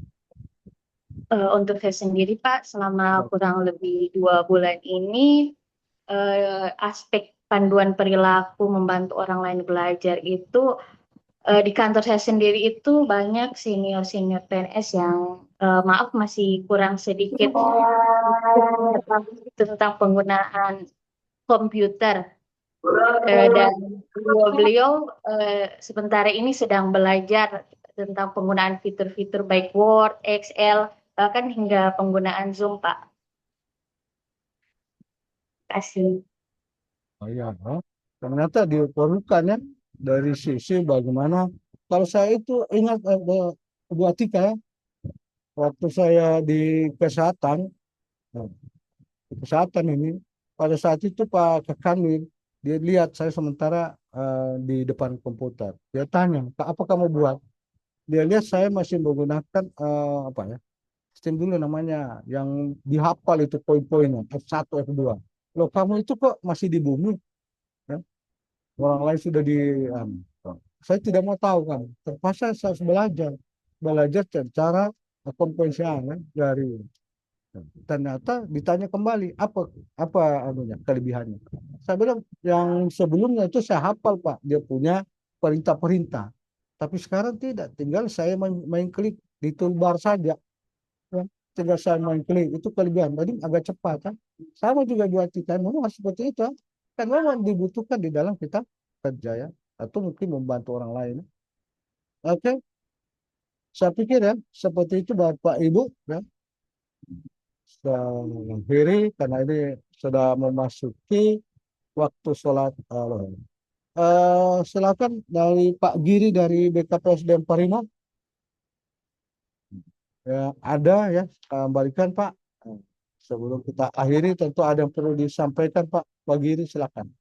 untuk saya sendiri Pak, selama kurang lebih 2 bulan ini, aspek panduan perilaku membantu orang lain belajar itu di kantor saya sendiri itu banyak senior-senior PNS yang maaf masih kurang sedikit tentang penggunaan komputer. Dan beliau sementara ini sedang belajar tentang penggunaan fitur-fitur baik Word, Excel, bahkan hingga penggunaan Zoom, Pak. Terima kasih. Oh iya, ternyata diperlukan ya dari sisi bagaimana. Kalau saya itu ingat Bu Atika ya, waktu saya di kesehatan ini, pada saat itu Pak Kakanwil, dia lihat saya sementara di depan komputer. Dia tanya, apa kamu buat? Dia lihat saya masih menggunakan apa ya? Sistem dulu namanya yang dihafal itu poin-poinnya F1, F2. Loh kamu itu kok masih di bumi? Ya? Orang lain sudah di saya tidak mau tahu kan. Terpaksa saya harus belajar cara kompensinya dari. Ternyata ditanya kembali apa anunya kelebihannya. Saya bilang yang sebelumnya itu saya hafal Pak, dia punya perintah-perintah. Tapi sekarang tidak, tinggal saya main klik di toolbar saja. Ya, tinggal saya main klik, itu kelebihan. Tadi agak cepat kan. Sama juga buat kita, memang harus seperti itu. Kan memang dibutuhkan di dalam kita kerja ya, atau mungkin membantu orang lain. Oke, saya pikir ya seperti itu Bapak Ibu ya. Sudah mengakhiri karena ini sudah memasuki waktu sholat. Silakan dari Pak Giri dari BKPSDM Parimo. Ya, ada ya, kembalikan Pak. Sebelum kita akhiri tentu ada yang perlu disampaikan Pak. Pak Giri silakan.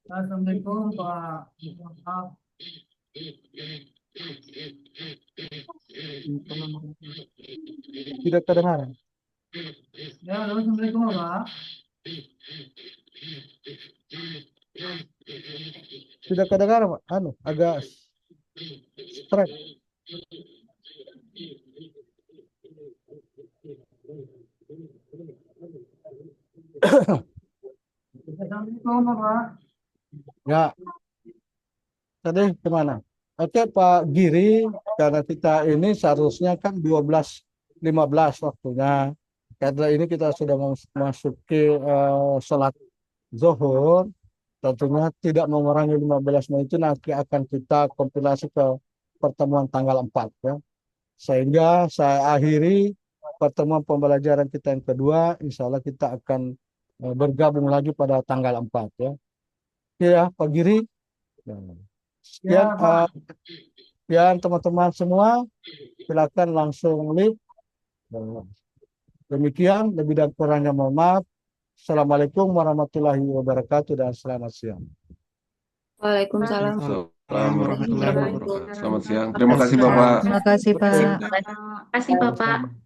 Assalamualaikum Pak. Tidak kedengaran. Ya, Assalamualaikum Pak. Tidak kedengaran Pak. Agak strike. Assalamualaikum Pak. Ya. Tadi kemana? Oke Pak Giri, karena kita ini seharusnya kan 12.15 waktunya. Karena ini kita sudah memasuki sholat zuhur, tentunya tidak mengurangi 15 menit itu nanti akan kita kompilasi ke pertemuan tanggal 4 ya. Sehingga saya akhiri pertemuan pembelajaran kita yang kedua, insya Allah kita akan bergabung lagi pada tanggal 4 ya. Oke ya Pak Giri. Sekian teman-teman semua, silakan langsung live. Demikian, lebih dan kurangnya mohon maaf. Assalamualaikum warahmatullahi wabarakatuh dan selamat siang. Waalaikumsalam Waalaikumsalam warahmatullahi warahmatullahi wabarakatuh. Selamat siang. wabarakatuh. Terima kasih Bapak. Terima kasih, Pak. Terima kasih Bapak.